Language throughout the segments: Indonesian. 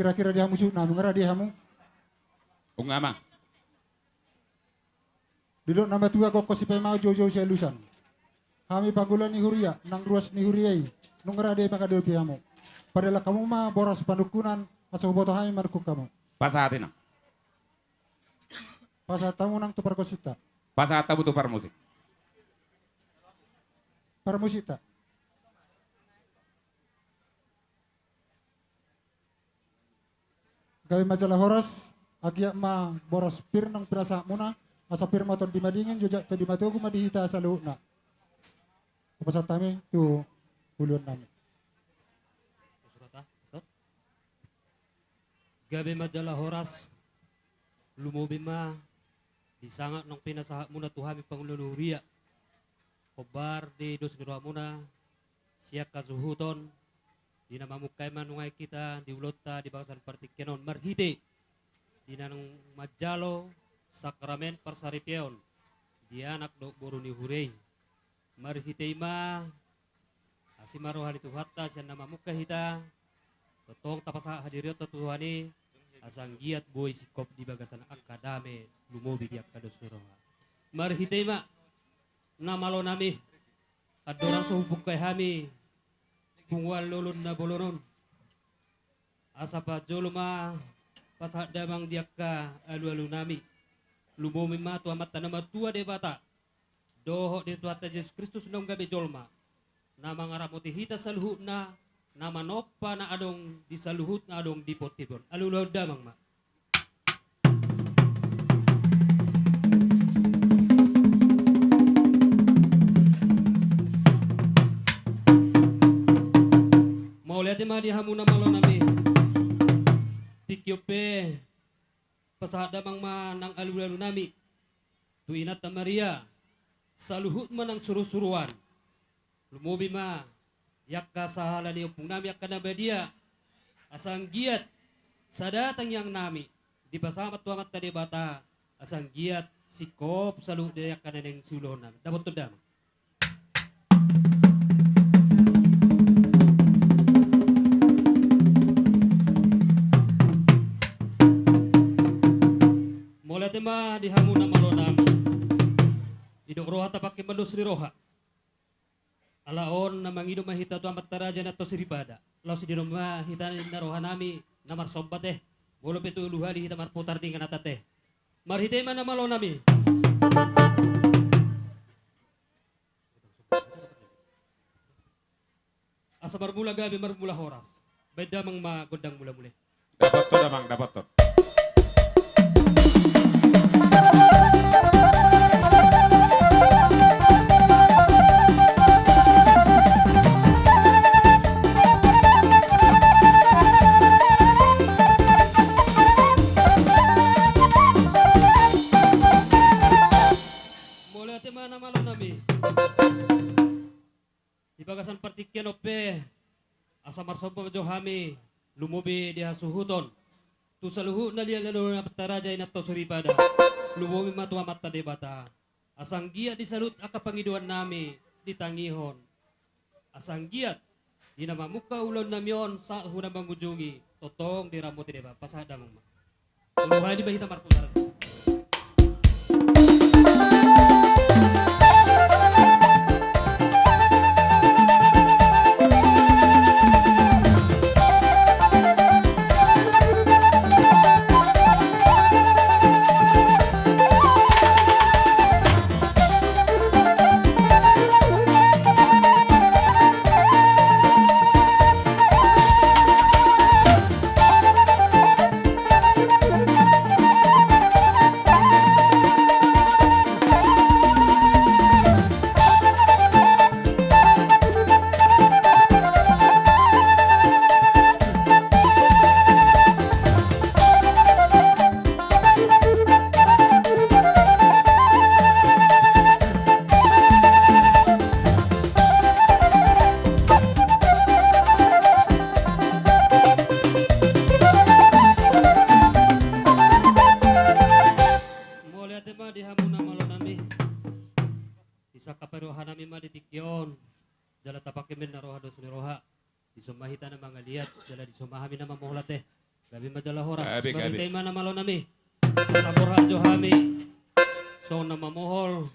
kira-kira dia musuh na ngara dia hamu. Ungama. Dilo nama tua kok si pemau jojo si lusan. Kami panggulan ni huria nang ruas ni huriai. Nungara dia pakadul pihamu. Padahal kamu mah boras pandukunan asal botoh hai marku kamu. Pasahatin na. Pas tamu nang tu parkosita. Pasahata butuh par musik. Parmusita. Gawe majalah horas agya ma boras pir nang pirasa muna asa pir motor di madingin jujak tadi matugu madihita sa luhna. Pasat kami tu ulun nami. Gabi majalah horas lumobi ma disangak nang pinasaha muna tuhami pangluluria kobar di dos dua muna siak kasuhuton di nama mukai manungay kita di ulota di bangsan partikenon marhide di nanang majalo sakramen parsaripion di anak dok boruni hurei marhide ma asimarohan itu hatta siya nama mukai hita totong tapasa hadiriot tutuhani asang giat boy sikop di bagasan akadame lumobi di akados niroha marhide ma namalo nami adorang suhubuk kay hami kungwal lulun na bolonon asapa joluma pasadamang diakka alu-alu nami lumomi ma tu amat tanama tua de bata doho de tuata Yesus Kristus nong gabe jolma nama ngaramuti hita saluhut na nama noppa na adong di saluhut na adong di potibon alu-alu damang ma. Lihat ma di hamuna malo nami tikyope pasada mang manang alu-alu nami tuinat ta Maria saluhut manang suru-suruan lumubi ma yakka sahala ni upung nami yakka nabadia asang giat sadatang yang nami di pasamat tuamat tadi bata asang giat sikop saluhut dia yakka naneng sulon nami dapat tudam. Tema di hamuna malo nami idok roha tapakin mandus ni roha alaon na mangido mahita tu amat taraja na to siripada law si dinoma hita na roha nami namar sombat bolo petu luhali hita marputar dengan atate marhite man na malo nami asa marmula gabi marmula horas beda mang magodang mula-mula Dapat to damang, dapat to. Bagasan partikian ope asa marsopo johami lumobi di hasuhuton tu saluhu na liya lalo na pataraja na to suripada lumobi matuwa mata debata asang giat di salut akapangiduan nami di tangihon asang giat di nama muka ulon namyon sa huna mangujungi totong di rambut deba pasada mama tuluhan di bahita marputar. Jala tapakimin na roha dos ni roha disumahita na mga liat jala disumahami na mamuhulat Gabi majalah horas. Gabi. Baritay man na malo nami. Sabor hadyo hami. So na mamuhol.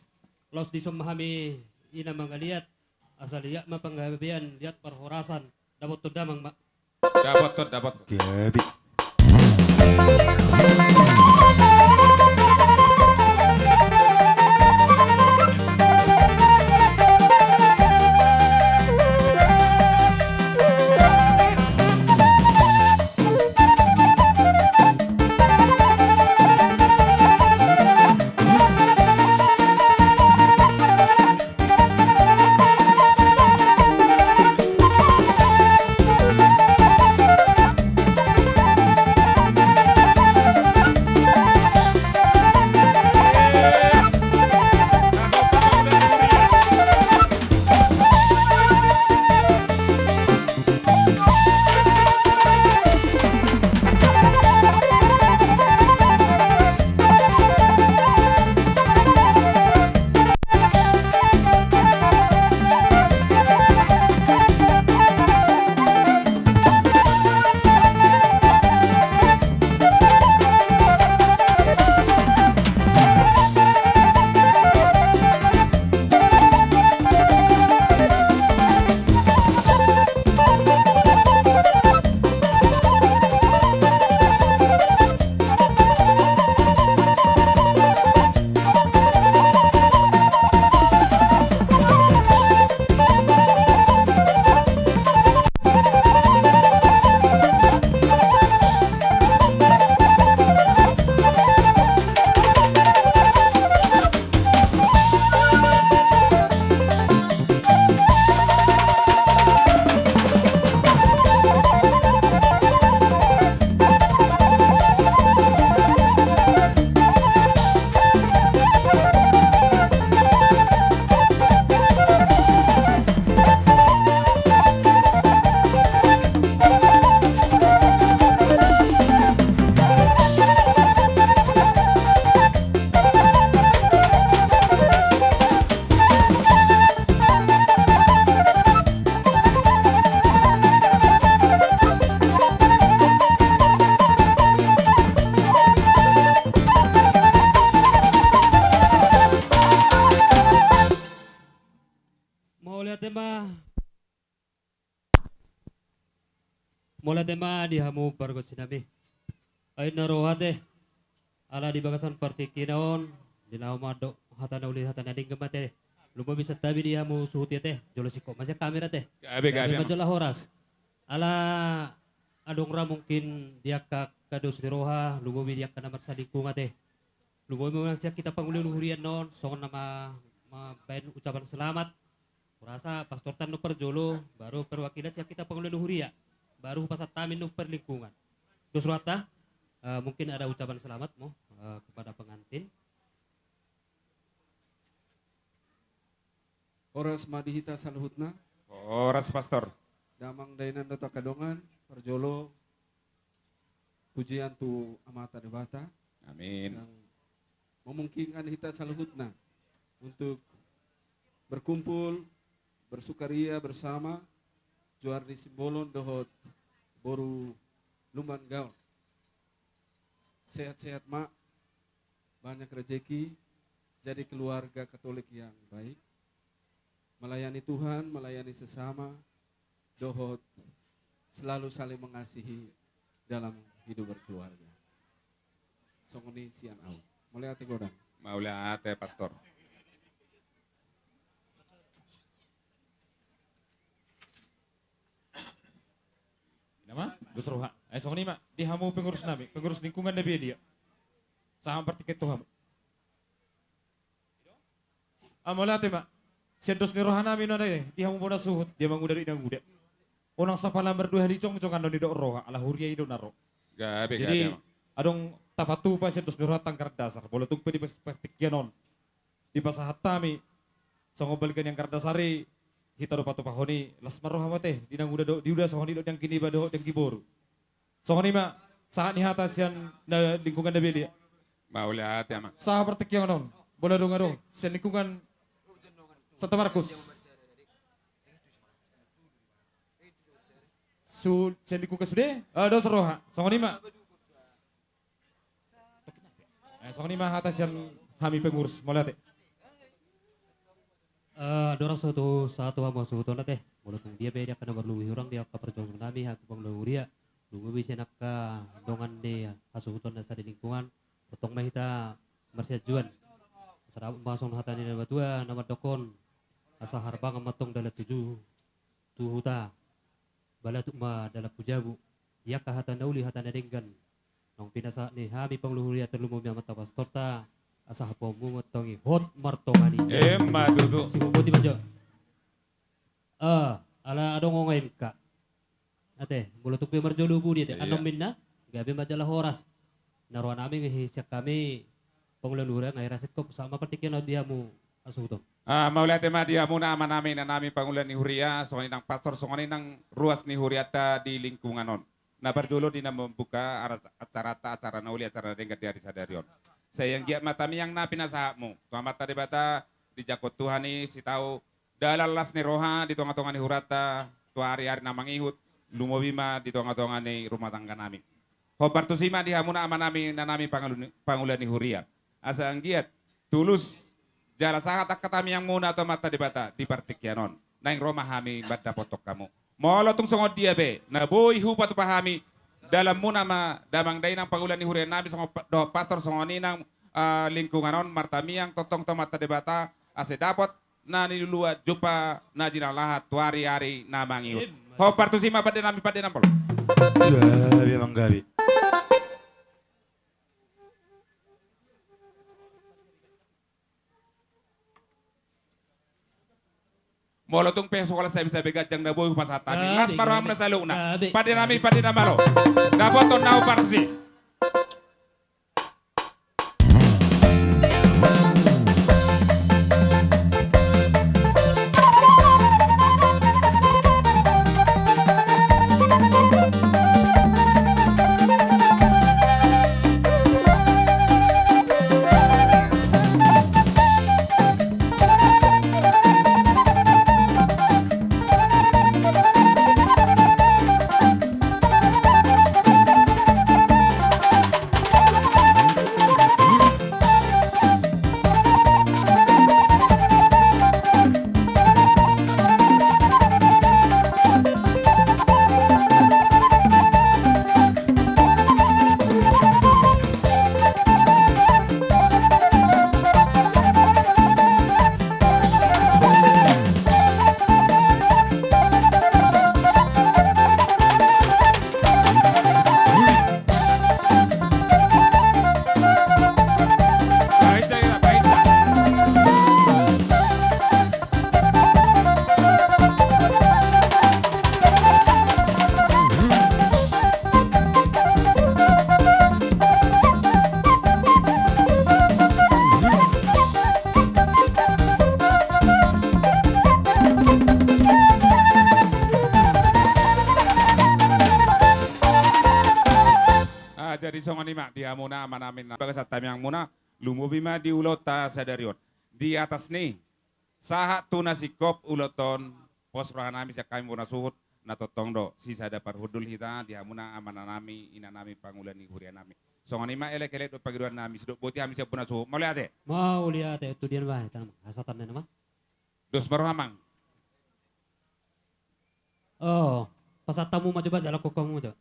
Los di sumahami ina mga liat. Asaliya mapanggabian liat parhorasan. Dabot to damang Dapat. Gabi. Mula tema di hamu bargot sinabi. Ay narohate. Ala di bagasan parti kinaon. Di naumado hatana uli hatana ding gamate. Lupa bisa tabi di hamu suhuti teh. Jolo siko masih kamera teh. Gabi. Majalah horas. Ala adong ra mungkin dia kados di roha. Lupa dia ka namar sa lingkungan teh. Lupa mo siya kita pangululuhurian noon. Songon na mabayan ucapan selamat. Kurasa pastor tan no perjolo baru perwakilan siya kita pangululuhuria. Baru pasat tamin no perlingkungan. Terus Rata, mungkin ada ucapan selamat mo kepada pengantin. Oras madihita saluhutna, Oras pastor. damang dainan dota kadongan, perjolo, pujian tu amata debata, Amin. yang memungkinkan kita saluhutna untuk berkumpul, bersukaria bersama, juar di simbolon dohot boru lumban gaun. Sehat-sehat mak, banyak rezeki, jadi keluarga Katolik yang baik, melayani Tuhan, melayani sesama, dohot selalu saling mengasihi dalam hidup berkeluarga. Songoni sian au. Mulai hati godang. Maulia ate pastor. Nama? Dusruha. Esok ini mak, di hamu pengurus nabi, pengurus lingkungan nabi dia. Sama bertiket Tuhan. Amala ate mak. Sendos ni rohana mi nona di hamu boda suhut, dia mangudari idang gude. Onang sapala berdua hari cong kan di do roha, ala huria ido naro. Jadi adong tapatu pa sendos ni roha tangkar dasar, bola tung di perspektif non. Di pasahatami, songo balikan yang kardasari, kita do patu pahoni las maroha mate dinang udah di udah sohoni do yang kini bado yang kiboru sohoni ma saat ni hatas yang na lingkungan na beli Maulia ate ama. sah pertikyan non bola dong adong sa lingkungan Santa Marcos sa lingkungan sude do saroha sohoni ma Soalnya mah atas yang kami pengurus, mau lihat. Dorang satu hama suhuto na teh. Walaupun dia beda kana berluwi orang dia ka perjuangan kami hak bang luhuria. Lungo bisa nak ka dongan de hasuhuton na sa lingkungan. Potong mahita marsiajuan. Sarap masong hatani na batua nama dokon. Asa harbang matong dala tuhuta. Bala tukma dala pujabu. Ia kahatan nauli hatana denggan. Nong pinasa ni hami pangluhuria terlumumnya mata pastorta. Asa hapo mumotongi hot martongani. Matutu. Si Bubuti Manjo. Ala adong ngongay ka. Ate, bulutuk pi marjolo budi te. Iya. Anong minna? Gabi majalah horas. Naruan namin hihisyak kami panglalura ngay rasit ko sama patikin dia mo asuto. Mauliat tema dia muna aman namin na namin Pangulan ni Huria, so ng pastor, so ng ruas ni Huriata di lingkungan non. Na berdulo di na membuka acara na uli acara dengan dari sadarion. Saya yang giat matami yang na pinasaha mo. Tuha mata di bata, di jakot Tuhan ni si tau dalalas ni Roha di tonga-tonga ni Hurata, tuha hari-hari na mangihut, lumobima di tonga-tonga ni rumah tangga namin. Hobartusima di hamuna aman namin na namin Pangulan ni Huria. Asa ang giat, tulus jala sahat kami yang muna atau mata di bata di partikyanon. Naing Roma hami bada potok kamu. Molo tung songod dia be, na boy hupa tu pahami dalam muna ma damang day ng Pangulan ni Huria nabi songod do pastor songoni ng lingkunganon martamiang totong to mata di bata ase dapat na niluluwa jupa na lahat tuari-ari na mangiut. Ho partusima pada nami pada nampol. Gabi emang gabi. Molo tung peso kalau saya bisa begat yang naboy pasatani. Las Gabi, maroham gabi. na saluna. Gabi. Pada nami pada namalo. Dapat to nau parsi. Jadi songon lima dia muna manamin bagas at yang muna lumubima di ulota sadarion. Di atas nih sahat tuna sikop uloton pos rohanami siya kami muna suhut natotong do sisa dapat hudul hita dia muna amananami inanami Pangulan ni Huria nami. Songon lima elek-elek do pagiruan nami sudut buti kami siya puna suhut. Mau lihat deh. Mau lihat itu dia bah tanam hasatan na nama. Dos marohamang. Oh, pasatamu mah coba jalan kamu coba.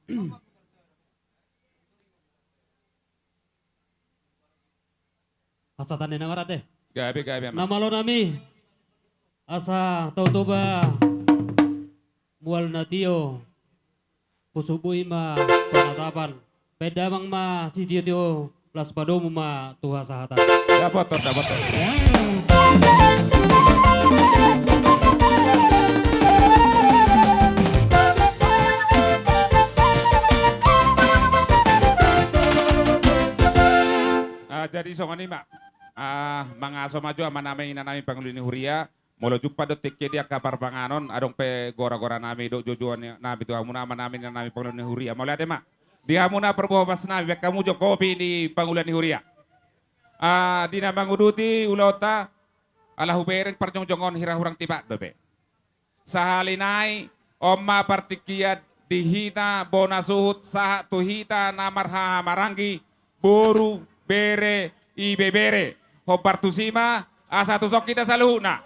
Hasatan na marate. Gabi aman. Nama lo nami asa tautoba mual natio pusubui ma panatapan pedamang ma si tio plus padomu ma tuha sahatan. Dapat. Jadi songon lima. Mga maju ama namin inanami Pangulan ni Huria. Molo jukpa do tekke dia kapar panganon adong pe gora-gora nami do jojoan nabi tu hamuna ama namin inanami Pangulan ni Huria. Mau lihat ema. Di hamuna perbuah pas nabi kamu jo kopi di Pangulan ni Huria. Di na manguduti ulota ala hubereng parjongjongon hirahurang tiba dobe. Sahalinai omma partikiat dihita bona suhut saha tuhita namar ha marangi boru bere ibe bere. Hopartusima asa tusok kita saluhuna.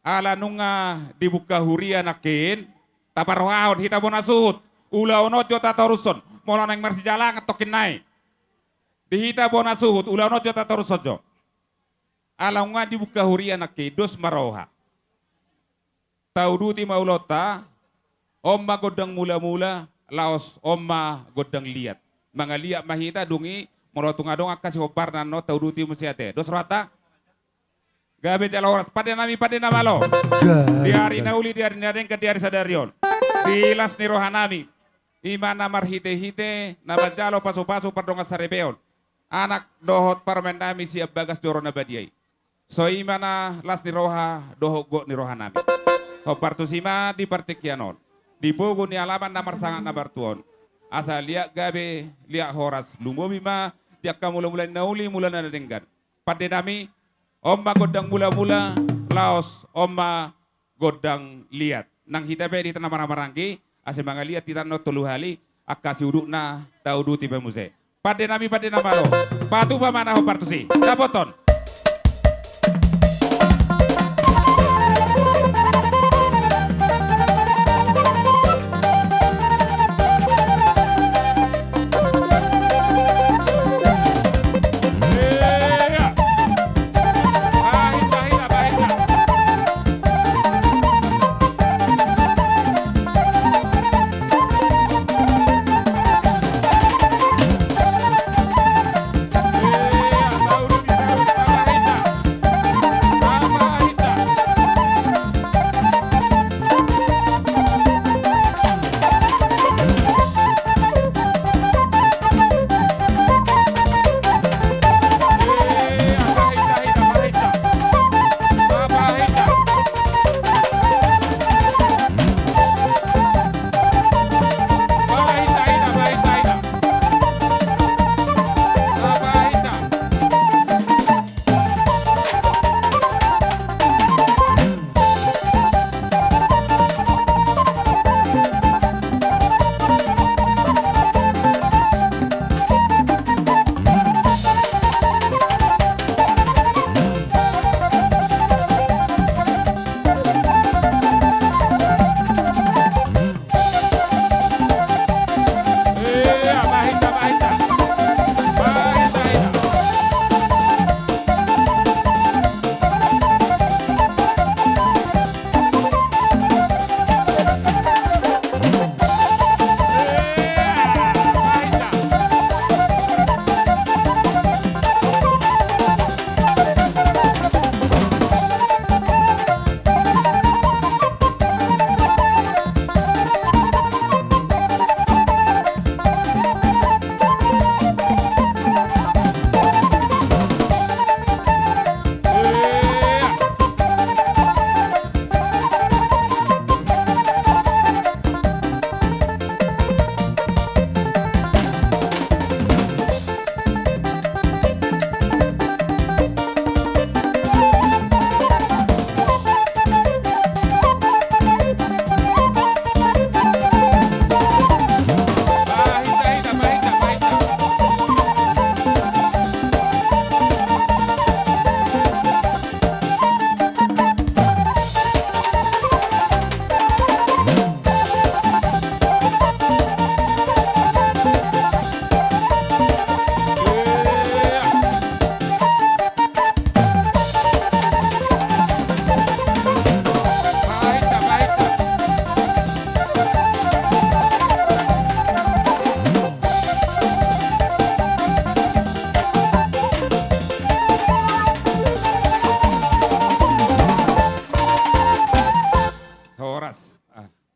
Ala nunga dibuka huria nakin taparwaon hita bona suhut. Ula ono jota toruson. Mono nang mersi jalan ngetokin naik. Dihita bona suhut ula ono jota toruson jo. Ala nunga dibuka huria nakin dos maroha. Tau duti maulota. Omma godang mula-mula laos omma godang liat. Mga liat mahita dungi morotunga dong akasi hopar nano tau duti musiate. Dos rata. Gabe jaloras pada nama lo. Di hari nauli di hari nadeng ke di hari sadarion. Bilas ni rohanami. Ima namar hite-hite nama jalo pasu-pasu pardonga sarebeon. Anak dohot parmen nami siap bagas doro nabadiai. So imana las ni roha dohot go ni rohanami. Hopartusima di partikianon. Di pogo ni alaman namar sangat nabar tuon. Asa liak gabe, liak horas. Lumobi ma, liak kamula-mula nauli mula na nadenggan. Pada nami, omma godang mula-mula, laos omma godang liat. Nang hitabe di tanah maranggi, asa mga liat kita no tuluhali, akasi uduk na tau du tiba muse. Pada nami pada nama lo, patu pa mana hopartusi. Dapoton.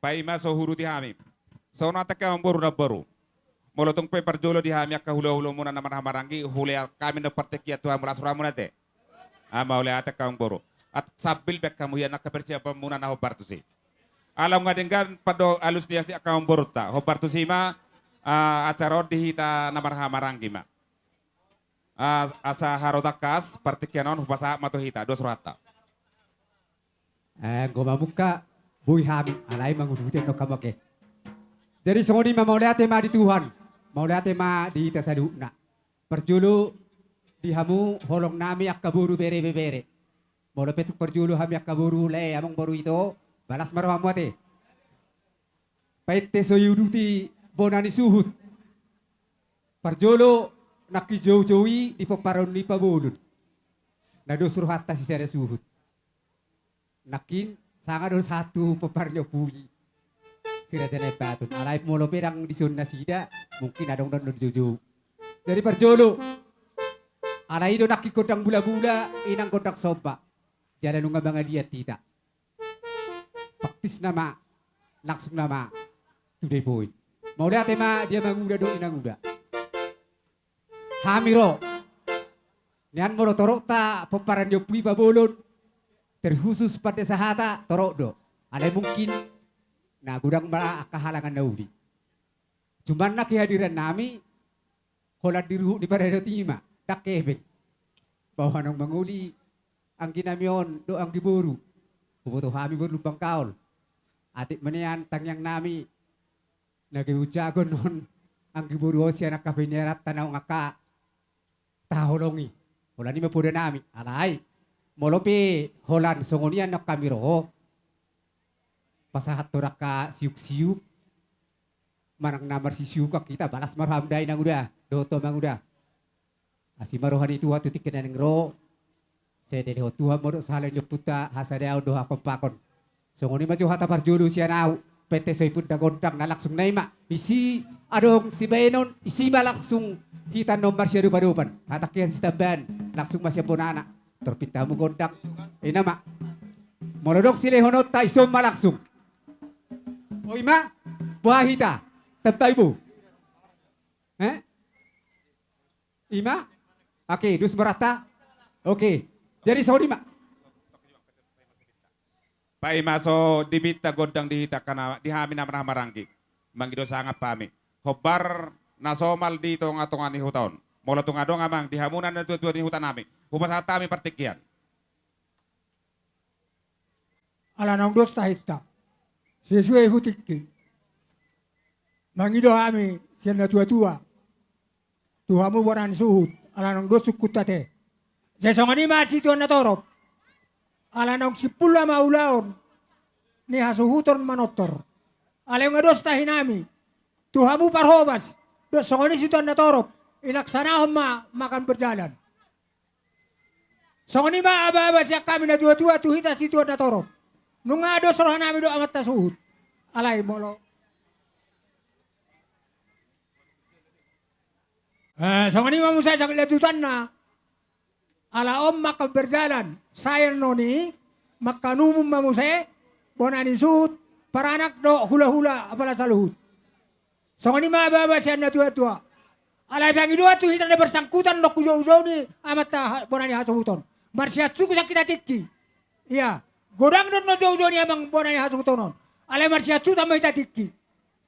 Paima so huru di hami. So nataka amburu na baru. Molotong pe parjolo di hami akka hula-hula muna naman hamarangi huli kami na partekia tuha mula suramu nate. Ama oleh ataka amburu. At sabil bek kamu ya nakapersiapan muna na hopartusi. Alam nga dengan pado alus dia si akka amburu ta. Hopartusi ma acara dihita namar hamarangi ma. Asa harodakas partikianon hupasa matohita dos rata. Goma muka buih hami alai mangudutin no kamake. Jadi songoni ma mau lihat tema di Tuhan, mau lihat tema di tasaduna. Perjulu dihamu holong nami akaburu bere. Molo petuk perjulu hami akaburu le among baru itu balas marwah muate. Paite soyuduti bonani suhut. Perjulu naki jauh-jauhi di peparon di pabulun. Nado suruh hatta si sere suhut. Nakin sangat ada satu peparnya puji. Sira jane batun. Alai molo perang di sunna sida mungkin ada don jauh-jauh. Dari perjulu alai do naki kodang bula-bula inang kodang soba. Jalan nunga banga dia tidak. Paktis nama langsung nama today boy. Mau lihat tema dia manguda do inang uda. Hamiro. Nian molo torok ta peparan dia pui babolon. Terkhusus pada sahata torok do. Ada mungkin nah gudang mara kahalangan naudi. Cuman nak kehadiran nami kolat diruh di pada tima tak kebek. Bahwa nang manguli ang ginamion do ang giburu. Kubuto hami berlubang kaul. Atik menian tangyang nami nagiujagon non ang giburu siya nakapinerat tanaw ngaka taholongi. Holan ni mapuda nami. Alay. Molopi holan songonian nak kamiro. Pasahat torak ka siuk-siuk. Manang namar si siuk kita balas marhamday nang udah. Doto mang udah. Asi marohan itu waktu tiket nang ro. Saya dari Tuhan modok salah nyeputa hasadau doa kompakon. Songoni maju hata parjulu siya nau. PT Soipun dagondang na langsung naima. Isi adong si Benon. Isi ma langsung kita nomor siya dupan. Hatakyan si tamban. Langsung masya punana. Terpinta mo gondang. Inama. Molodok si Lehonot ta isom ma langsung. O ima. Buahita. Tabay mo. Ima. Oke. Dus merata. Oke. Jadi saudi ma. Pak Imaso dibita gondang dihita kana dihami na marangki. Mangido sangat pami. Hobar nasomal di tonga-tonga ni hutaon. Molo tunga dong amang dihamunan na tuwa ni hutan nami. Hupasata mi partikian. Ala nang dos tahita. Sesuai hutikki. Mangido ami siya na tua-tua. Tuhamu waran suhut. Ala nang dos sukutate. Sesongani maci tuan na torop. Ala nang sipula maulaon ni hasuhuton manotor. Ala yung ados tahinami. Tuhamu parhobas. Dos songoni situan na torop. Ilaksanahon makan berjalan. Songoni aba-aba siya kami na tua-tua tuhita situan na torop. Nung ados rohan nami do amat tasuhut. Alay molo. Songoni mamusay sa kilatutan na. Ala om makan berjalan. Sayang noni, makanumum mamuse, bonani suhut, para anak do hula-hula apala saluhut. So ngani mababa siya na tua-tua. Alay bangi dua tu hita na bersangkutan do kujo-ujo ni amat bonani hasuhuton. Marsiat suku sakit tikki. Iya, godang do no jo-ujo ni amang bonani hasuhutonon. Alay marsiat suku tambah hita tikki.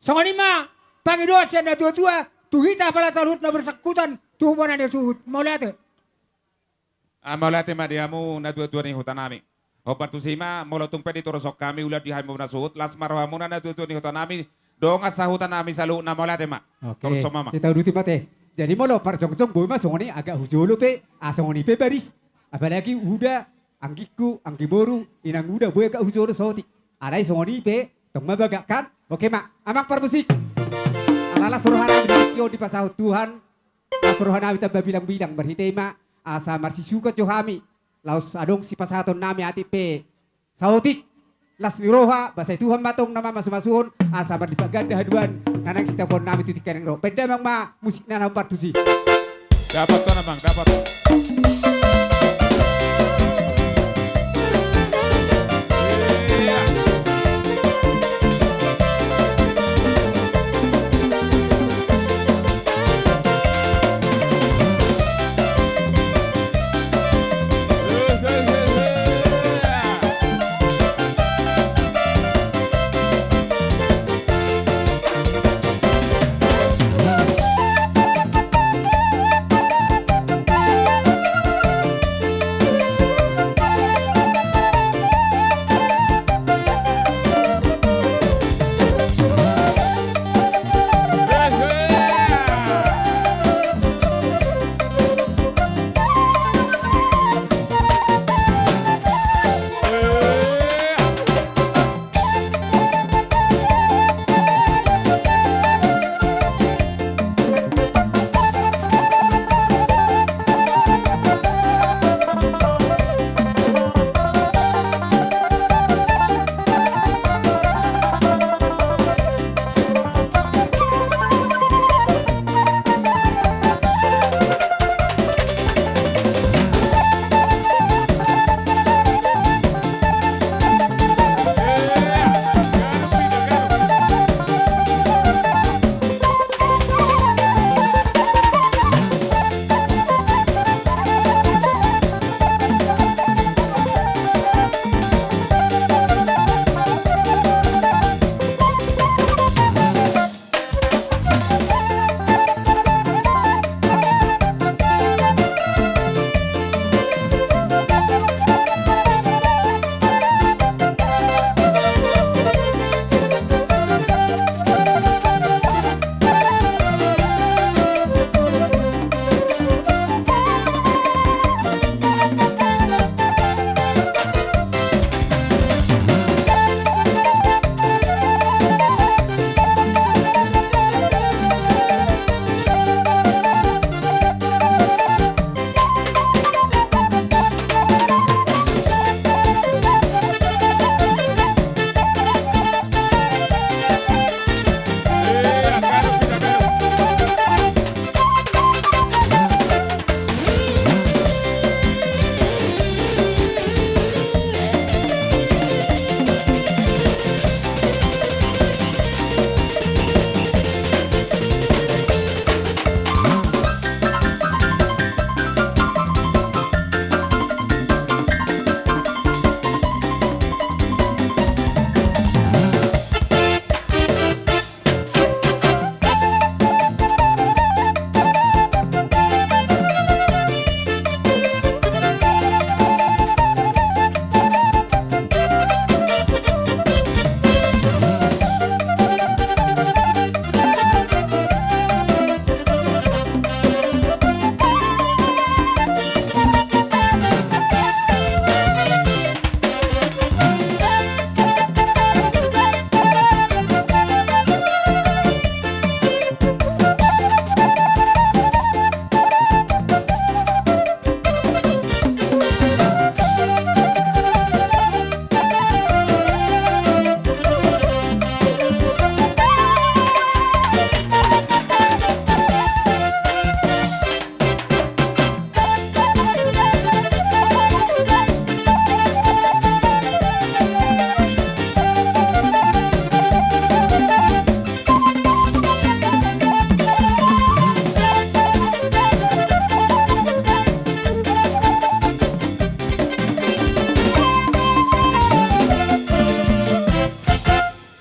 So ngani ma, bangi dua siya na tua-tua, tu hita apala saluhut na bersangkutan, tu bonani suhut. Mau lihat Amalate madiamu na dua-dua ni hutan nami. Hobar tu sima molotung pedi torosok kami ulah di hamu na suhut las marwamuna na dua-dua ni hutan nami. Donga sa hutan nami salu na malate ma. Oke. Mama. Kita udah mate. Jadi molo parjong-jong boy mas songoni agak hujolo pe, asongoni pe baris. Apalagi udah anggiku, anggiboru, inang udah boy agak hujolo soti. Alai songoni pe, tong mabagakan. Oke mak, amak permusik. Alala suruhan nabi di pasahut Tuhan. Suruhan nabi tambah bilang-bilang berhitema. Asa marsi suka johami laus adong si pasaton nami ati pe sautik las niroha bahasa Tuhan matong nama masuk-masuhon asa berlipaganda haduan kanang sitapon nami tutikan ro peda mang ma musik na nampar tusi dapat to namang dapat.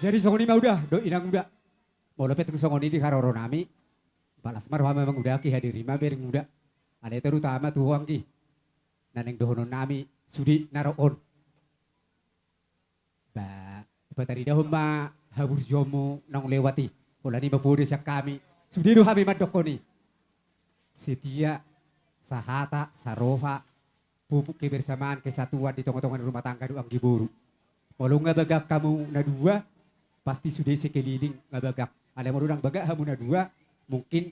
Jadi songoni mah udah, do inang udah. Mau lepet ke songoni di karoro nami. Balas marwah memang udah ki hadirima bering udah. Ada terutama tuhuang ki. Naneng dohonon nami sudi naroon. Ba, patari dahon ma habur jomo nang lewati. Wala ni mapuri siya kami. Sudi do kami madokoni. Setia, sahata, saroha, pupuk kebersamaan, kesatuan di tonggo-tonggo rumah tangga doang giburu. Walau ngabagak kamu na dua, pasti sudah sekeliling ngabagak. Ada mo nang bagak hamu na dua, mungkin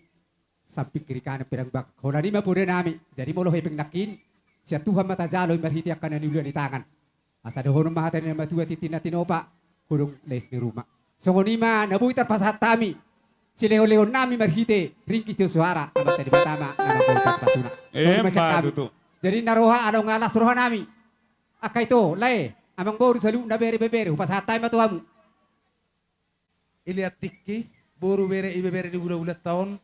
samping kiri kanan pirang bak. Kalau ni mapure nami, jadi mo lohe pengnakin, siya Tuhan mata jalo marhiti akan naniluan di tangan. Asa dohono mahatan na matua titina tinopa, kurung les di rumah. So nima nabuhi terpasat tami, si Leo nami marhiti, ringkis tu suara, amat tadi pertama, nama kulkas pasuna. Tutu. Jadi naroha ada ngalas roha nami. Akai to, lai, amang boru salu na bere pasat tami matuamu. Iliat tikki, boru bere di ulat tahun.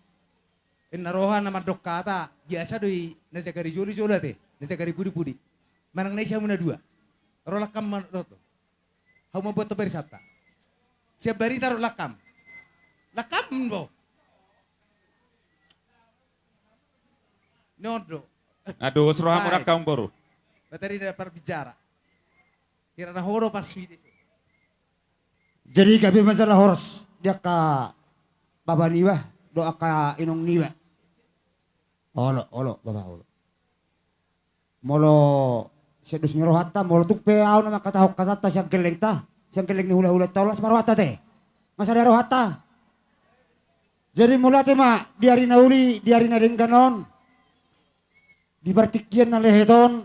Naroha nama dokata, biasa doi nasa kari joli te, nasa kari pudi. Manang naisya muna dua. Rolakam manoto. Hau membuat to berisata. Siap bari taruh lakam. Lakam bo. Nodo. Aduh, seroha murah kaum boru. Materi dapat bicara. Kira na horo pas Swedish. Jadi gabi masalah horos dia ka baba niwa doa ka inong niwa. Olo baba olo. Molo sedus nyerohata molo tukpe au nama katahok kasata siyang keleng ta. Siyang keleng ni hula-hula taulas marohata te. Masa dia rohata. Jadi mula te ma diari na uli, diari na dengganon. Di bartikyan na leheton,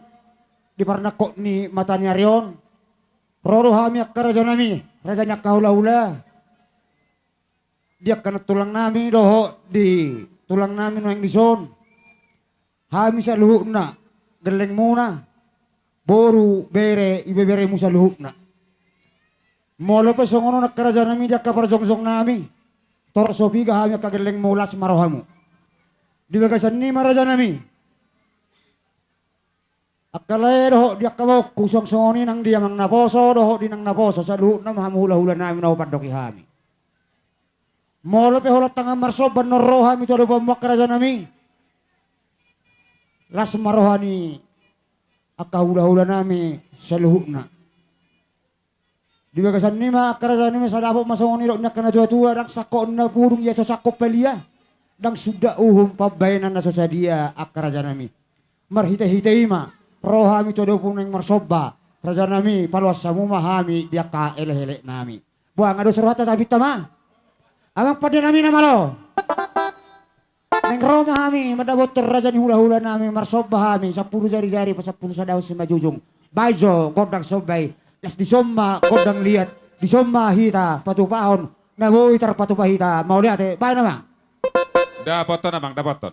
di parnakok ni matanya rion. Roro hami akka raja nami, raja niya kahula-hula. Dia kana tulang nami doho di tulang nami no yang dison. Hami sa luhuk na, geleng muna. Boru bere, ibe bere musa luhuk na. Molo pa songono nakaraja nami dia kaparjongsong nami. Tor sopiga hami akka geleng mulas marohamu. Di bagasan ni maraja nami. Akalay doho dia kabaw kusong songoni nang dia mang naposo doho di nang naposo sa luhuk na mahamula-hula nami na upandoki hami. Molo pe holat tanga marso banoroha mi todo pamak raja nami. Las marohani akahula-hula nami sa luhuk na. Di bagasan ni ma akaraja nami sa dapo masongoni do nya kana tua-tua dang sako na purung ya sa sako pelia. Dang sudah pabayanan na sa dia akaraja nami. Marhite-hite ma roha mi todo puneng marsoba. Raja nami paluas samu mahami dia ka ele-ele nami. Buang ado serwata tapi tama. Abang pada nami nama lo. Neng Roma hami madabot raja ni hula-hula nami marsoba hami 10 jari-jari pa 10 sadaw si majujung. Baijo godang sobay. Las di somma godang liat. Di somma hita patupahon. Nabuhi tar patupahita. Mau lihat eh. Baik nama. Dapoton abang, dapoton.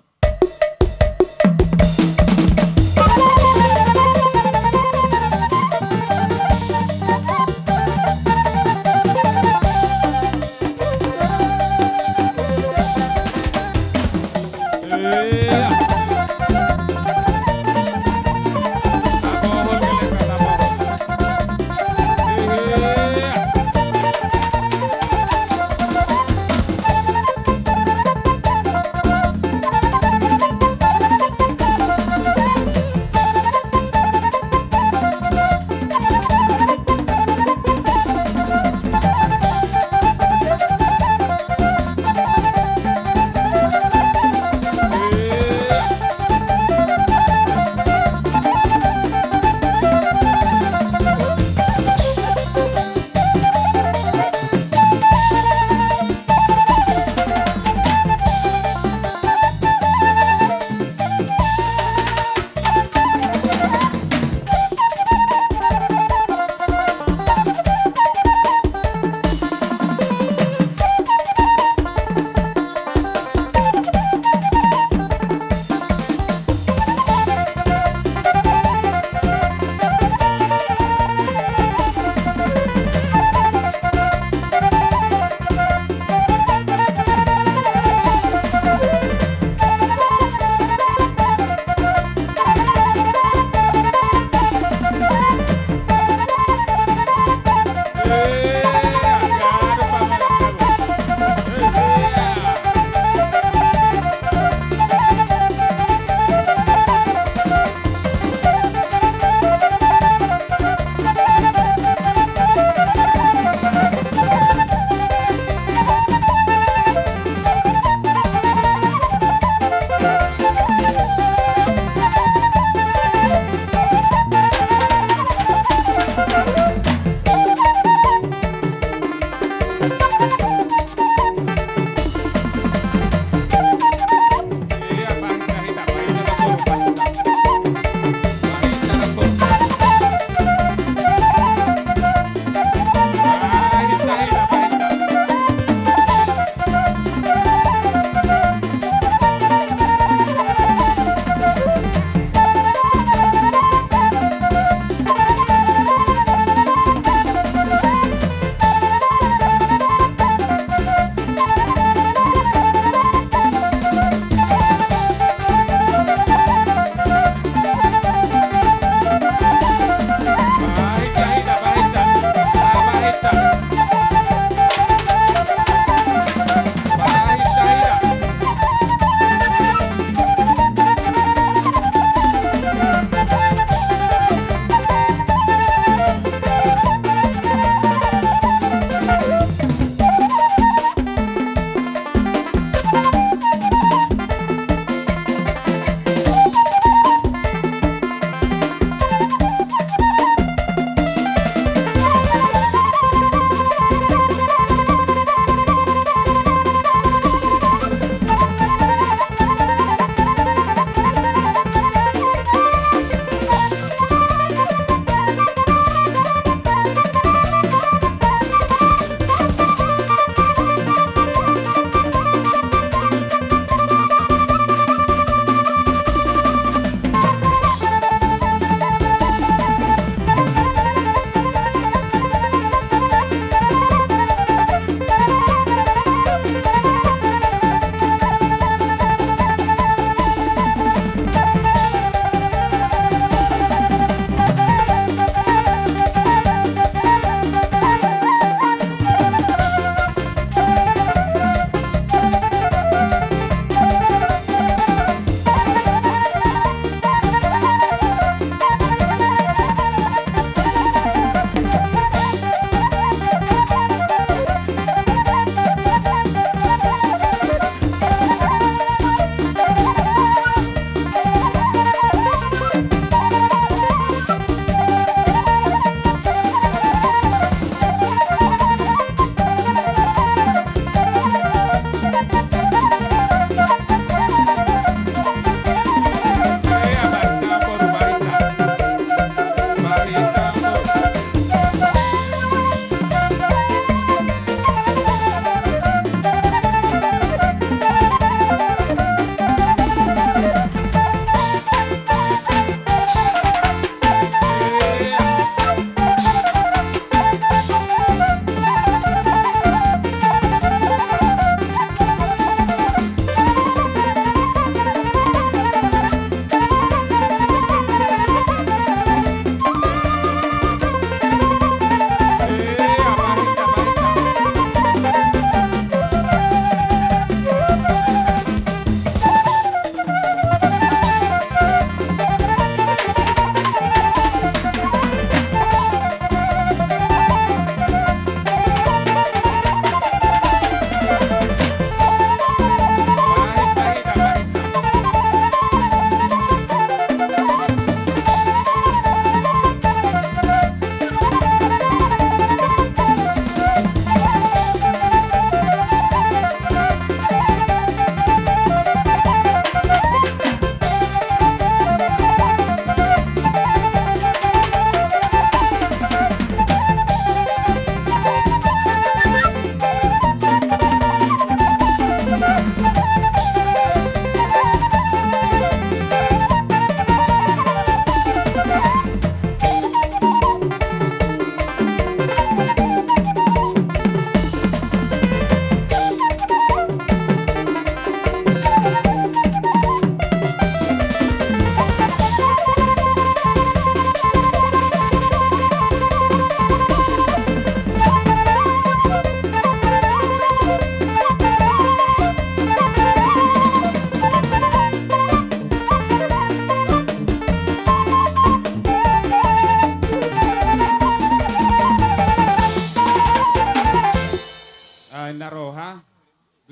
naroha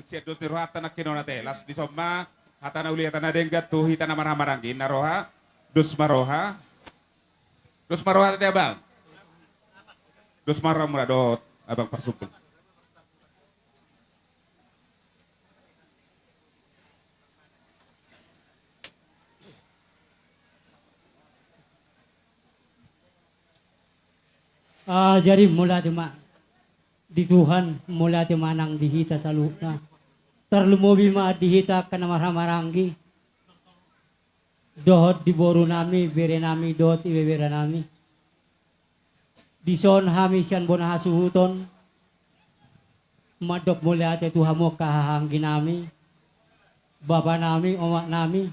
siya dos ni rohata na kinonate las di somma hata na uli hata na denggat tu hita na marhamaranggi naroha dos maroha tadi abang dos marah muradot abang parsupul. Jadi mula cuma di Tuhan mula cuma nang dihita sa lupa. Terlumubi ma dihita kana marhamaranggi. Dohot di boru nami, bere nami, dohot ibebera nami. Di son hami siyan bona hasuhuton. Madok mula ate Tuhan mo kahahanggi nami. Baba nami, omak nami.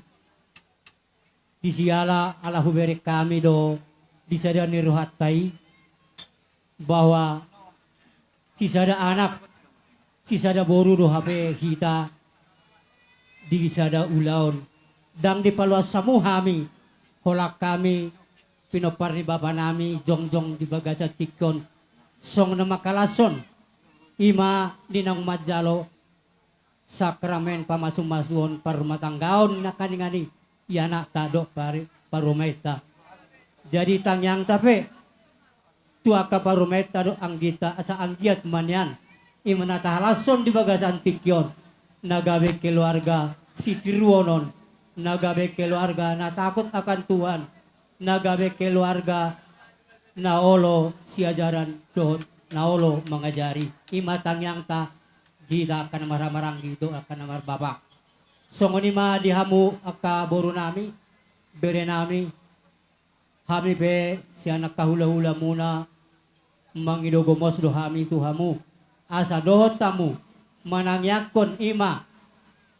Di siala ala huberik kami do disada ni ruhat tai. Bahwa sisada anak, sisada boru do hape kita di sisada ulaon dang di paluas samu hami kolak kami pinopar ni baba nami jongjong di bagaja tikon song na makalason ima ninang majalo sakramen pamasumasuon parumatanggaon na kaningani yana tado parumeta jadi tangyang tape tua kaparumeta do anggita asa anggiat manyan imanata halason di bagasan tikyon nagabe keluarga si tiruonon nagabe keluarga na takut akan Tuhan nagabe keluarga na olo si ajaran dohot na olo mengajari imatang yang ta jida akan marah-marang gitu akan namar babak songoni ma dihamu aka boru nami bere nami hami be si anak kahula-hula muna mangidogomos dohami tuhamu asa dohot tamu manangyakon ima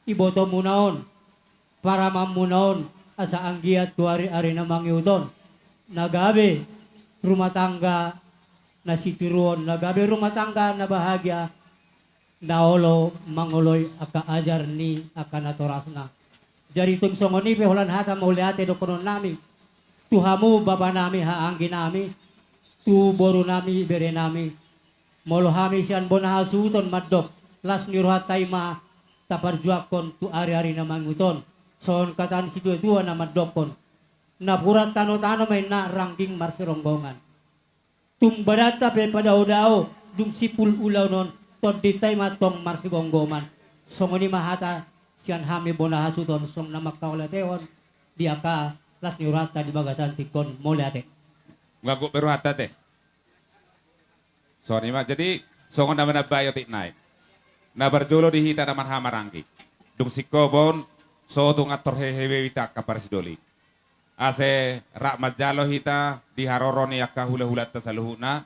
iboto munaon para mamunaon asa anggiat tuari-ari na mangiuton nagabe rumah tangga na sitiruon nagabe rumah tangga na bahagia naolo mangoloy aka ajar ni aka natorasna jari tung songoni peholan hata mauliate do konon nami tuhamu baba nami haanggi nami tu boru nami bere nami molo hami sian bona hasuton madok las niruhat taima taparjuakon tu ari-ari na manguton son katan si tua na madokon na purat tano-tano may na rangging marsironggongan tumbadata pe pada udao dung sipul ulaw non tod di taima tong marsironggoman songoni mahata sian hami bona hasuton song na makkaulateon diaka las niruhat di bagasan tikon moliate Ngaku peru hata teh. Sorry mak, jadi songon nama nabayo tik naik. Nabar jolo di hita naman hamarangki. Dung sikobon so tung ator hehewe wita kapar sidoli. Ase rakmat jalo hita di haroroni akka hula-hula tasaluhuna.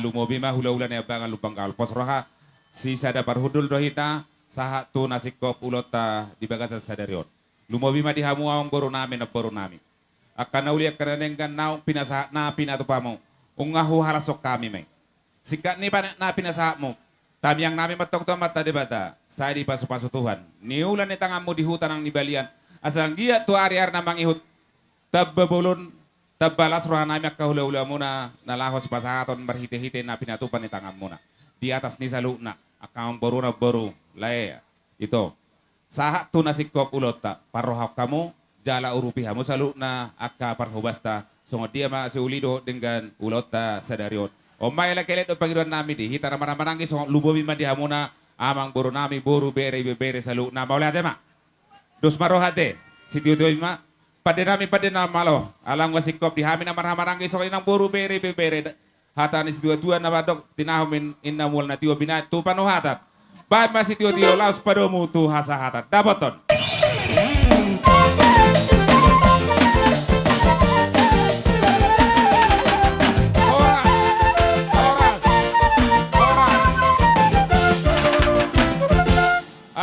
Lumobi mah hula-hula ni abangan lupang kalpos roha. Si sada parhudul do hita sahat tu nasikop ulota di bagasa sadarion. Lumobi mah dihamu awang boru nami na boru nami. Akan nauliak kerenenggan naung pinasahat na pinatupamo. Ungahu halasok kami may. Sikat ni na pinasahat mo. Tami yang nami matong tomat tadi bata. Saya di pasu-pasu Tuhan. Niulan ni tanganmu di hutan ang nibalian. Asang giat tu ari-ari namang ihut. Tabbabulun. Tabbalas rohan nami akahula-hula muna. Nalahos pasahaton berhite-hite na pinatupan ni tangan muna. Di atas ni salukna. Akang boru na boru. Lae. Ito. Sahat tu nasikop ulota. Parohak kamu. Jala urupihamu salukna akka parhubasta songo dia ma seulido dengan ulota sadarion omay la kelet do pangiruan nami di hita ramana-manangi songo lubobi mandi hamuna amang boru nami boru bere salukna maulate ma dos marohate sitio ma pade nami pade na malo alang wasikop di hamin amar-hamanangi songo inang boru bere hata ni sitio tua na badok tinahumin innamul na tio binat tu panohatat bae ma sitio laus padomu tu hasahatat daboton.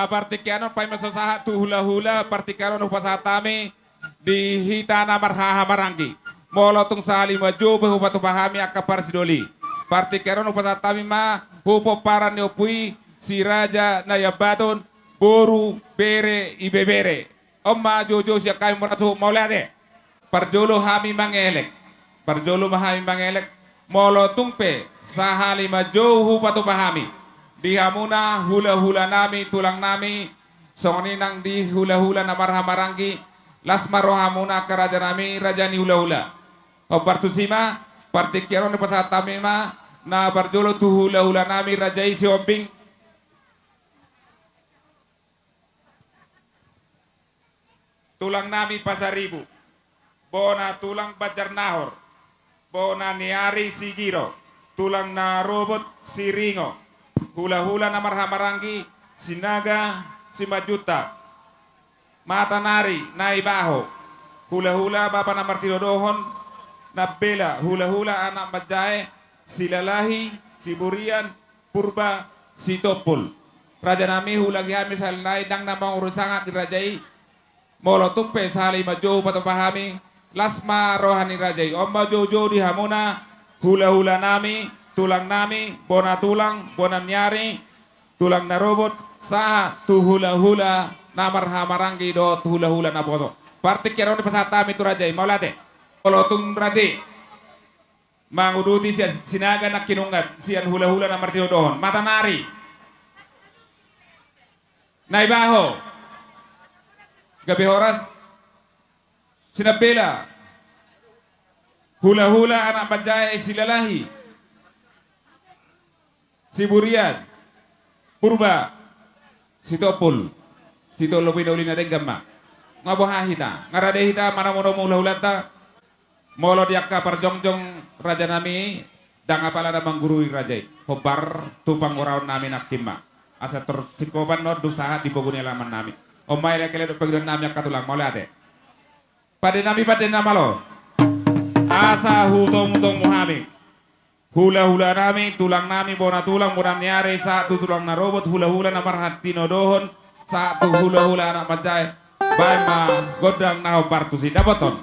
Partikanon pay masasahat tu hula-hula partikanon upasatami di hitana marhahamaranggi molotung sali maju behupa pahami akapar sidoli partikanon upasatami ma hupo paran neopui si raja nayabaton boru bere ibebere omma jojo siya kami murasu maulade parjolo hami mangelek parjolo mahami mangelek molotung pe sahali maju hupa pahami di hamuna hula-hula nami tulang nami songoninang di hula-hula na marhamaranggi lasmaro hamuna karaja nami rajani hula-hula obartusima partikiaro ni pasatamima na barjolo tu hula-hula nami rajai si ombing tulang nami pasaribu bona tulang bajarnahor bona niari sigiro tulang na robot siringo hula-hula na marhamaranggi sinaga simajuta mata nari naibaho hula-hula bapa na martinodohon na bela hula-hula anak majae silalahi siburian purba sitopul raja nami hula kami salnai dang namang urusangat dirajai molotupe sali majo patapahami lasma rohani rajai omba jojo di hamuna hula-hula nami tulang nami bona tulang bona nyari tulang na robot sa tu hula-hula namar hamaranggi do tu hula-hula na boso partik kira ni pasatami tu rajai maulate molotung rade manguduti sinaga nak kinungat sian hula-hula na martino dohon mata nari naibaho gabi horas sinabela hula-hula anak bajai silalahi siburian purba sitopul sito lobi doli na gamma ngaboha hita ngarade hita mana mono hula-hula ta molo diakka parjongjong raja nami dang apala na manggurui rajai hobar tupang oraon nami naktimma asa sikoban no dusaha di boguni laman nami omay lekele do pagdon nami akatulang maulate pada nami pada nama lo asa hutong muhami hula-hula nami tulang nami bona tulang bona nyare satu tulang na robot hula-hula na marhatino dohon satu hula-hula anak macai baima godang naho partusi dapoton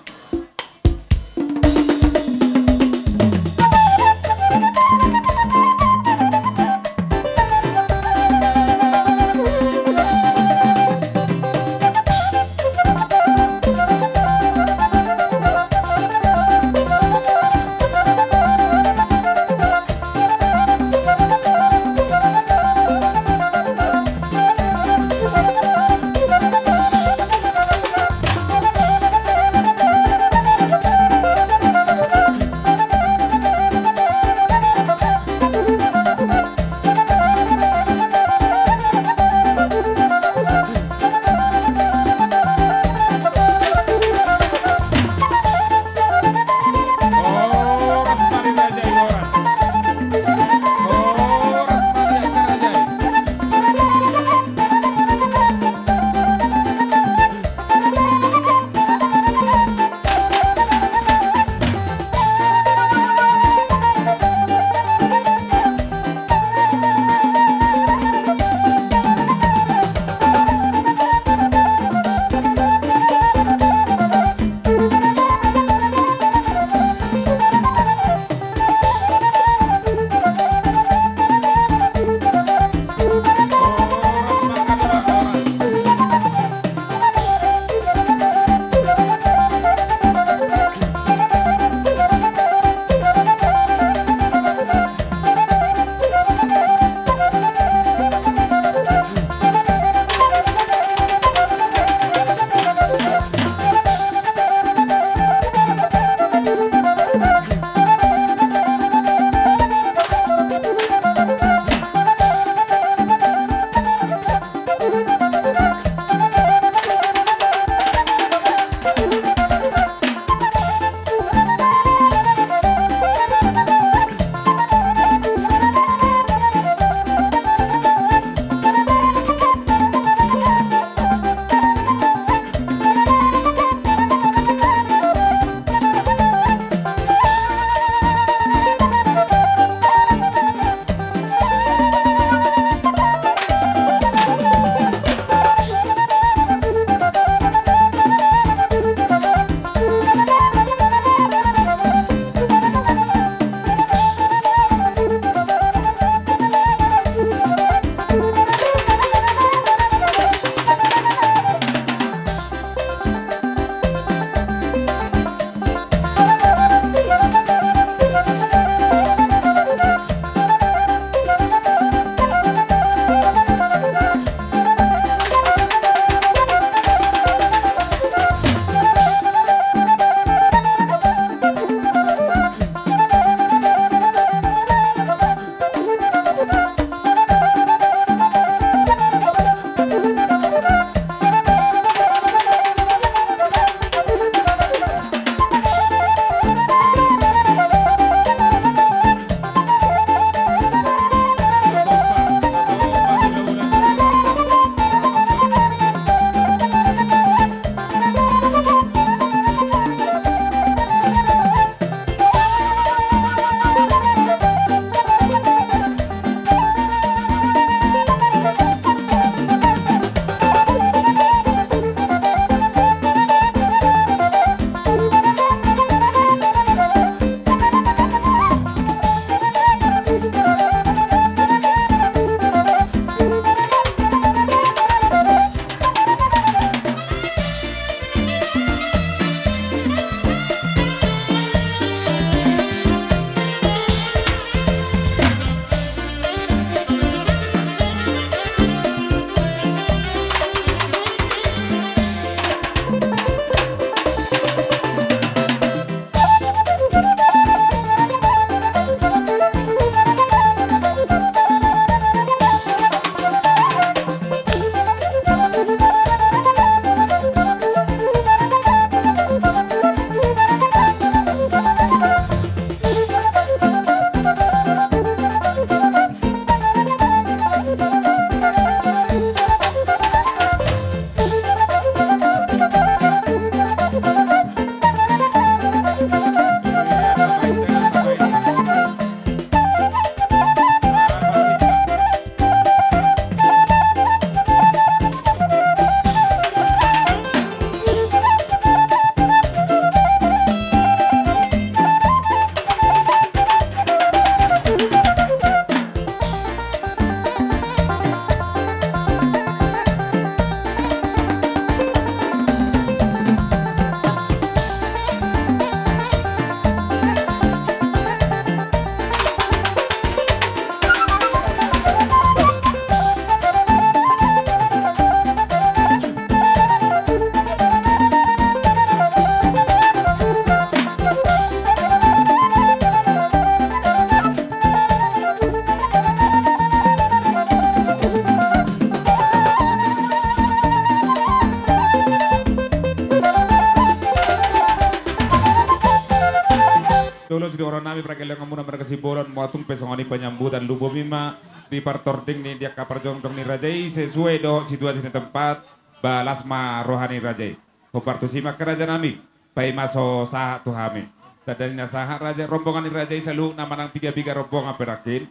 di orang nami prakelang muna mereka sibolon muatung pesongoni penyambutan lubo mima di partording ni dia kapar jongdong ni rajai sesuai do situasi di tempat balas ma rohani rajai. Hopartu simak kerajaan nami pai maso sahat tuhami. Tadanya sahat raja rombongan ni rajai selalu nama nang piga-piga rombongan perakin.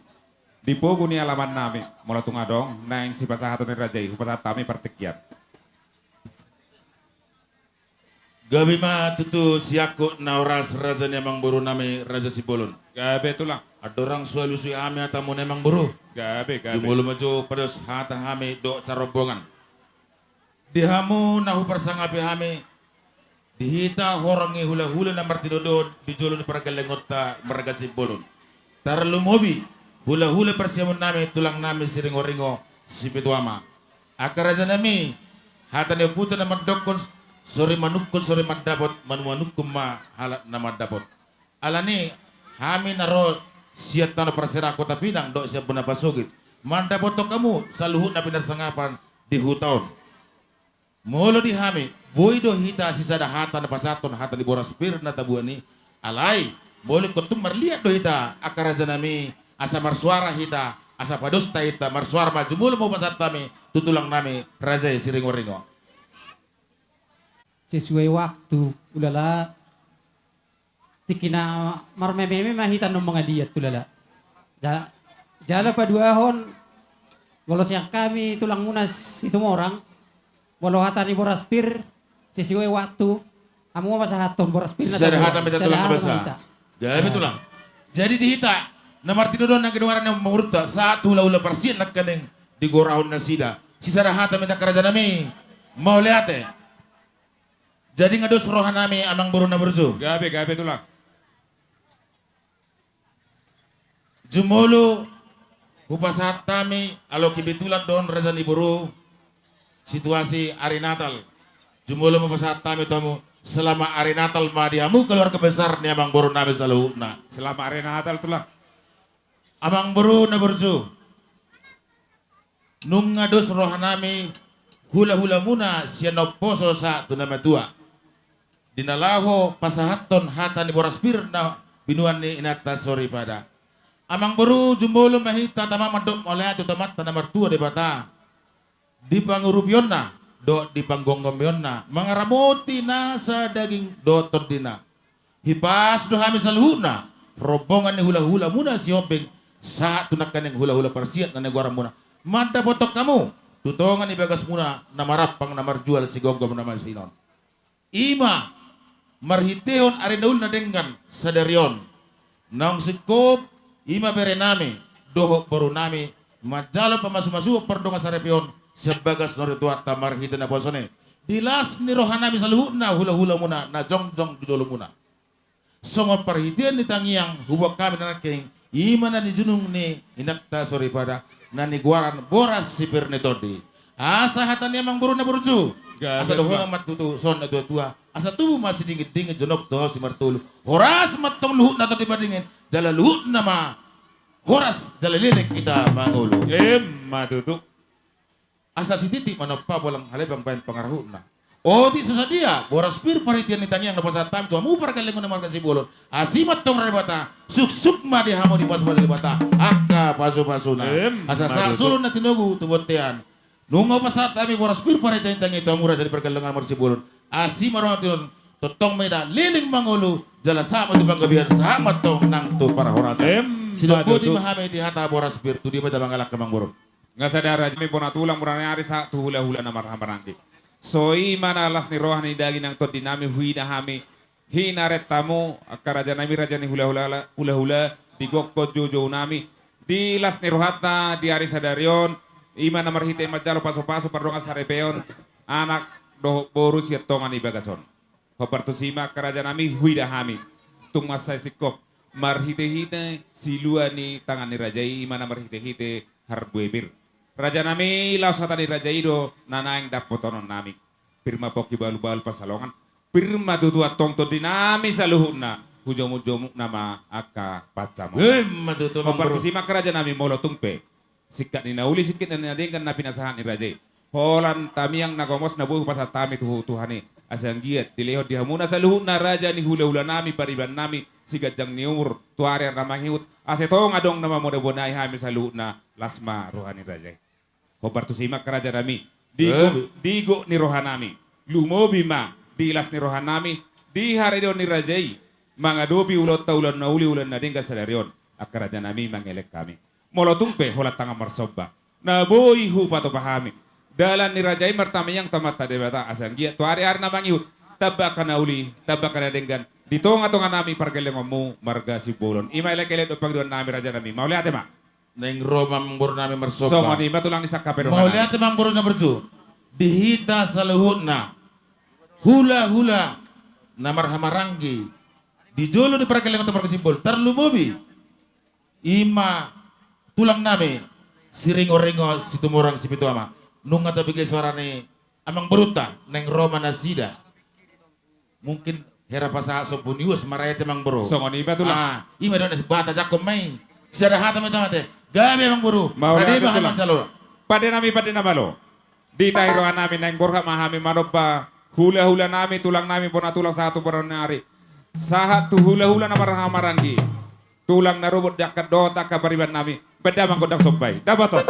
Di pogo ni alaman nami mula tungadong nang si pasahat ni rajai upasat kami pertekian. Gabi ma tutu siako na oras raza ni amang buru nami Raja Sibolon. Gabe tulang. Ada orang sualu sui ame atamu nemang buru. Gabe. Jumulu maju pada hata hame do sarobongan. Dihamu nahu persangapi hame. Dihita horangi hula-hula na martidodo di jolo ni paragalengota Raja Sibolon. Tarlu mobi hula-hula persiamun nami tulang nami siringo-ringo sipituama. Akaraja nami hata ne puta na mardokon sore manukul sore madapot manumanukum ma halat na madapot. Alani hami naro siat tanah persera kota Pinang do siap benar pasugit. Mandapot to kamu saluhut na pinarsangapan di hutaon. Molo di hami boy do hita sisa da hata na pasaton hata di boras pir na tabuani. Alay boleh kotum marliat do hita akaraja nami asa marsuara hita asa padosta hita marsuara maju mulu mau pasat kami tutulang nami Raja Siringo-ringo. Sesuai waktu ulala tikina marmeme mahitan ng mga diat tulala jala pa duahon walau siang kami tulang muna itu orang walau hata ni boraspir sesuai waktu kamu masahaton boraspir na hata meta tulang basa gabi tulang jadi dihita na martinodon na kinuwaran ng mangurta saat hula-hula parsin nagkaneng di gorahon na sida sisa hata meta kerajaan nami mau lihat jadi ngados rohan nami amang buru na berzu. Gabe tulang. Jumolo upasat kami alo kibitulan don Raja ni buru situasi hari Natal. Jumolo mupasat kami tamu selama hari Natal madiamu keluarga besar ni amang buru nami saluhna. Selama hari Natal tulang. Amang buru na berzu. Nung ngados rohan nami hula-hula muna siya poso sa tunama tua. Dinalaho pasahaton hata ni boraspir na binuan ni inakta sorry pada. Amang baru jumolo mahita tama madok oleh atu tamat tanah martua de bata. Di pangurupion na do di panggonggomyon na mangaramoti na sa daging do tordina. Hipas do hami salhuna robongan ni hula-hula muna si Hobeng sa tunakan yang hula-hula parsiat na negara muna. Manda botok kamu tutongan ni bagas muna na marapang na marjual si gonggom na sinon. Ima marhiteon arenaul na dengan sadarion nang sikop ima berenami doho baru nami majalo pamasu-masu perdonga sarepion sebagas norituat tamar hita na posone dilas ni rohanami saluhuna hula-hula muna na jong-jong didolo muna songon parhitian ni tangiang hubak kami na naking ima na ni junung ni inakta sore pada na ni guaran boras sipir ni todi asa hatan yamang buru na burju asa dohona matutu son na tua asa tubuh masih dingin-dingin jonok doh si martulu horas matong luhut na tadi badingin jala luhut nama horas jala lilik kita mangulu Matutu asa si titik manapa bolang halebang pain pangarahu na oh di sesadia boras pir paritian nitanya yang dapat satam tua mu parkalengon na marga si bolon asimat tong rebata suk-suk ma di hamo di pas-pas rebata akka pasu-pasu na asa sasulun na tinugu tubotean nungo pasat kami boras pir paritian nitanya itu amura jadi perkalengan marga si bolon asi marotin totong meda liling mangulu jala sama tu banggabian sama tong nang tu para horasa sila bodi mahame di hata boras pir tu di meda bangalak kemang borong nggak sadar aja mi bona tulang murane hari satu hula-hula na marhambaranti so mana alas ni rohani dagi nang to dinami huina hami hinaret tamu karaja nami raja ni hula-hula di gokko jojo nami di las ni rohata di hari sadarion ima na marhite majalo paso-paso pardonga sarepeon anak doh boru siat tongan ibagason. Kopartu sima kerajaan nami huida hami. Tung masa sikop marhite-hite silua ni tangan ni rajai imana marhite-hite harbuebir. Raja nami lausata ni rajai do nanaing dapotonon nami. Pirma poki balu-balu pasalongan. Pirma tutua tongto dinami saluhuna. Hujung-hujung nama aka pacamu. Kopartu sima kerajaan nami molo tungpe. Sikat ni nauli sikit na nadingkan na pinasahan ni rajai. Holan tami yang nagomos na buho pasat tami tuhani asang giat dilehot di hamuna sa luhut na raja ni hula-hula nami pariban nami si gajang niur tuari ang ramanghiut asetong adong nama bonai hami sa luhut na lasma rohani raja. Hobar tu simak keraja nami digo ni rohanami lumobi ma dilas ni rohanami di hari ni rajai mangadobi ulot taulan na ulan na dingga sadarion akaraja nami mangelek kami molotungpe holat tangan marsoba na boy hu pato pahami dalan ni rajai martami yang tamat tadebata asang giat tu hari na mangiut tabakana uli tabakana denggan ditonga-tonga nami pargelengomu marga si bolon imailek-elek do pagduan nami raja nami mau lihat ma Neng Roma mengburu nami mersoba. so ngoni batulang ni sakkape Mau lihat mengburu na berju. Dihita saluhutna. Hula-hula namar hamarangi. Dijolo di parakeleng atau perkesimbol. Terlumubi. Ima tulang nami. Siringo-ringo situmurang sipitu ama. Nunga tabigay suara ni amang beruta. Neng Roma nasida. Mungkin hera pasaha sobunius maraya temang buru. so ngoni batulang Ima doon bata jakom may. Sira hata may tamate. Gabi amang buru. Mau Adi lihat ba betul. haman calo. Pada namalo. Di tahiroan namin nang borha mahami manoba hula-hula nami tulang nami pona tulang satu pernah nari. Sahat tu hula-hula na maranggi. Tulang na rubot jakat dota kabariban nami. Beda mangkodang sobai. Dapat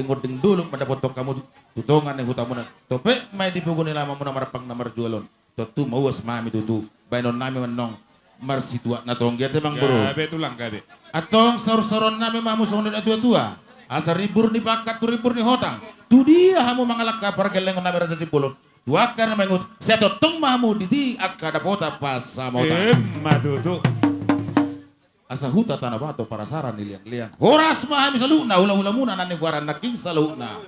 odeng-odeng dulu mendapat kamu tutongan yang hutamuna. Tope may dipuguni lama muna marapang na marjualon. Totu mawas mami tutu. Bainon nami menong marsitua na tonggia bang bro. Gabe tulang gabe. Atong sor-soron nami mamu songon atua-tua. Asa ribur ni bakat tu ribur ni hotang. Tu dia hamu mangalak ka pargelengon nami raja cipulon. Tuakar na mengut. Seto tong mamu diti akada pota pas samota. Matutu. Asa huta tanah bato para saran niliang-liang. Horas mahami saluna hula-hula muna nani kuaran naking saluna.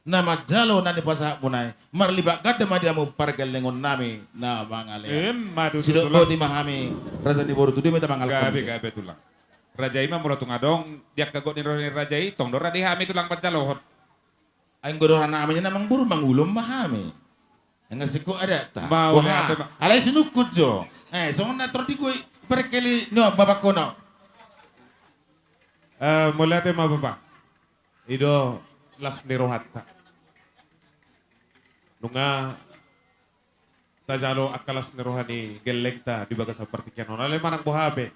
Nama jalo nani pasak munai. Marlibak gada madiamu pargelengon nami na mangalian. Matutu Sidok tulang. boti mahami. Raja ni boru tu dia minta mangal Gabe komsi. gabe tulang. Rajai mah murah tungadong. Dia kagot ni rajai. Tong dora di hami tulang pancalohot. Aing godoran namanya namang buru mangulum mahami. Yang ngasih ada tak? Mau Wah, ada, Mak. alay sinukut jo. Songon na tordi ko perkeli no babak ko no. Mulai tema bapak. Ido las nirohatta. Nunga tajalo akalas nirohani gelekta di bagas seperti kianon. Ale manang bohabe.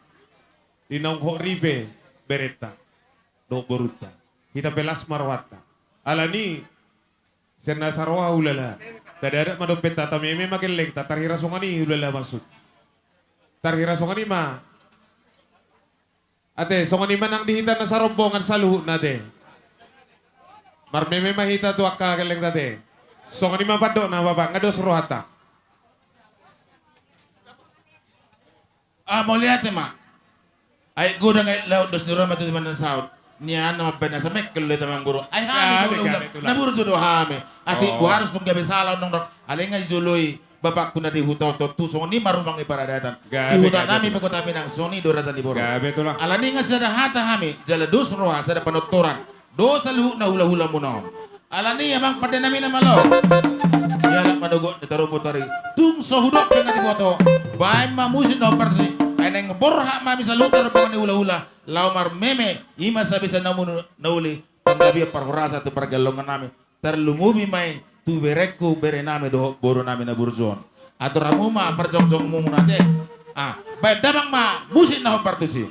Dinong ho ribe bereta. Do boruta. Kita pelas marwata. Alani sena sarwa ulala. Tadi ada madompet tata meme makin lekta tarhira songani ulala masuk. Tarhira songani ma. Ate, songani man ang dihita na sa rombongan sa luho na de. Marmeme mahita tu akka keleng tate. Songani man pado na baba, nga dos rohata. Mau lihat ma. Ay gudang ay laut dos niro matu di mana saud. Nian nama pena sa mek kelu tamang buru. Ay hami ulah. Na buru sudo hami. Ati bu harus tong gabe salah nong dok. Alenga izului. Bapak kuna di hutan tu songoni marumang iparadatan. Di hutan nami pekota minang soni do raza di boro. Gabe tulang. Alani nga sada hata hami. Jala dos roha sada panotoran. Dosa luhu na hula-hula munom. Alani emang pada nami na malo. Yala manugo ni tarupo tari. Tung sohudok dengan di koto. Baik mamusin no persi. Ay nang borha mami sa lutar pa ni hula-hula. Laumar meme ima sabi sa nauli. Panggabi parhorasa tu pargalongan nami. Terlumubi may tu bereku bere nami do boro nami na burzon. Ato ramuma parjong-jong mo muna te. Baik damang ma musin na ho partusi.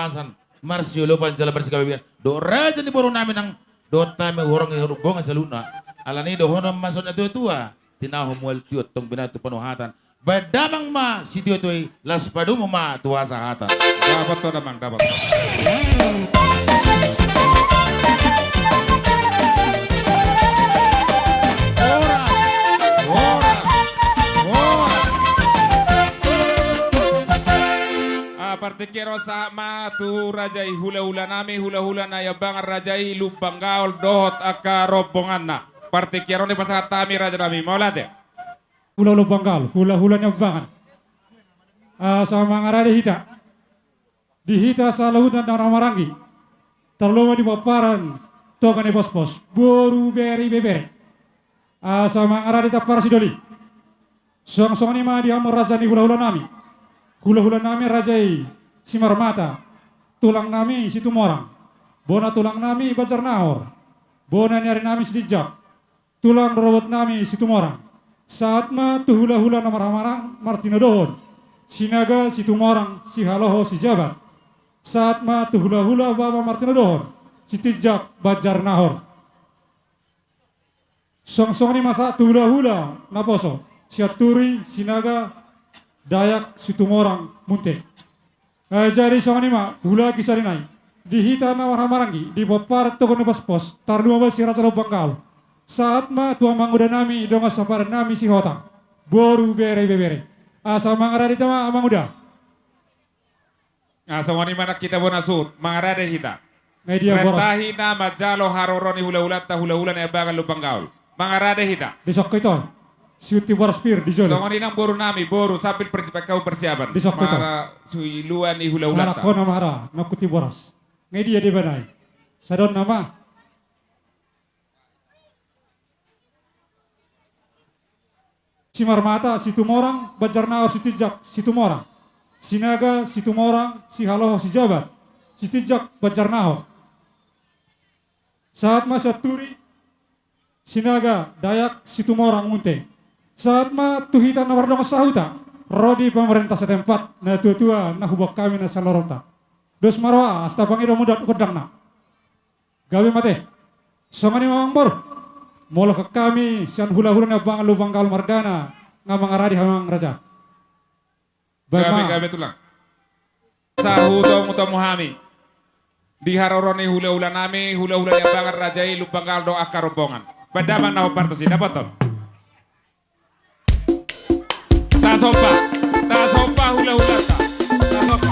pasan Marsiolo panjala bersikabibian do raja ni boro namin ang dota me horong gonga sa luna alani do hono masona tua tinaho mual tiot tong binatu panuhatan badamang ma sitio toy las padumo ma tua sa hatan Dapat to damang, dapat. Partikero sa matu rajai hula-hula nami hula-hula na yabang rajai lubang gaul dohot aka rombongan na. Partikero ni pasangat tami raja nami maulate. Hula-hula banggal, hula-hula nyabangan. Sa mga rade hita. Dihita sa lautan ng Ramarangi. Terluma di paparan toka ni pos-pos. Boru beri bebere. Sa mga rade tapar sidoli. Song-song ni ma di amor raja ni hula-hula nami. Hula-hula nami rajai Simar Mata, tulang nami si Tumorang, bona tulang nami Bajar Nahor, bona nyari nami si Dijak, tulang robot nami si Tumorang, saat ma tu hula-hula na marang-marang Martino Dohon, sinaga si Tumorang, si Haloho si Jabat, saat ma tu hula-hula Baba Martino Dohon, si Dijak Bajar Nahor. Song-song ni masa tu hula-hula na poso, si Aturi, sinaga Dayak Situmorang Munte. Jadi song ni ma hula kisari nai. Dihita na waramarangi di bopar toko nebas pos tarluma ba si Raja Bangkal. Saat ma tua manguda nami donga sapar nami si Hotang. Boru bere bebere. Asa mangara di tama manguda. Asa wani mana kita bona sud mangara de hita. Media boros. Retahi na majalo haroroni hula-hula ta hula-hula na yabangan lubang gaul. Mangara de hita. Besok itu. Siuti Boraspir di Jolo. Songon inang boru nami, boru sambil persiapan. Di Sokto. Mara sui luan i hula-hula. Sana kona mara nakuti boras. Media di banai. Sadon nama. Simar Mata, si Tumorang, Bajar Nahor, si Tijak, si Tumorang. Sinaga, si Tumorang, si Haloho, si Jabat. Si Tijak, Bajar Nahor. Saat masa Turi, Sinaga, Dayak, si Tumorang Munte. Saat ma tuhita na wardong sahuta, rodi pemerintah setempat na tua-tua na hubak kami na salorota. Dos marwa asta pangido mudat kodang na. Gabi mate, songani mamambor, molo ke kami sian hula-hula na bang lubang gal margana nga mga radi hamang raja. Gabi tulang. Sahuto muto muhami. Di haroroni hula-hula nami, hula-hula yang bangar rajai lubang gal do akarobongan. Padaman na hoparto si dapaton. Tak sopa hula-hula ta. Tak sopa.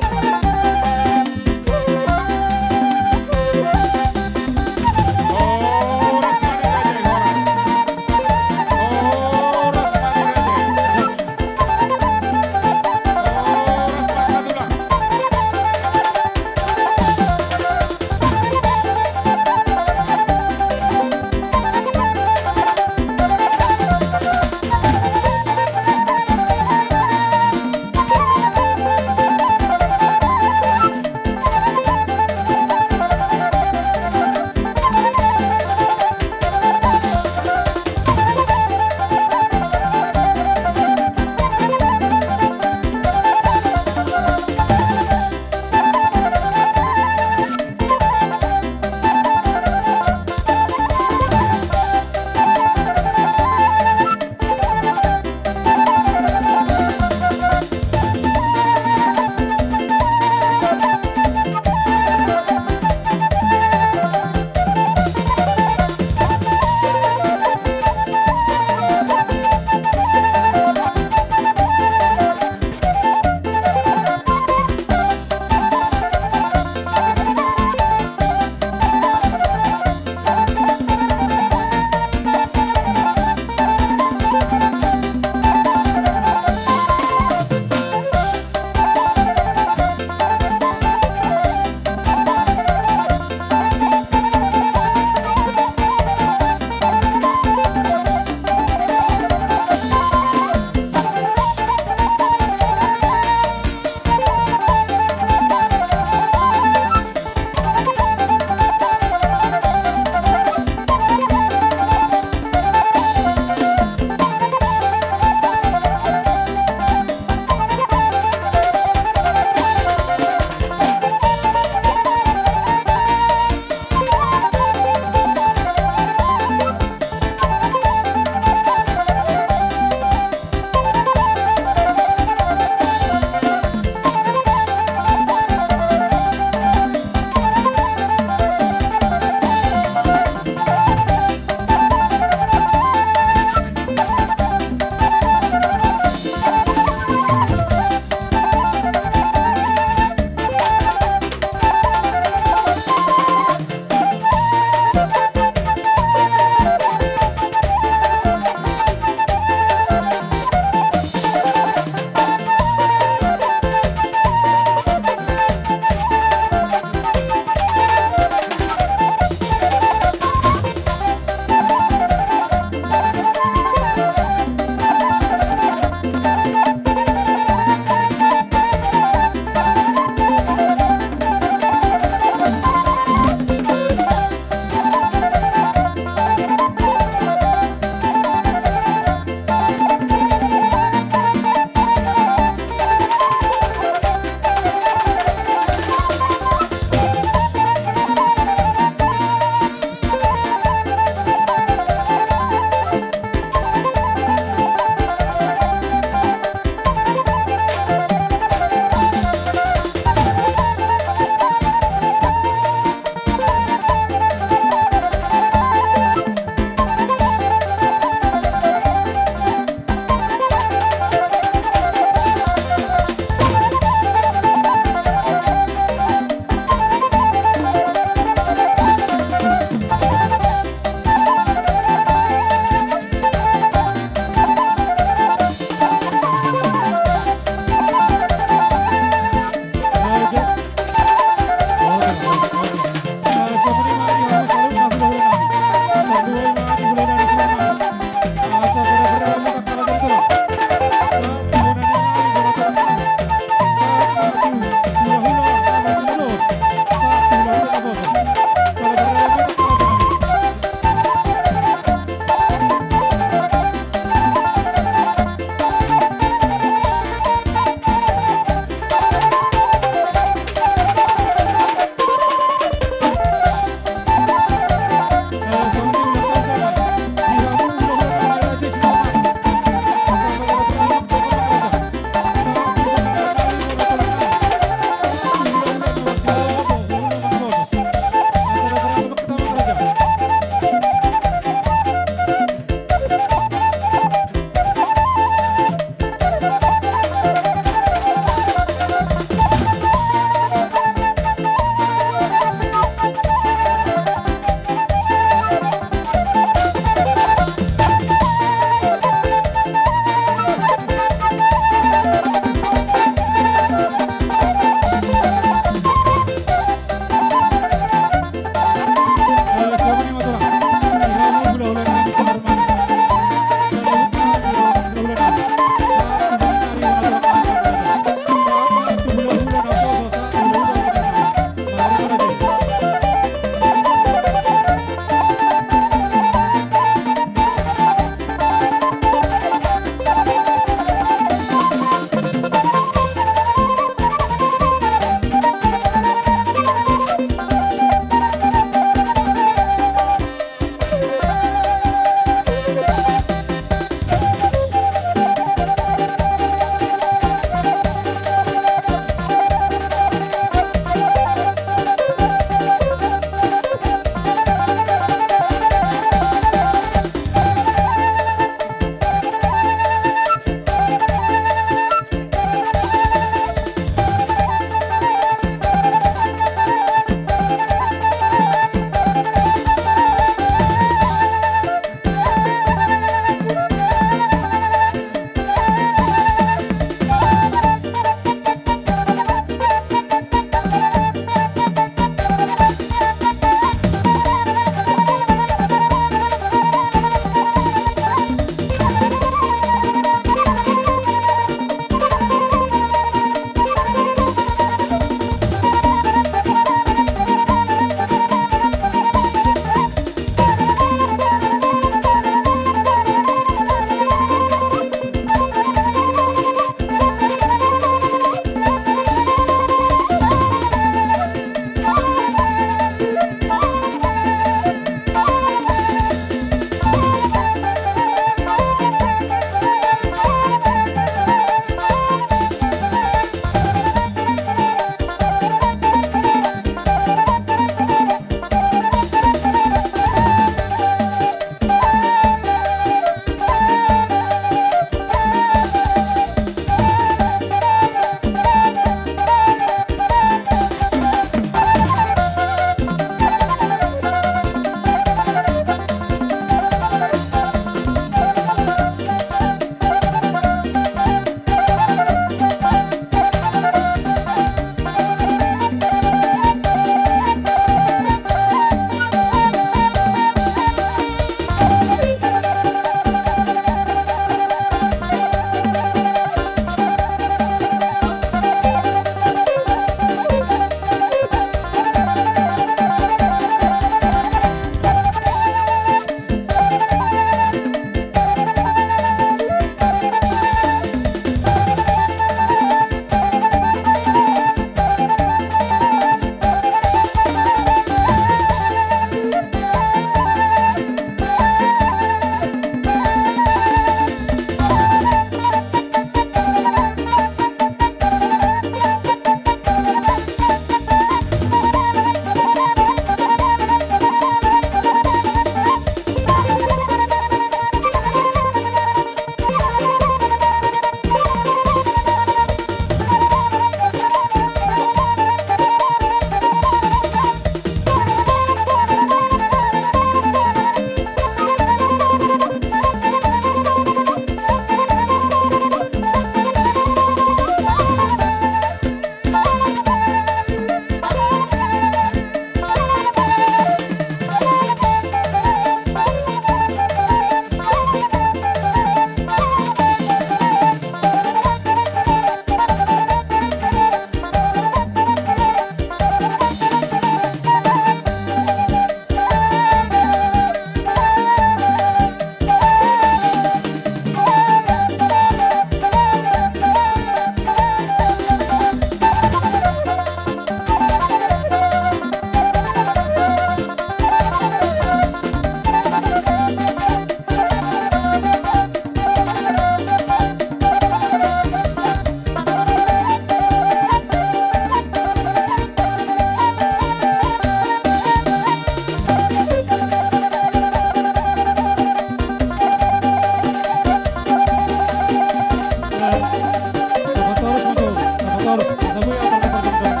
baru sabui atau perjong-jong.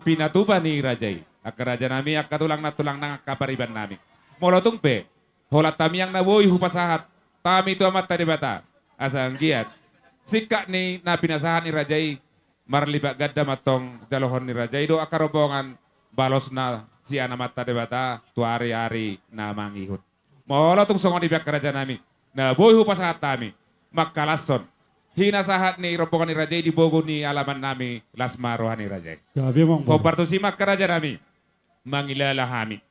Pinatuba ni Rajai. Akaraja nami akatulang na tulang nang kapariban nami. Molotong pe. Holat tami yang nawoy hupasahat. Tami itu amat tadi bata. Asang giat. Sikak ni na pinasahan ni Rajai. Marlibat gadda matong jalohon ni Rajai. Do akarobongan balos na siya namat tadi bata. Tuari-ari na mangihut. Molotong songon di akaraja nami. Nawoy hupasahat tami. Makalason. Hinasahat ni rombongan ni Rajai di Bogo ni alaman nami Lasma Rohani Rajai. Gabi mong baru. Komparto simak karaja nami mangilala hami.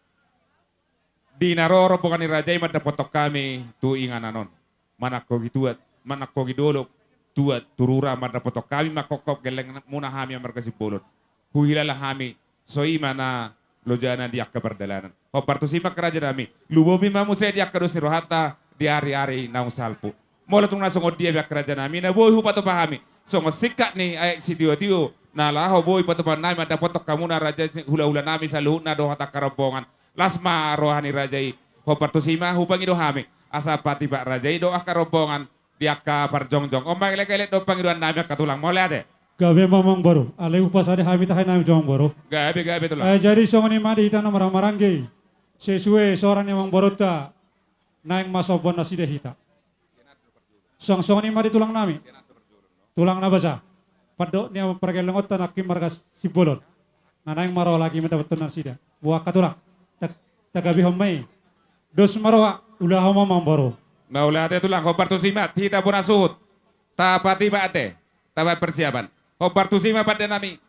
Di naro rombongan ni Rajai madapotok kami tuingan anon. Manako gituat, manako gidolok, tuat turura madapotok kami makokop geleng muna hami ang markasi bolot. Huhilala hami soima na lojana di akka perdalanan. Komparto simak karaja nami lubobi mamuse di akka dos ni Rohata di hari-hari naung salpu. Mula tung nasong dia biak kerajaan nami na boy hupato pahami. Songo sikat ni ay si tiyo na laho boy pato pa nami ada potok kamu na raja hula-hula nami sa luhut na doha takarombongan. Lasma rohani rajai hoparto sima hupangi dohami. Asa pati pak rajai doa karombongan diaka parjongjong. Ombang ilek-ilek do pangiduan nami katulang mole ade. Gabi mamang baru. Alay upasade hami tahay nami jong baru. Gabi tulang. Jadi songo ni madi ita na marang-marangge. Sesuai seorang yang barota naing masobon na sida hita. Song ni mari tulang nami. Tulang na basa. Padok niya pergelengot na kimargas sibolon. Nanayang maro lagi mendapat tunan sida. Buah katulang. Tagabi homay. Dos maroa ulah mamang baro. Nah ulah ate tulang hoparto simat hita pun asuhut. Tapati ba ate. Tapat persiapan. Hoparto simat pada nami.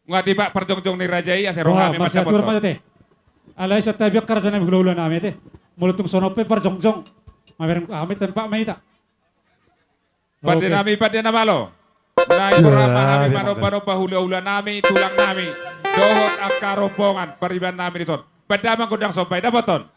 Ngati pak perjongjong ni Rajai ase rohami masih atur mate. Alay sa tabiak karjana bigulaulan nami ate. Mulutung sonope perjongjong. Mamerang kami tempat maita. Pada nami malo. Nai berama kami mano hula-hula nami tulang nami. Dohot akarombongan pariban nami dison. Pada mangkudang sopai dapaton.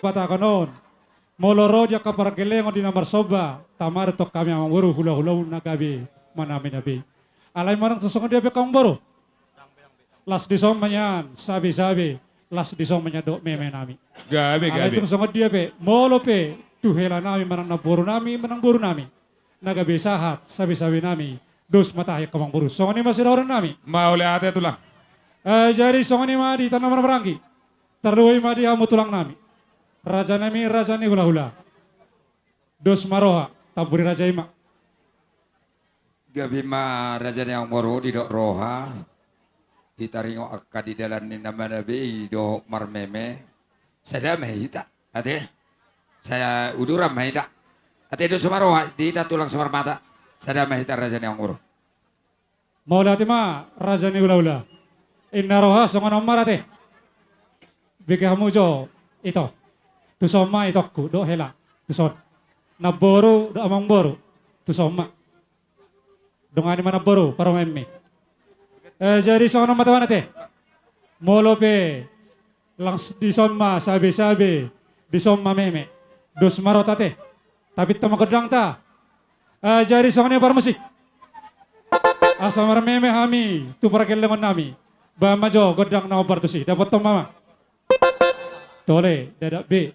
patakanon. Moloro dia kaparagelengo di namar soba. Tamar tok kami amang buru hula-hula nagabi manami-nabi. Alay marang susungod dia bekang buru. Las disong manyan, sabi-sabi. Las disong manyado meme nami. Gabi, Alay tung sungod dia pe, molo pe, tuhela nami manang naburu nami, manang buru nami. Nagabi sahat, sabi-sabi nami. Dos matahi kamang buru. Songani masih orang nami. Mau lihat itu lah. Jadi songani ma di tanah merangki. Terluai ma di hamu tulang nami. Raja nami hula-hula. Dos maroha, taburi raja ima. Gabi ma raja yang moro di dok roha. Ditaringo akka di dalam ni nama nabi do marmeme. Saya mahita, ade. Saya uduram mahita. Ate do sumaroha di tulang sumar mata. Saya mahita raja yang moro. Mau lihat ma raja hula-hula. Inna roha songono marate. Biki hamu jo ito. Tusoma itokku do hela. Tuson. Naboru do amang boru. Tusoma. Dongani mana boru para meme. Jadi songono matawana te. Molope langs di somma sabi-sabi di somma meme. Dos marota te. Tapi tama kedang ta. Jadi songono para musik. Asamar meme hami tu para kelengon nami. Ba majo godang na obartusi. Dapat to mama. Tole dadak B.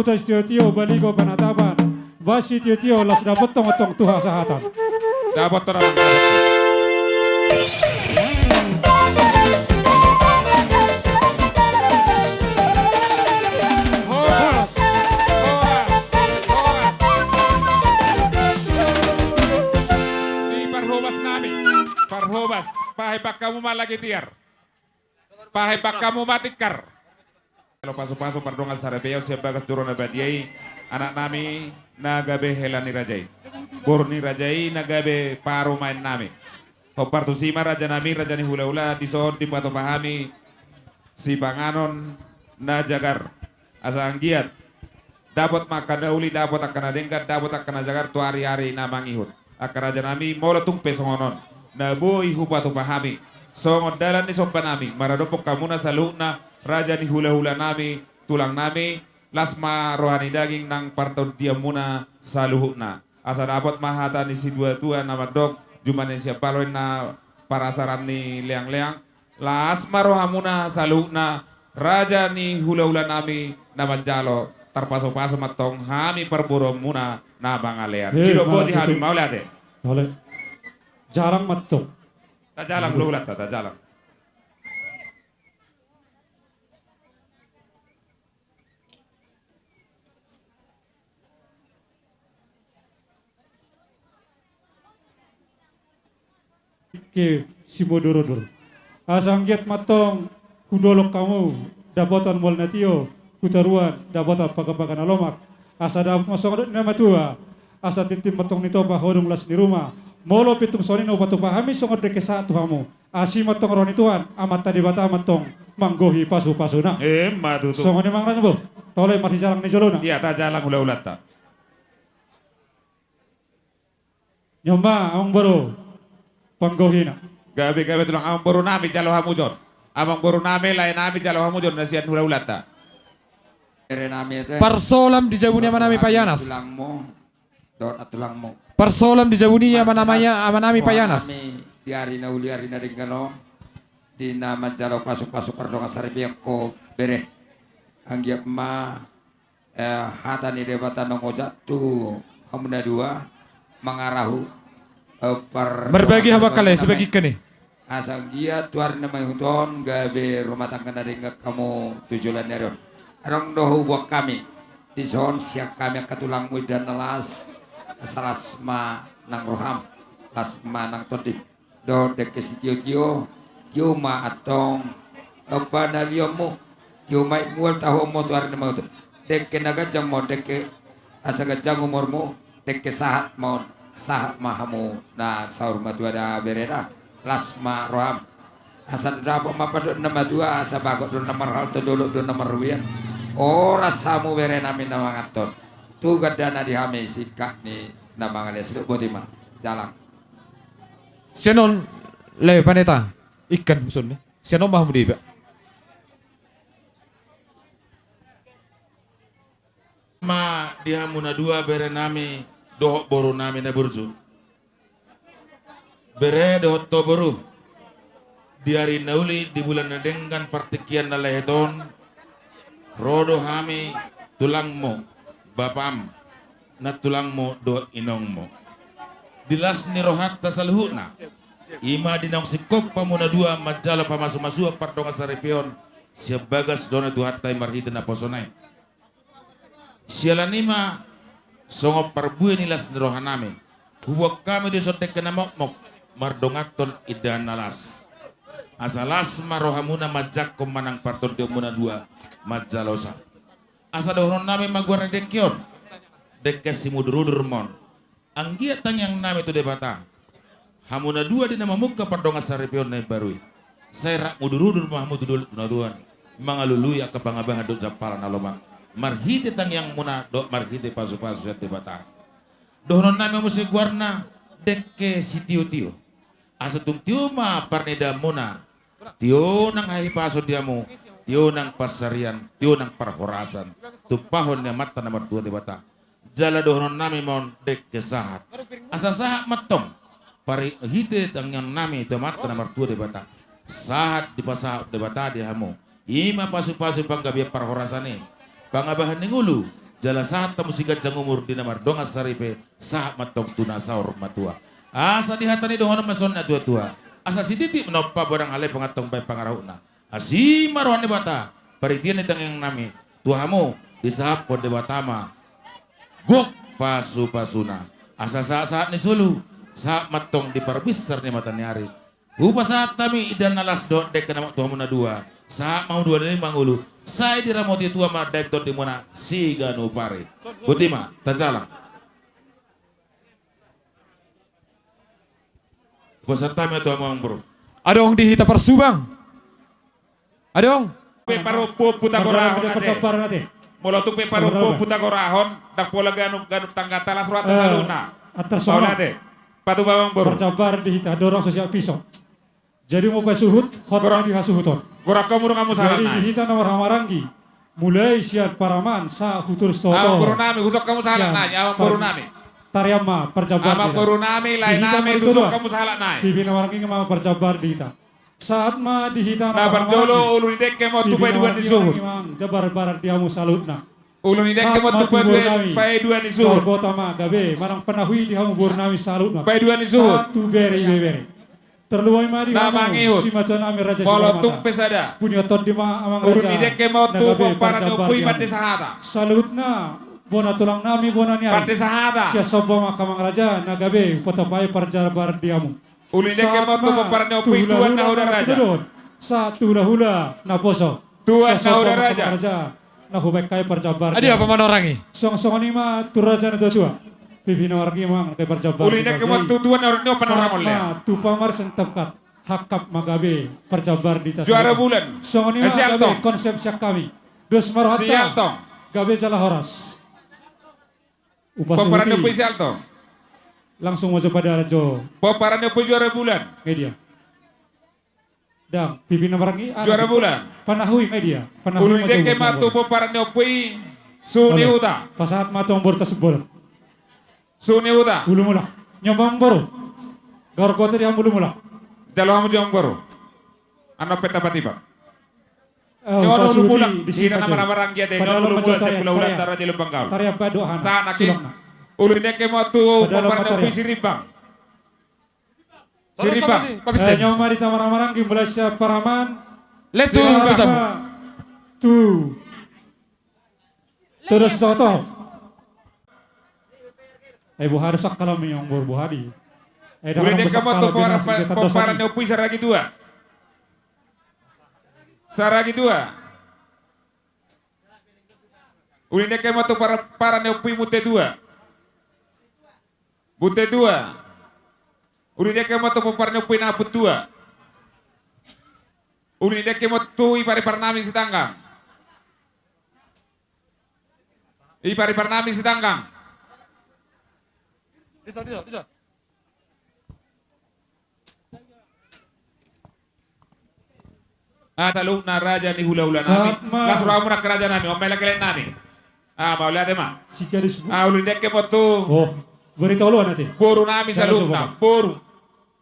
utas tio baligo panataban. Basi tio las dapat tong tuha sahatan. Dapat orang. Parhobas, pahepak kamu malagi tiar. Pahepak kamu matikar. Kalau pasu-pasu pardongan sarabeo sebagas turun abadiai anak nami nagabe helani rajai. Borni rajai nagabe paru main nami. Hopartu sima raja nami raja ni hula-hula dison di pato pahami si panganon na jagar asa anggiat dapat makan dauli dapat akan adengkat dapat akan jagar tu hari-hari na mangihut akan raja nami mola tung pesongonon na boy hupatu pahami songon dalan ni sopan nami maradopok kamuna saluna raja ni hula-hula nami tulang nami lasma rohani daging nang parton diamuna saluhuna asa dapat mahata ni si dua-dua nama dok jumane siapa loin na parasaran ni leang-leang lasma rohamuna saluhuna raja ni hula-hula nami nama jalo terpaso-paso matong hami perburu muna na bangalean sido boti hami mau lihat deh boleh jarang matong tak jalan lu lihat tak jalan ke simodoro-doro asanggiat matong kudolok kamu dapatan mol natio kutaruan dapatan pagabagan alomak asa dap masong nama tua asa titim matong nito pa hodong las di rumah molo pitung sonino patu pahami songot deke satu kamu asi matong roni tuan amat tadi bata matong manggohi pasu-pasuna matu tu songot mang ranya bo tole mari jalang ni jolona iya tak jalan ulat tak nyomba ang baru panggohina gabe tulang amang baru nami jalo hamujon amang baru nami lain nami jalo hamujon nasian ulat tak Parsolam di jabuni ama nami Payanas. Tulangmu. Parsolam di jabuni ama namanya ama nami Payanas. Di hari na ring kano di nama jalo pasuk-pasuk pardonga sarbiak ko bere. Anggiap ma hata ni debata nongo jatu hamuna dua mangarahu berbagi hama kale sebagi kene. Asang dia tuar nama huton gabe rumah tangga dari kamu tujuan neron. Arong dohu buat kami di zon siap kami katulang dan nelas salasma nang roham lasma nang todip do dekes tio kiuma atong apa naliomu kiuma mual tahu mo tuar nama tu deke naga jamo deke asaga jangu mormu deke sahat mon sahat mahamu na saur matu ada bereda lasma roham asal dapat mapadot nama tua asa bagot do nomor hal todolok do nomor ruyan ora samu bere nami nama ngaton tu gadana di hame sikak ni nama ngales lu botima jalan Senon le paneta ikan musun senon mah mudi ma di hamuna dua bere nami dohok boru nami na burju bere dohok to boru di hari nauli di bulan nadengkan partikian na leheton rodo hami tulangmu bapam na tulangmu do inongmu dilas ni rohat tasalhuna ima dinong sikop pamuna dua majala pamasu-masu pardonga sarepion siap bagas dona tu hatai marhita na posonai sialanima songo parbuye nilas ni rohaname huwak kami di sotek kena mok mardongaton idan nalas asalas marohamuna majak manang parton muna dua majalosa asa dohron nami maguar dekion dekes simudurudur mon anggia tang yang nami tu debata hamuna dua di nama muka pardonga sarepion na barui saya rak mudurudur mahmud dul tunaduan mangalului ka pangabahan do japalan aloma marhite tang yang muna do marhite pasu-pasu set debata dohron nami musi guarna dekke si tio asa tung tio ma parneda muna tio nang hai paso diamu tio nang pasarian tio nang parhorasan tupahon yang mata nomor 2 debata jala dohron nami mon dek kesahat asa sahat matong pari hite tang yang nami te mata nomor 2 debata sahat di pasahat debata di hamu ima pasu-pasu panggabia parhorasane pangabahan ningulu jala saat musika jangumur di namar donga saripe sahat matong tuna saur matua. Asa dihatani dohono mesonna tua-tua. Asa si titi menoppa barang hale pengatong bay pangarahuna. Asi marwane bata paritian itang yang nami tuhamu disahap pode batama. Gok pasu-pasuna. Asa saat ni sulu saat matong di parbisar ni mata nyari. Upa saat kami idan nalas do dek kena tuhamu na dua. Saat mau dua dari mangulu. Saya diramoti tua ma dek do di mana siganu pare. Butima tajalang. Pasat kami atau amang bro. Adong di hita persubang. Adong. Peparupo putagorahon ate. Molo tu peparupo putagorahon dak pola ganu tangga talas surat saluna. Atas Paula ate. Patu bawang bor. Percabar di hita dorong sosial pisau. Jadi mau pe suhut, hot di hasuhuton. Gorak kamu kamu salah Jadi nai. di hita nomor Hamaranggi. Mulai siat paraman sa hutur stoto. Awang borunami husok kamu salah nai. Awang borunami. Tariama percabar. Awang borunami lain nami tusuk kamu salah nai. Bibi Hamaranggi ngama percabar di hita. Saat ma di hita Nah berjolo ulun dek kemo tu pai dua ni suhut. Jabar barat diamu salutna. Ulun dek kemo tu pai dua ni suhut. Kota ma gabe marang penahui diamu bornami salutna. Pai dua ni suhut. Satu bere. Terluai mari Namangi hut. Simatuan Amir Raja Molotung pesada. Punya tot di ma amang Urun raja. ide kemo tu para nyopui pati sahata. Salutna bona tulang nami bona niari. Pati sahata. Sia sobo makamang raja nagabe kota pai parjabar diamu. Ulun ide kemo tu para nyopui tuan na udah raja. Satu hula na poso. Tuan na udah raja. Na hubek kai parjabar. Adi apa manorangi? Song ni ma turaja na tua. Pipina wargi mang kai parjabar. Ulun ide kemo tu tuan na udah panoramol le. Tu pamar sentapkat hakap magabe perjabar di tas. Juara bulan. Songoni magabe konsep siak kami. Dos marhata. Sialtong. Gabe jala horas. Peperan nyopui sialtong. Langsung wajah pada rajo. Peperan nyopui juara bulan. Media. Dang pipina marangi. Juara bulan. Panahui media. Ulun ide kemo tu peperan nyopui suni uta. Pasahat matong bor tasbol. Suni uta. Bulu mula. Nyombang baru. Gargote dia bulu mula. Jalo kamu jong baru. Ano peta patiba. Nyono Nyono pulang. Sina nama rang dia teh. Nyono pulang sepuluh bulan tara di lubang kau. Tariap badohan. Sana ki. Ulun dek kemo tu peperan nyopui siribang. Siribang. Nyoma di tamarang-marang mulai siap paraman. Letu bersama. Tu. Terus toto. Buhari sak kalau yang Buhari. Ulun dek kemo tu peperan nyopui saragi tua. Saragi tua. Ulun dek kemo tu para nyopui mute tua. Bute tua. Ulun dek kemo tu peperan nyopui naput tua. Ulun dek kemo tu ipari parnami sitanggang. Ipari parnami sitanggang. Bisa. Taluk na raja ni hula-hula nami. Kasuramu na keraja nami. Omay laki nami. Mau lihat ma. Ulun dek kemo tu. Oh, beritahu lu nanti. Boru nami saluk na.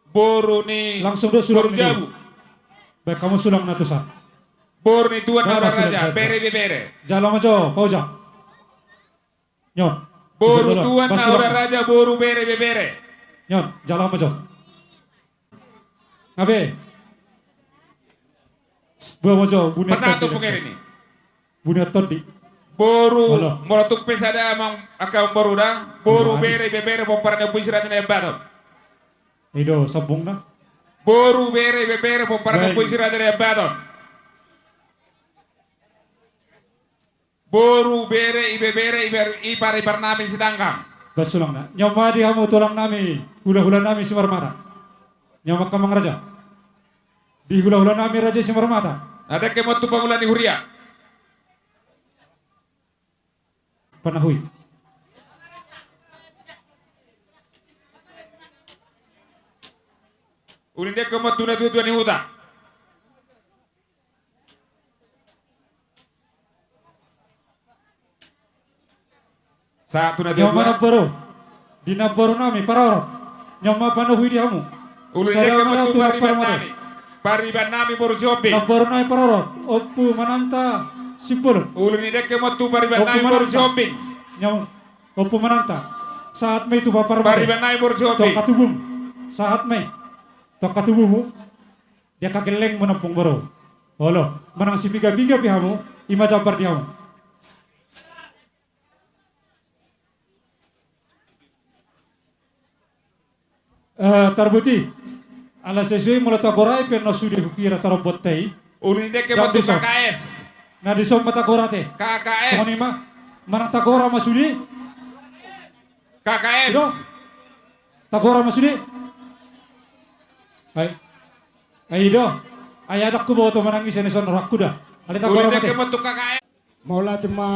Boru ni. Langsung do sulam Boru jabu. Baik kamu sulam na tusa. Boru ni tuan na raja. Bere. Jalan majo, kau jam. Nyon. Boru tuan na raja. Boru bere. Nyon, jalan majo. Ngabe. Buah mojo, bunya Pasatu pengir ini. Bunya todi. Boru, molotuk pesada amang akau boru dah. Boru bere pomparan puisi raja na baton. Ido sabung na. Boru bere pomparan puisi raja na baton. Boru bere ipari nami sidangkang. Basulang na. Nyoma di hamu tulang nami, hula-hula nami Simarmata. Nyoma kamang raja. Di hula-hula nami raja Simarmata. Ada kemo tu bangulan di Huria. Panahui. Ulin dek kemo tu na tuan ni huta. Satu na Nyoma na baro. Di na baro nami paror. Nyoma panahui di hamu. Ulin dek kemo tu pariban nami. Pariban nami boru shopping. Nabor nai parorot. Oppu mananta simpul. Ulun ide kemo tu pariban nami boru shopping. nyong opo mananta. Saat may itu bapar Bari banay borjobi. tok katubum. Saat may tok katubumu dia kageleng menampung baro. Holo, manang si biga-biga pihamu, ima jabar dihamu. Tarbuti, ala sesuai mulai tagorai penno sudi kukira tarobot tei. Uli deke bentuk KKS. Nah di som mata korate. KKS. Soni ma, mana tagora masudi? KKS. Ido, tagora masudi? Ay do, ay adak ko bawa to manangis ni son rakku dah. Ali tagora Uli deke mate. bentuk KKS. Maulah cuma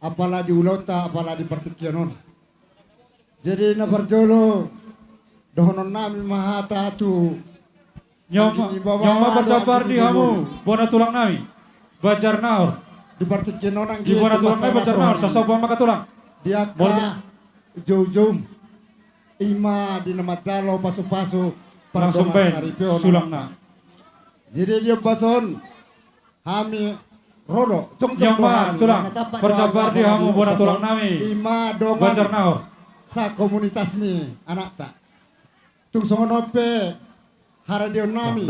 apalah di ulau tak apalah di pertikianon. Jadi na berjolo dohonon nami mahata tu. Nyoma berjabar di hamu, bona tulang nami. Bajar naor. Di pertikianon ang Di bona tulang nami bajar naor, sasaw ba maka tulang. Dia ka jom ima di nama jalo pasu-pasu Langsung ben, sulang na. Jadi dia bason hami rodo Nyoma tulang, berjabar di hamu, bona tulang nami. Ima dongan Bajar naor. sa komunitas ni anak tak. Tung songonope haradion nami.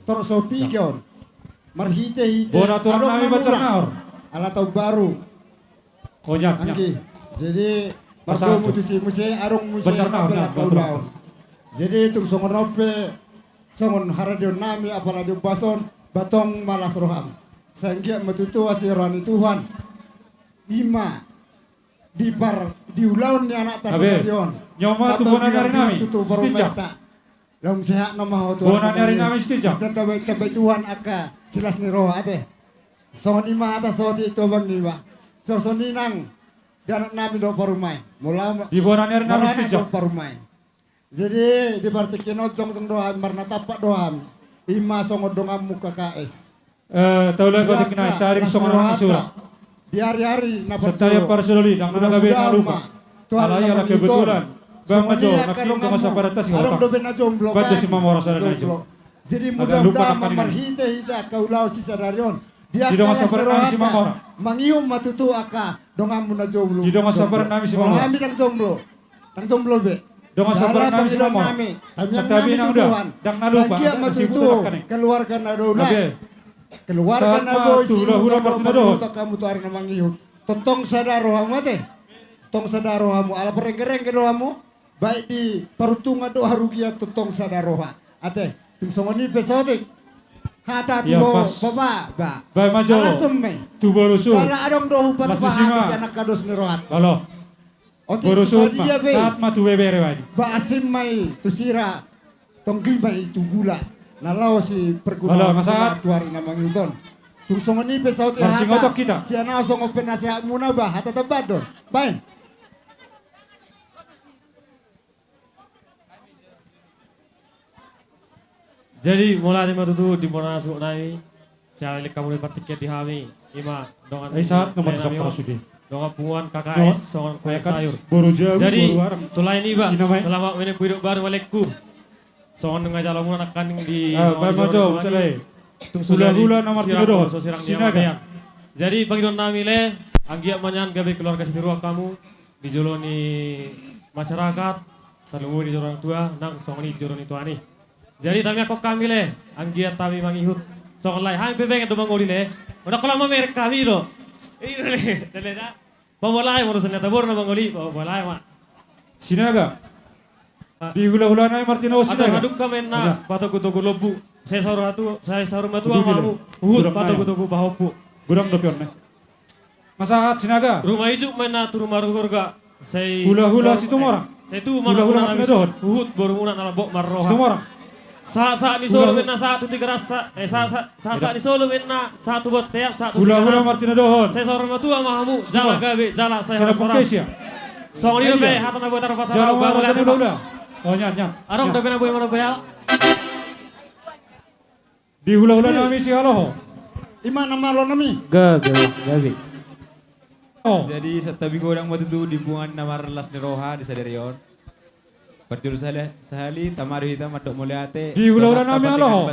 Torso pigion. Marhite-hite. Bona tulang nami bajar naor. Ala tau baru. Oh nyak. Anggi. Jadi Pasal pardo mutusi muse arong muse bajar naor, apela nyak, kaulaon. Jadi tung songonope songon haradion nami apala di bason batong malas roham. Sehingga metutu asirani Tuhan. Ima di ulaun ni anak tas stadion. Nyoma tu bona dari nami. Tutu baru Stijak. meta. Lam sehat nama Tuhan. Bona dari nami stijak. Tetapi Tuhan aka silas ni roh ate. Soni ma atas soti itu bang niwa. So soni nang dan nami do parumai. Mula Di bona dari nami stijak. do parumai. Jadi di bartikino jong doa marna tapak doa. Ima songo dongam muka KS. Tahu lah kau dikenai tarik songoran isura. Di hari-hari na Saya parsololi nang mana gabe na lupa. Alaya la kebetulan. Bang ajo nakin ko sa paratas ko. Arong dobe na jomblo. Baca si mama rasa na ajo. Jadi Agak lupa mudah-mudahan akan ini. memarhite-hite kaulau si sadarion. Dia Di dong kalas sabar nami si mama ora. mangium matutu aka dongam muna jomblo. Di dong sabar nami si mama. Kami dang jomblo. Dang jomblo be. Dong sabar nami si mama. Setabi nang udah. Dang nalupa. Sakia matutu keluarga na dola. Keluarga na Sama boy tu, hula-hula martina doon. kamu tu ari na mangium. Totong sadaro hamate. Tong sadaro hamu ala perengkereng ke doamu. Baik di parutunga do harugia totong sadaroha. Ate, tung songoni pesotik. Hata tu Ya, lo, pas. baba, ba. Baik majo. Ala semme. Tu borusu. Kala adong do hupat Mas pa Bisima. habis anak kados ni rohat. Kalau Onti borusu susadia be. saat matu bebere wadi. Ba asim mai tu sira. Tong gimai itu gula. Nalau si Halo, pergunaan masaat. tuari na mangiuton. Tung songoni pesot Masih ngotok kita. Si ana songo penasehat muna ba hata tabadon. Baik. Jadi mulai di matutu di mana suku nai, saya lihat kamu dapat tiket di Hami, ima dongan. Saat nomor sokro sudi. Dongan punguan KKS, songan kue sayur. Boru jauh, Jadi boru warang. tulai ini ba, Ini namanya. selamat ini hidup baru malekku. Songan dengan jalan muna akan di. Baik majo, selai. Hula-hula nomor tiga doh. Sinaga. Jadi pagi don nami le, anggiak manyan gabe keluarga setiruah kamu, dijoloni masyarakat, selalu di orang tua, nang songoni joroni tuani. Jadi kami aku kami le, anggiat kami mangihut. Songon lai, hai bebeng do mangoli le. Udah kalau mau merek kami do. Ini le, le dah. Bawa lai urusan tabur na mangoli, bawa lai mak. Sinaga. Di hula-hula nai Martino Ada sinaga. ngaduk kami na, patoku-toku lebu. Saya saru matu Kudu amamu. tidak. Uhut Gudang patoku-toku bahopu. Gudang dopion nih. Masahat sinaga. Rumah isu main na turu marugurga. Saya Hula-hula situ orang. Saya tu Hula-hula marah Martino dohon. Uhut baru muna na bok marroha. Semua orang. Saat ni solo men na satu tiga rasa. Saat ni solo men na satu bot teak satu tiga Hula-hula rasa. Martino dohon. Saya saru matu amamu. Jala gabe, jala saya Sana harus soras. pengkesia. Song ni be hata na buat taruh pasal Jalan baru mana lihat. tadi hula-hula. Oh nyat nyat. Arong Nyat. dah pernah boleh mana bayal. Di hula-hula nami si aloho. Ima nama lo nami. Gabi. Oh. Jadi setabi orang matutu di bungan namar las ni roha di sadarion. Pertul sahali tamari hita matok muliate. Di hula-hula nami aloho.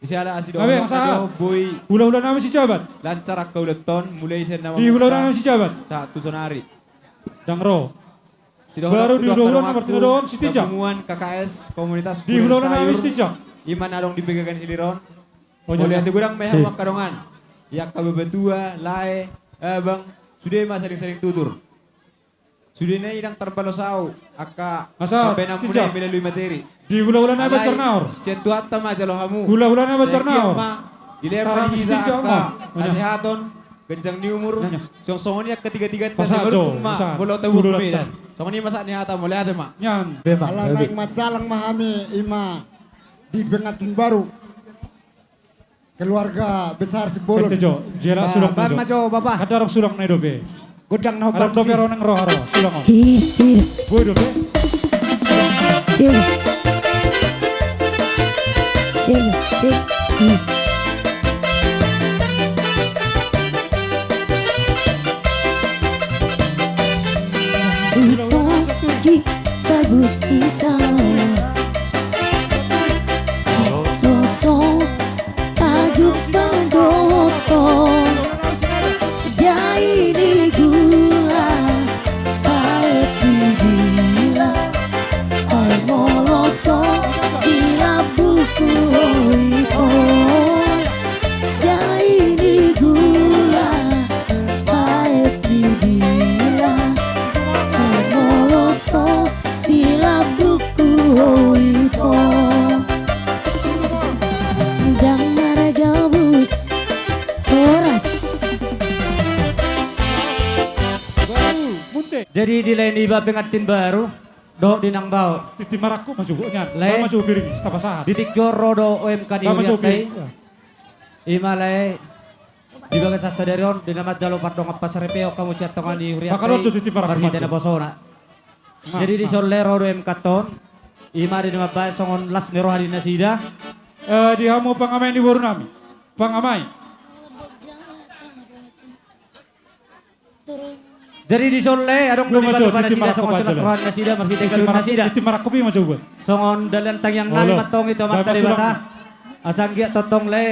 Isiala asi do Nabi yang sah. boy Hula-hula nama si jabat. lancar akka uleton mulai sen nama Di hula-hula nama si jabat. satu sonari. Dangro. Sido Baru di hula-hula nomor 3 doon si Tijak. Gabungan KKS komunitas Di hula-hula nama si Tijak. Iman adong dipegakan iliron. Oh, Boleh iya. hati kurang Si. mehak kadongan. Yak kabebetua, lae, bang, sudah mah sering-sering tutur. Sudah na idang terbalosau, aka Masa, kabenang Tijak. muna melalui materi. Di hula-hula nama Cernaur. Siatu hatta ma jalo hamu. Hula-hula nama Cernaur. Dilema Tarang di Tijak aka mah. asehaton, genjang ni umur, song-songonnya ketiga-tiga Pasado, beruntung ma, pasado. bola tahu Hulu bumi latan. dan. Song ini masak ni hata mulai ada ma. Nyan. Alanang macalang mahami ima di Bengatin Baru. Keluarga besar Sebolon. Kete jo, jera sulang Bang na jo. Majo, Bapak. Kadarok sulang na dobe. Godang na Arap dobe ro nang roharo, sulang o. Boy dobe. Pagi sabu sisa Loso Tajuk pangdoto Jai di gula Pae gila Pae moloso Gila buku iko Jai di gula Pae gila Pae moloso Gila buku iko Dang maragabus Horas Jadi di lain iba pengantin baru, do di nang bau. Titi maraku maju nyan. Lain Maju piring, stapa sahat. di tikjoro do OMK di Maju Uriakai. piring. Imalay di bagas sasadarion di nama jalo partong apa sarepeo kamu siat tongan di Uriakai. Bakal lo tuh titi maraku Marhita na maju. bosona. Jadi di solero do OMK ton. Ima di nama bae songon las nero hari nasida. Di hamu pangamay ni baru nami. Pangamay. Jadi di Sole adong Lu di maju, batu pada titi sida maraku songon maju selas lah. rohan nasida marhita Titi galun maraku- nasida. Titi maraku pi maju buat. Songon dalan tang yang nami Olo. matong itu amat Bapak tari sulang bata. na. Asang gia totong le.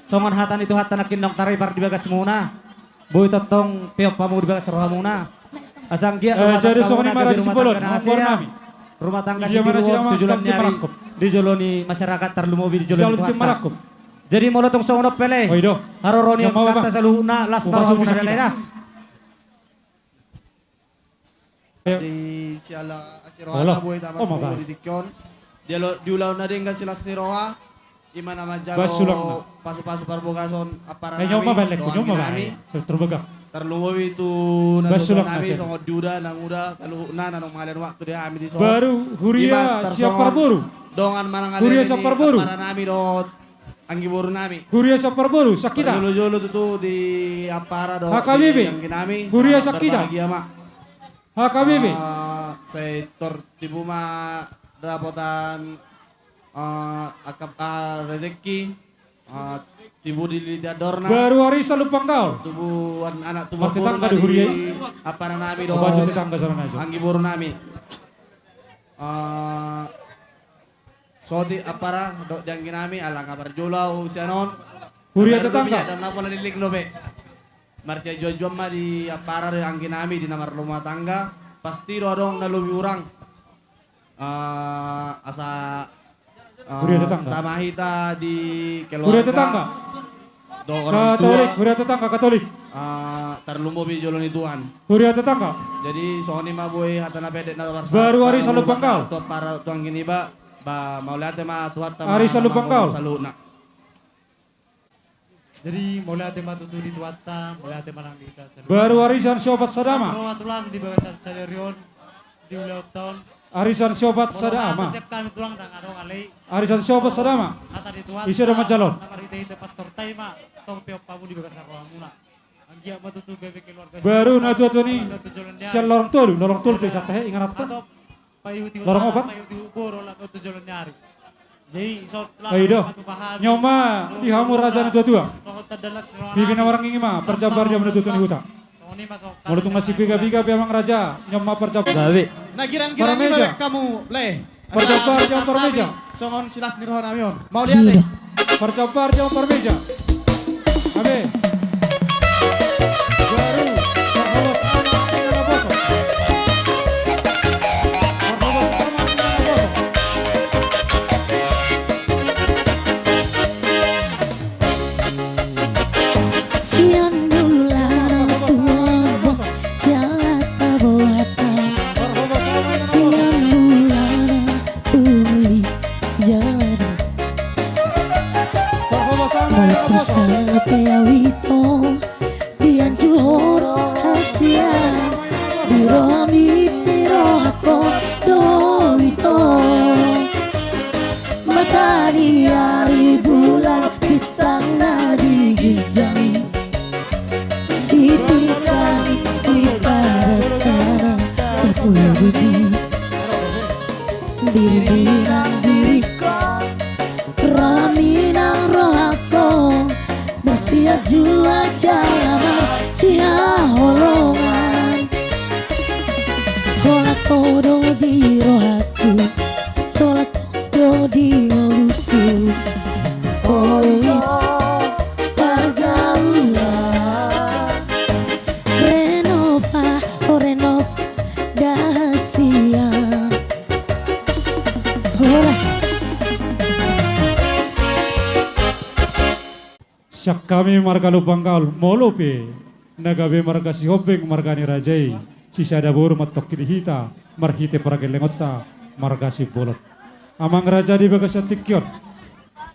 Songon hatan itu hatan akin dong tari par di bagas muna. Boy totong peok pamu di bagas roha muna. Asang gia rumah Jadi tangga songon muna ni mara gabi di rumah Sebolon. tangga Hamu nasi baru ya. nami. Rumah tangga Iya, mana Sibiruan sila, Mas? tujulan Titi nyari. Marakup. Di joloni masyarakat terlumobi di joloni Selalu itu Titi hatta. Marakup. Jadi mau tong songon pele. Oido. Haroroni Yang mau, kata Bang? saluhuna las Mau maroha masuk muna bisa kita. dalela. Di siala Olo. asiroha boy tamat Oh, mabal. di dikyon. Di ulaw na din kasi las ni Roa. Ima naman dyan Bas sulang na. paso-paso parbogason apara Ay, nyaw mabalik. doang Nyaw ginami. mabalik. So, terbegak. Terluwi itu Bas sulang na nami siya. songod duda nang uda saluhuna nanong mahalan waktu dia kami di Baru Huria siap parburu. Dongan manang Huria siap parburu. Para nami dot anggiburu nami. Huria siap parburu. Sakita. Jolo-jolo itu di apara do HKBB. yang ginami. Huria Selamat Sakida. berbahagia, Mak. HKBB. Sektor tibu ma dapotan rezeki tibu di Lidadorna Baru hari selalu pangkal. tubuhan anak tubuh Marti tangga di Huria. apa nami do Baju tetangga sana aja. anggi buru nami sodi apara do janggi nami alang kabar julau sianon Huria tetangga. dan apa lilik lobe Marsya Jojo mah di apara di anggi nami di nomor rumah tangga pasti do dong na lebih orang asa Huria tetangga. tamahita di keluarga Huria tetangga. do orang tua Katolik. Huria tetangga Katolik. terlumbo bi joloni Tuhan Huria tetangga. jadi sohoni mah boy hatana pedek na Baru hari selalu pangkal. to para tuang gini ba mau lihat mah tuhan Hari selalu pangkal. saluna Jadi mulai tema tutu di tuata, mulai tema nang dita. Baru arisan siobat sadama. Mas tulang di bawah sadarion di ulah tahun. Arisan siobat sadama. Siap kami tulang dan adong alay. Arisan siobat sadama. Ata di tuata. Isi ada majalon. Nama hita pastor taima tong peok pamu di bawah sarwa muna. Anggia matutu bebe keluarga. Baru na tuatu ni. Sial lorong tolu te satahe ingat apa? Payuti Lorong apa? Payuti boro lah tu jalan nyari. Jadi so Aido. Nyoma di hamur raja na tua. Bikin orang ingin mah perjabar dia menutup ni huta. Mulut masih biga-biga biamang raja nyoma perjabar. Gawe. Nah kira-kira Parmeja. kamu le. Perjabar jam parmeja. Songon silas nirohan amion. Mau lihat deh. Percobar jauh permeja. Kami. Baru. Marhaba sama Ina Boso. Marhaba sama Ina Boso. Siang bulan tuh jalan taboatan. Siang bulan uli jalan. Mau sampai awito diancu horo hasian dirohami dirohako doito matahari hari bulan bintang nadi hijami siti kami ibarat tanah dapur budi dirang diriko raminang rohako bersiap jua jayama siha holongan holak todo di rohaku holak todo di ngoluku oh pergaulan renova oh renov dahasian horas. Syak kami marga lubanggal molope nagabe marga si hobeng marga ni rajai sisa dabur matok hita marhite paragelengota marga si bolot amang raja di bagas tikyot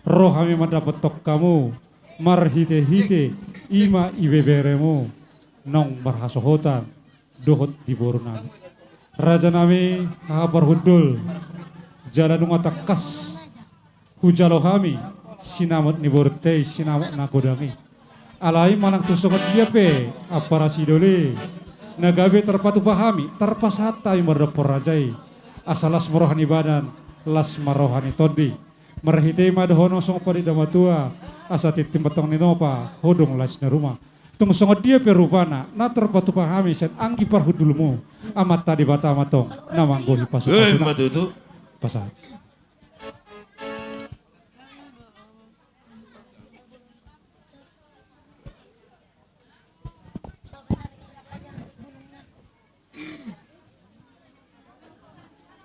roh kami mendapat tok kamu marhite hite ima ibeberemu nong marhasohotan dohot di borunan raja nami kabar hudul jalan ngatakas hujalo kami sinamat ni bortei sinamat na kodami alai manang tusongot dia pe apara sidole nagabe terpatu pahami terpasata yang berdapur rajai asalas merohani badan las merohani todi merhite madhono song padi damatua asati timbatong ninopa hodong las na rumah tung songot dia pe rupana na terpatu pahami sen angki parhudulmu amat tadi bata matong namanggoli pasukan matutu pasal.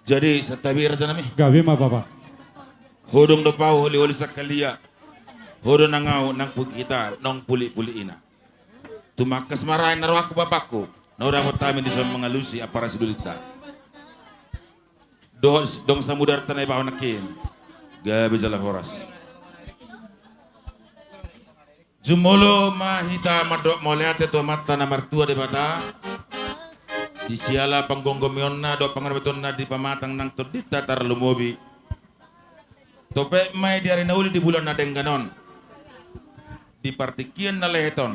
Jadi satabi raja nami. Gawe mah bapak. Hodong do pau holi holi sakalia. Hodong nangau nang kita nong puli ina. Tumakas marahin naro aku bapakku. Na udah tami di son mengalusi apara sidulita. Dong samudar tanay bawa nakin. Gabe jala horas. Jumolo mahita madok moleate to mata na martua de bata. Di siala panggonggomionna do pangarbatonna di pamatang nang todita tar lumobi. Tope mai di arena uli di bulan na dengganon. Di partikian na leheton.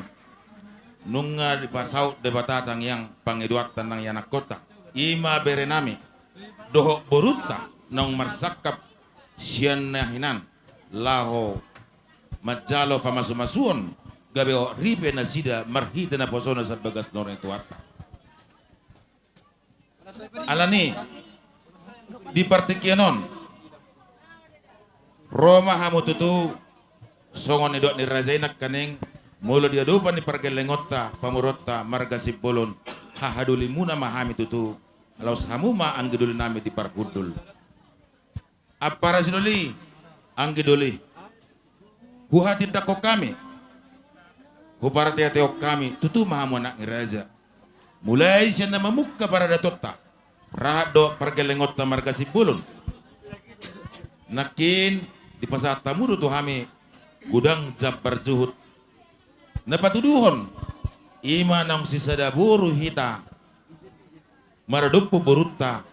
Nunga di pasau de batatang yang pangeduatan nang yanak kota. Ima berenami. Dohok boruta nang marsakap sian nahinan. Laho majalo pamasu-masuon. Gabe o ribe na sida marhita na posona sa bagas noren tuata. Alani di partikianon Roma hamu tutu songon idok ni razainak kaning mulo dia dupan ni pargelengota pamurota marga sibolon hahaduli muna mahami tutu laus hamuma anggiduli nami di parkudul apara sidoli anggiduli huhati dako kami huparati ateo kami tutu mahamu anak ni raja mulai siya na mamukka para datota rado pargelengota marga sibulon nakin di pasat tamudu tu hami gudang jabar juhud napatuduhon ima nang sisada buru hita maradupu buruta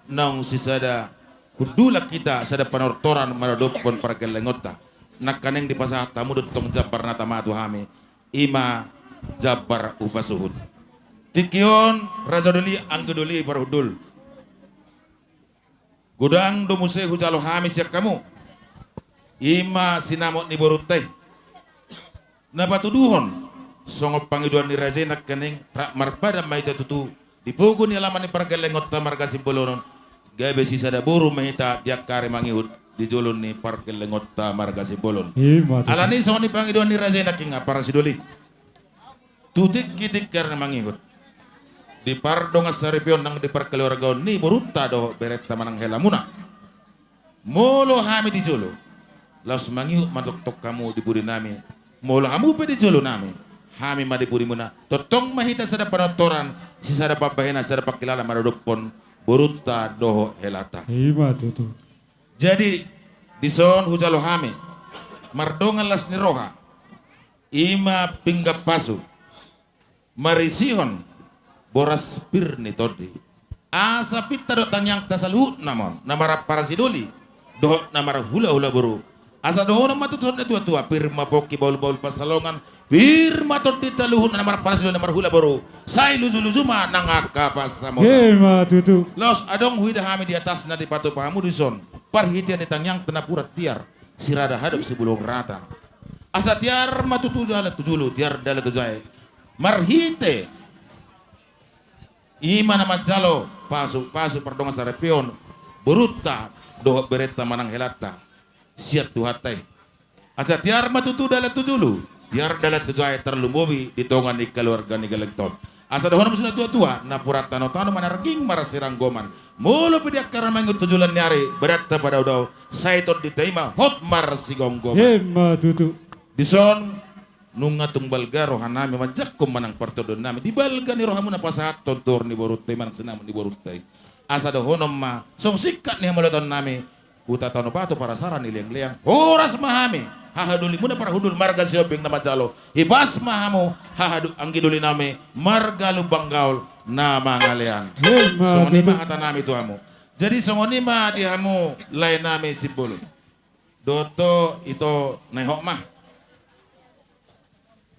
nang sisada kudula kita sada panortoran maradupon pargelengota nakaneng di pasat tamudu tong jabar natamatu hami ima jabar upasuhud Tikion raja duli anggeduli barudul. Gudang domuse hujalo hamis yak kamu. Ima sinamot ni borutay. Napatuduhon songop pangiduan ni raja nak kening rak marpada maita tutu. Dipugun ni alaman ni pargalengot ta marga simbolonon. Gabe sisa da buru mahita diak kare mangihud di julun ni parkil lengot ta marga Sibolon. Hima. Alani so ni pangiduan ni Raja Nakinga para sidoli. Tutik kitik karena mangihut. Di pardong asaripion nang di parkeluargaon ni Boruta do beretta manang helamuna. Molo hami di jolo. Laus mangihut madok kamu di budi nami. Molo hamu pe di jolo nami. Hami ma di budi muna. Totong mahita sada panotoran. Si sada papahena sada pakilala maradopon. Boruta doho helata. Hima tutu. Jadi di son hujalo hame mardongan las ni roha ima pinggap pasu marisihon boras pir ni todi asa pitta do tanyang tasalut namon namara parasidoli do namara hula buru asa do nama tutun tua pir maboki baul pasalongan pir matot ditaluhun namara parasidoli namara hula buru sai luzu-luzuma nangaka pasamota. Hima tutu. Los adong huida hami di atas na di patu pahamu di son. Parhitian di tangyang tenapurat tiar sirada hadap sebelum rata. Asa tiar matutu dala tujulu tiar dala tujai. Marhite ima nama jalo pasu pardonga sarepion Boruta doh beretta manang helata siat tuhatai. Asa tiar matutu dala tujulu tiar dala tujai terlumbobi di tongan di keluarga ni galekton. Asa dohon sudah tua-tua na purat tano manarging marasirang goman. Mulu pediak karena mangut tujulan nyari berat pada udau saitot diterima hot mar sigong goman. Hema tutu. Dison nunga tungbal garo hanami majakum manang partodon nami di balga ni rohamuna pasahat tontor ni borutai manang senam ni borutai. Asa dohonom ma song sikat ni hamaloton nami uta tano batu para saran ni liang-liang. Horas mahami. Hahaduli muna para hudul marga sioping nama jalo ibas mahamu hahadu anggiduli nami marga lubang gaul nama ngalian songonima kata nami tuamu jadi songonima dihamu lain nami Sibolon doto itu nehok mah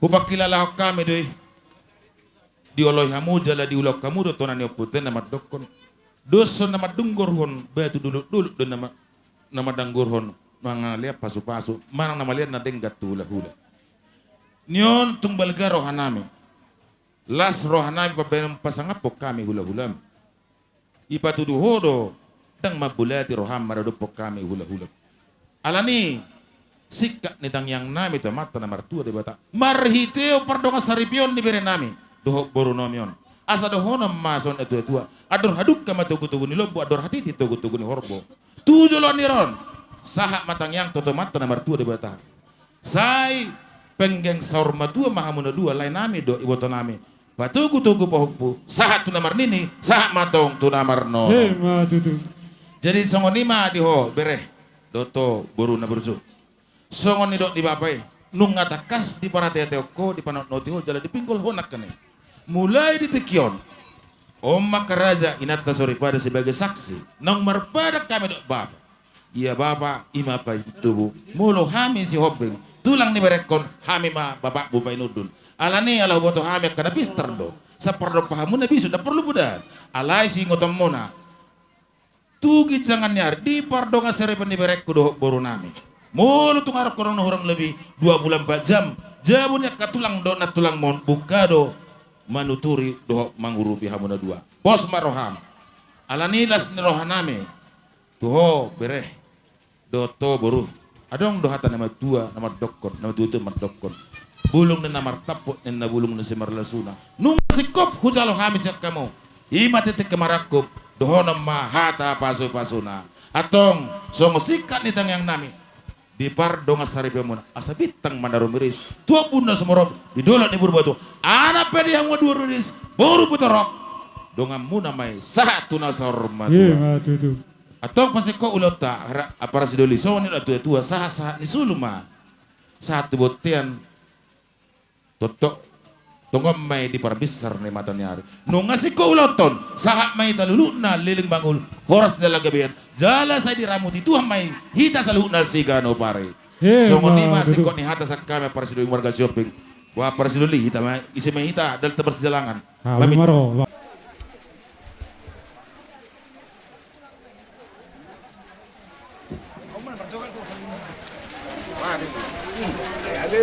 hupakilala kami doi dioloi hamu jala diulok kamu doto nani oputen nama dokon doson nama dunggorhon batu dulu dan nama danggorhon mga liap pasu-pasu manang nama liat na denggat hula-hula nyon tungbalga rohanami las rohanami pabenam pasangapok kami hula-hula ipatudu hodo tang mabulati roham maradupok kami hula-hula alani sikat ni tang yang nami to mata na martua de bata marhiteo pardonga saripion ni bere nami dohok borunomion asa dohonam mason etua ador haduk kama tugu-tugu ni lobo ador hati tugu-tugu ni horbo tujulon niron sahak matang yang toto mata nomor 2 di bata. Sai penggeng saur matua mahamuna 2 lain nami do iboto nami. Patugu-tugu pohukpu sahak tu nomor nini sahak matong tu nomor no. Jadi songonima diho bereh doto boru na berju. Songoni do di bapai nung ngatakas di para teteoko di panot notiho jala di pinggul honak kene. Mulai di tekion Om Makaraja inat tasori pada sebagai saksi nang marpada kami do bapa. Iya bapak ima pa tubuh mulu hami si hobeng tulang ni berekon hami ma bapak bupai nudun alani ala boto hami kada pister do sa perdo pahamu na bisu da perlu budan alai si ngotom mona tugi jangan nyar di pardo ngaserepan ni berekku do boru nami mulu tung arok korong orang lebih 2 bulan 4 jam jabunya katulang do na tulang mon buka do manuturi do manguru pihamu na 2 bos maroham alani las ni rohanami tuho bereh doto boru adong dohata nama 2 nama dokon nama 2 nama dokon bulung na namar tapot na bulung na semar lasuna nung sikop hujalo hamis yak kamu ima titik kemarakop dohonam ma hata pasu-pasuna atong songo sikat ni tang yang nami di par donga saripe muna asabitang mandarum miris tua bunda semorob di dolat ni burbatu ana pedi yang dua riris boru putorok donga muna mai satu nasor matu atau pasti kau ulota para sidoli so ni tua sah ni suluma satu botian totok tongom mai di parbisar ni mata nyari nung ngasih kau uloton sah mai taluluna liling bangul horas dala gabian jala saya diramuti tuah mai hita saluna sigano pare so ngoni masih kau ni hata sakame para sidoli warga shopping wah para sidoli hita mai isi mai hita dal tebar sejalangan Ada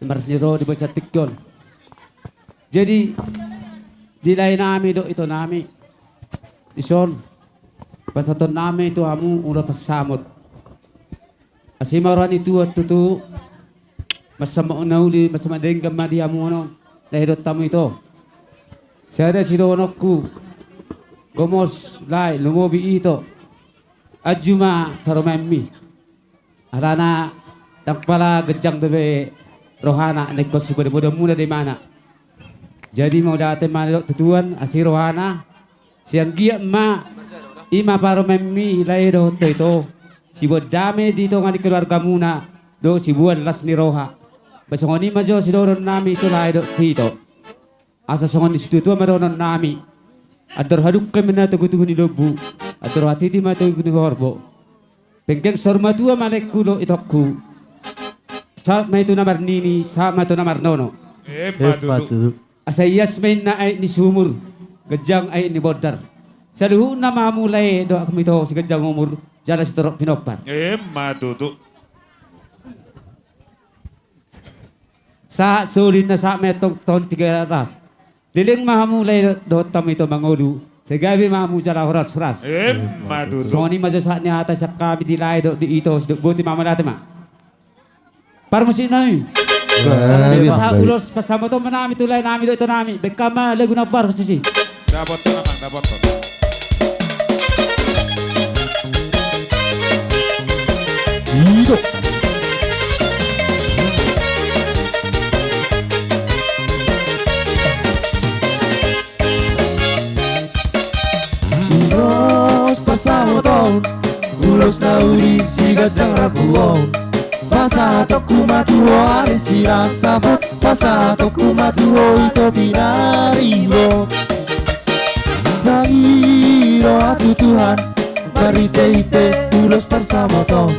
Marsniro di basa tikyon. Jadi dilay nami do ito nami. Ison basta to nami itu amu udah pasamot. Asimaran itu at tutu masama unauli masama denggam madi amu non dahil tamu itu. Saya sidonokku gomos lai lumobi ito. Ajuma taromemmi. Arana takpala gejang bebe rohana nekos muda muda di mana. Jadi mau datang mana tutuan asi rohana siang gia ma ima paro memmi laido itu si buat dame di tongan di keluarga muna do si buat las ni roha besongoni majo si doron nami itu laido tito asa songon di situ tua maronon nami atur haduk kemena tugu ni dobu atur hati di mata ni horbo pengkeng sorma tua malek kulo itokku sama itu namar nini, sama itu namar nono. Asa yasmin na ay ni sumur, gejang ay ni bodar. Sa luhu na mamulay do ako ito si gejang umur, jala si torok pinopar. Matutu. Sa sulin na sa metong ton 3 ras. Liling mahamulay do tam ito mangudu. Sa gabi mahamu jala horas-horas. Matutu. So ni majo sa ni ata sa kami dilay do di ito, buti mama natin ma. Para masih nami. Sa ulos pasama to manami tulay nami do ito nami. Bekama lagu na par kasi. Dapat to naman, dapat to. Hidup. Ulos pasama to. Ulos na uri sigat ng rabuon. Pasato kumatuo alisi rasabo Pasato kumatuo ito binaribo Nangiro atu Tuhan Marite-ite tulos bersama to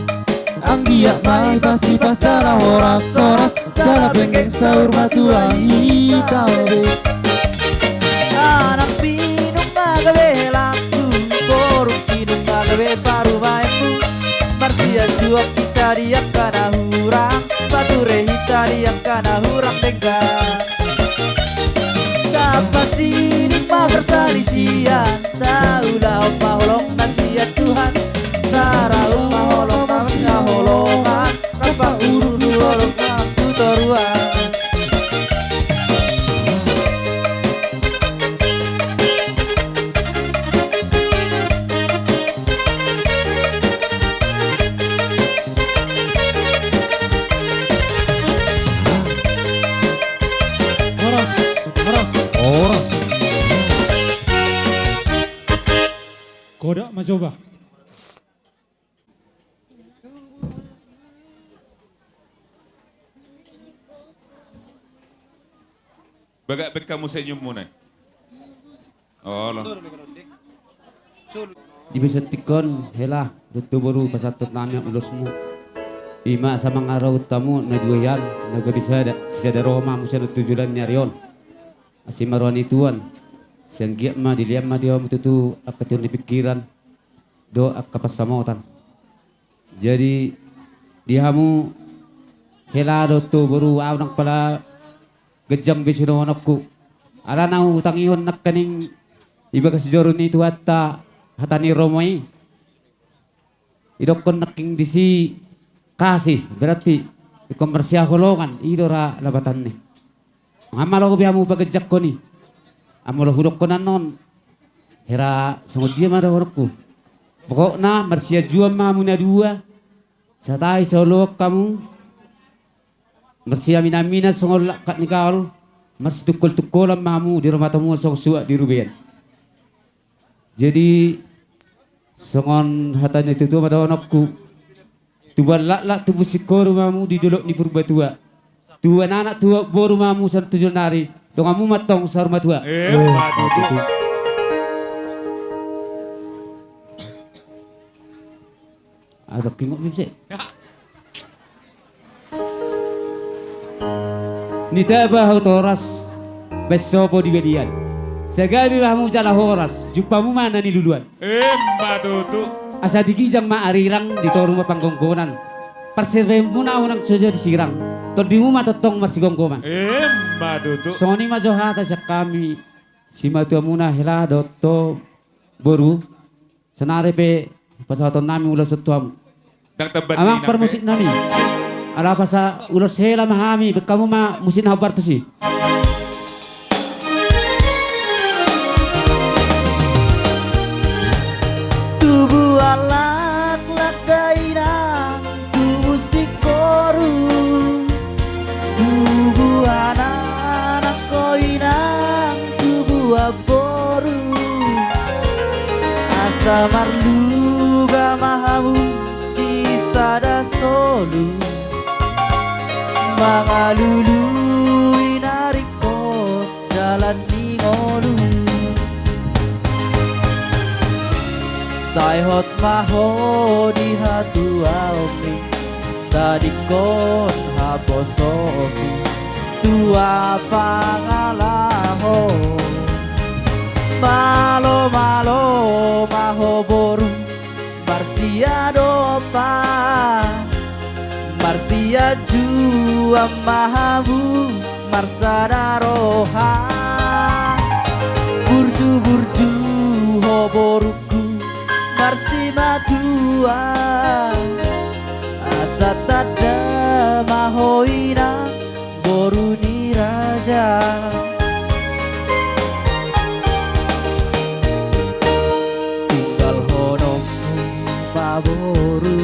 Ang giyak may pasti pasara horas-horas Jala penggeng sahur matuang itabe Anak pinong magawe laku Borong kinong magawe paru maimbu Marsia suap kita diak kana hurang Bature hita diak kana hurang denggan Kapan sini ma bersalisian Taulah apa holong nasihat Tuhan Tarau ma holong namanya holongan Nampak urut holong nampu toruan Oras. Kodak mencoba. Bagak ben kamu senyum muna. Oh lo. Di bisa tikon hela dutu baru pasatut nami ulosmu. Ima sa mga araw tamu na duyan nagabisada si sada Roma mo sa tujulan ni Arion. Asimaron ituan Siang giat ma diliam ma dia mututu akatir di pikiran do akapasamotan. Jadi dihamu helado to baru awnang pala gejam besino anakku. Ala na utang iyon nakaning iba kasi joro ni tuwata hatani romoi. Idokon naking disi kasih berarti komersial holongan idora labatan ni. Ngamalo ko bihamu pagajak ko ni. Amolo hurok ko na non. Hera sungod dia mada horokku. Pokokna marsia jua mamu na dua. Sa tayo sa ulok kamu. Marsia minamina sungol kat nikal. Mars tukol-tukol ang mamu di rumah tamu song suak di rubian. Jadi songon hatan itu tu mada anakku. Tuan lak tubuh sikor mamu di dolok ni Purbatua. Tuan anak tua boru mamu san tujuh nari. Dongamu matong sa rumah tua. Matutu. Ada kingok bisa. Nita bahu toras besopo di belian. Segala bahmu jalan horas. Jumpamu mana ni duluan? Matutu. Asa digijang maarirang di rumah panggonggonan. Persiremu na unang saja disirang. Todimu matotong marsigonggoman. Matutu. Soni majohata sa kami. Si matuamuna hela dotto boru. Senare pe pasaton nami ulos tuam. Amang permusik nami. Ala pasa ulos hela mahami. Kamu ma musin habar tu si. Tubuh alak lak dainang tubuh sikoru tubuh anak koinang tubuh aboru asa marluga mahamu disada solu mangalulu inariko jalan ningolu Sayhot maho di hatua opi tadi kon habosopi tua pangalaho malo malo maho boru marsia dopa marsia jua mahabu marsada roha burju burju ho boruku Marsi madua asa tada mahoina boru ni raja tinggal hono paboru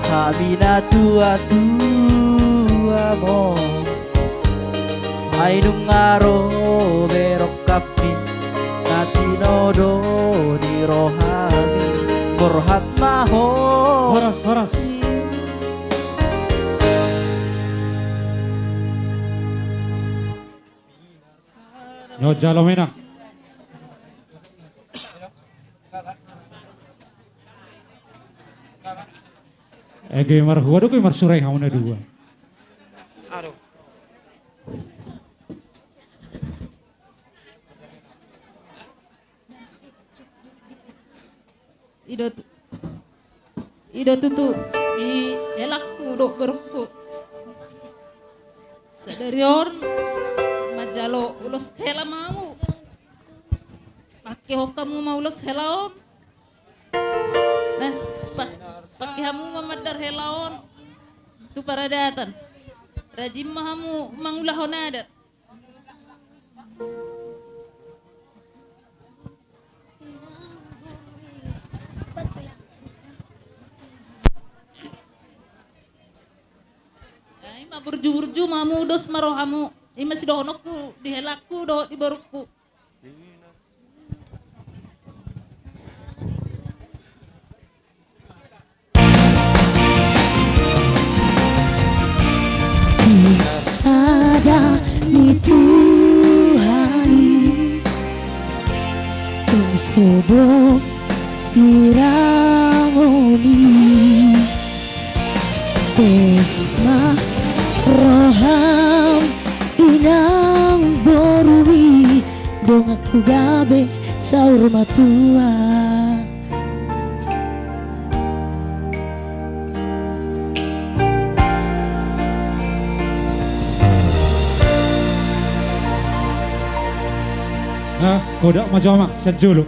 hamina tua tua mo hainung ngaro berok kapi Natinodo di rohani Murhat maho Horas Yo jalomena Ege marhua do marsurai hauna dua Aduh Ido tutu di elakku dok berku sadarion majalo ulos hela mau pakai hokamu mau ulos helaon pakai hamu mamadar helaon tu para datan rajim mahamu mangulahon adat burju-burju mamu dos marohamu ima si dohonokku di helakku do di barukku Sada ni Tuhani Tung sobo sirangoni Tosma Roham inang borui rumah tua. Nah, kodak macam mak sejulu.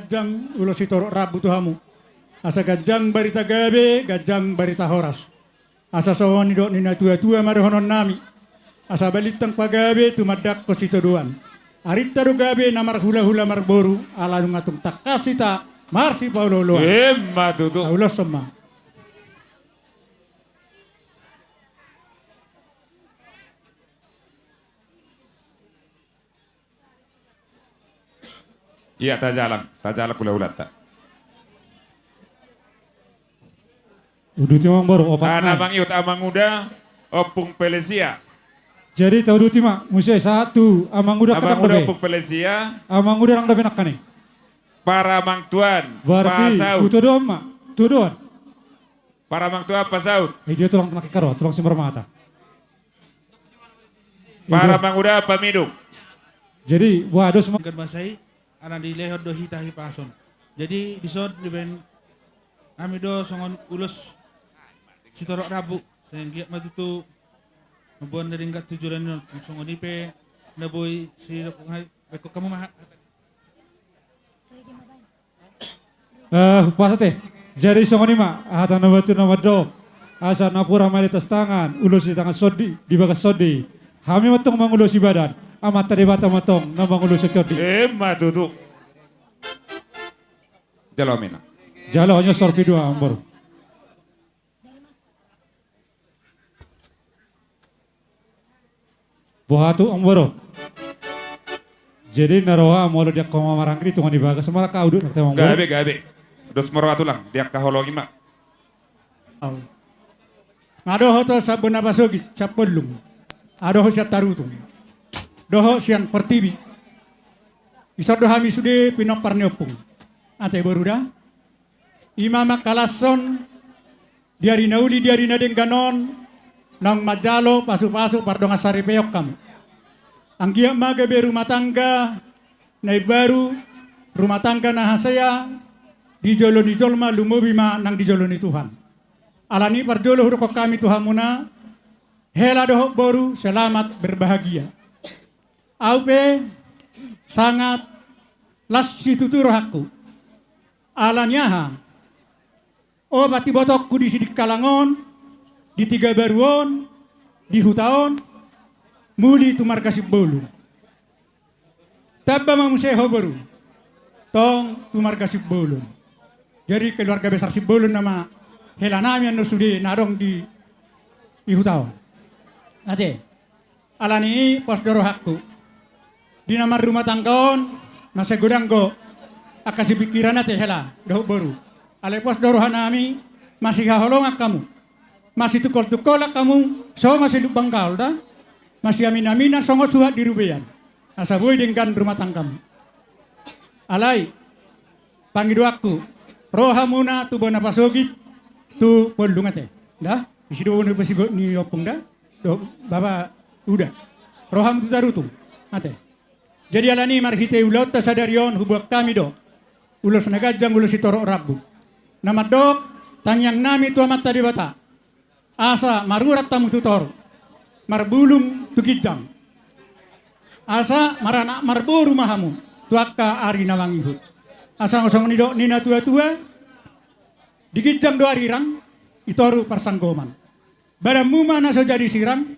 Gajang ulo sitorok rabu tuhamu. Asa gajang barita gabe, gajang barita horas. Asa sawan dok nina tua-tua marohonon nami. Asa balitang pagabe tumadak ko sitoduan. Arita do gabe namar hula-hula marboru ala ngatung takasita marsi paulolo. Emma tutu. Ulo sama. Iya, tajalan hula-hula tak. Udah timang baru opat. Abang iut amang muda, opung Pelesia. Jadi tahu dulu tima, musai satu, amang udah Amang muda opung Pelesia. Amang udah orang dapat nakane. Para mang tuan, Berarti pasaut. itu doang mak, itu doang. Para mang tuan pasaut. Dia tulang tenak karo, tulang simbar mata. Para mang uda pamiduk. Jadi waduh semua. Kan masai, anak di leher do hitahi pason. Jadi di sod di ben kami do songon ulus sitorok rabu sehingga mati tu nabon dari enggak tujuan non songon ipe naboy si beko kamu mah. Pasate. Jadi songon ima hata nabatu nabado asa napura mali tas tangan ulus di tangan sodi di bagas sodi. Kami matong mangulus si badan amat tadi bata matong nambang ulus sodi. Emma tutu. Jalomina. Jalo hanya sorpi dua ambor. Bohatu amboro. Jadi naroha mau dia kau marangkri tuh di bagas semua kau duduk nanti ambor. Gabe. Dos moro atulang dia kaholongi mak. Ngado hoto sabun abasogi capelung. Ado ho siat tarutung. Doho siang pertibi. Isar dohami sude pinok parniopung. Ate boruda. Imama kalason diari nauli diari nadeng ganon nang majalo pasu-pasu pardonga sari peyok kam. Anggia magabe rumah tangga nai baru rumah tangga nahasaya dijolo dijolma lumobima nang dijoloni Tuhan. Alani parjolo huruk kami Tuhan muna hela dohok boru selamat berbahagia. Aupe sangat las situturo hakku. Alanyaha oh bati botokku di sidik kalangon, di tiga baruon, di hutaon, muli tumar kasih bolu. Tabba mamuseho baru, tong tumar kasih bolu. Jadi keluarga besar si bolu nama helanami anu sudi narong di hutaon. Ate, alani pos doro hakku. Di nama rumah tanggaon, nasa gudanggo, akasih pikiran ate hela, doh baru. Alepos dorohanami masih haholongak kamu. Masih tukol-tukolak kamu. So masih lubangkal dah. Masih amin-amina songo suhat di rubean. Asa boy dengan rumah tanggamu. Alai. Pangidu aku. Rohamuna tu bona pasogit. Tu pondungate. Dah. Isido wono pasigo ni opung dah. Do baba udah. Roham tu tarutung. Ate. Jadi alani marhite ulot tasadarion hubak kami do. Ulos nagajang ulos sitorok rabu. Nama dok, tangyang nami tu amat tadi bata. Asa marurat tamu tutor. Marbulung tukijang. Asa marana marburu mahamu. Tuaka ari nawangihut. Asa ngosong nidok nina tua-tua. Dikijang do arirang. Itoru parsanggoman. Badam muma nasa jadi sirang.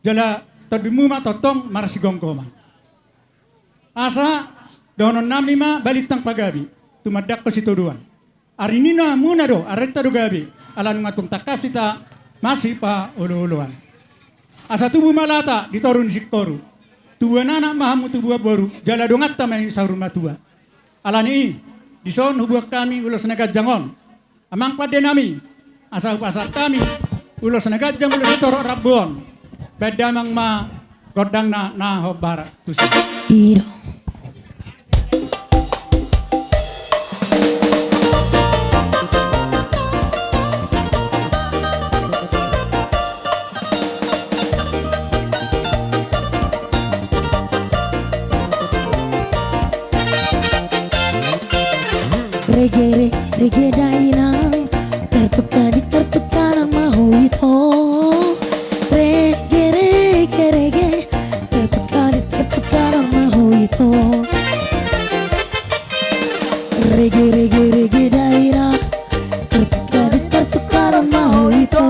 Jala tadi muma totong marasi gongkoman. Asa donon nami ma balitang pagabi. Tumadak ko situduan. Arinina muna do, areta do gabi. Alan ngatung takasita masih pa ulu-uluan. Asa tubuh malata ditorun siktoru. Tubuh anak mahamu tubuh baru. Jala dongat tamay sa rumah tua. Alani dison hubuk kami ulos negat jangon. Amang pade nami. Asa upasat kami ulos negat jang ulos torok rabuan. Bedamang ma Godang na ho barat. Tusi. Iro. Rege dainang tertukar mahu itu. Rege tertukar mahu itu. Rege dainang tertukar mahu itu.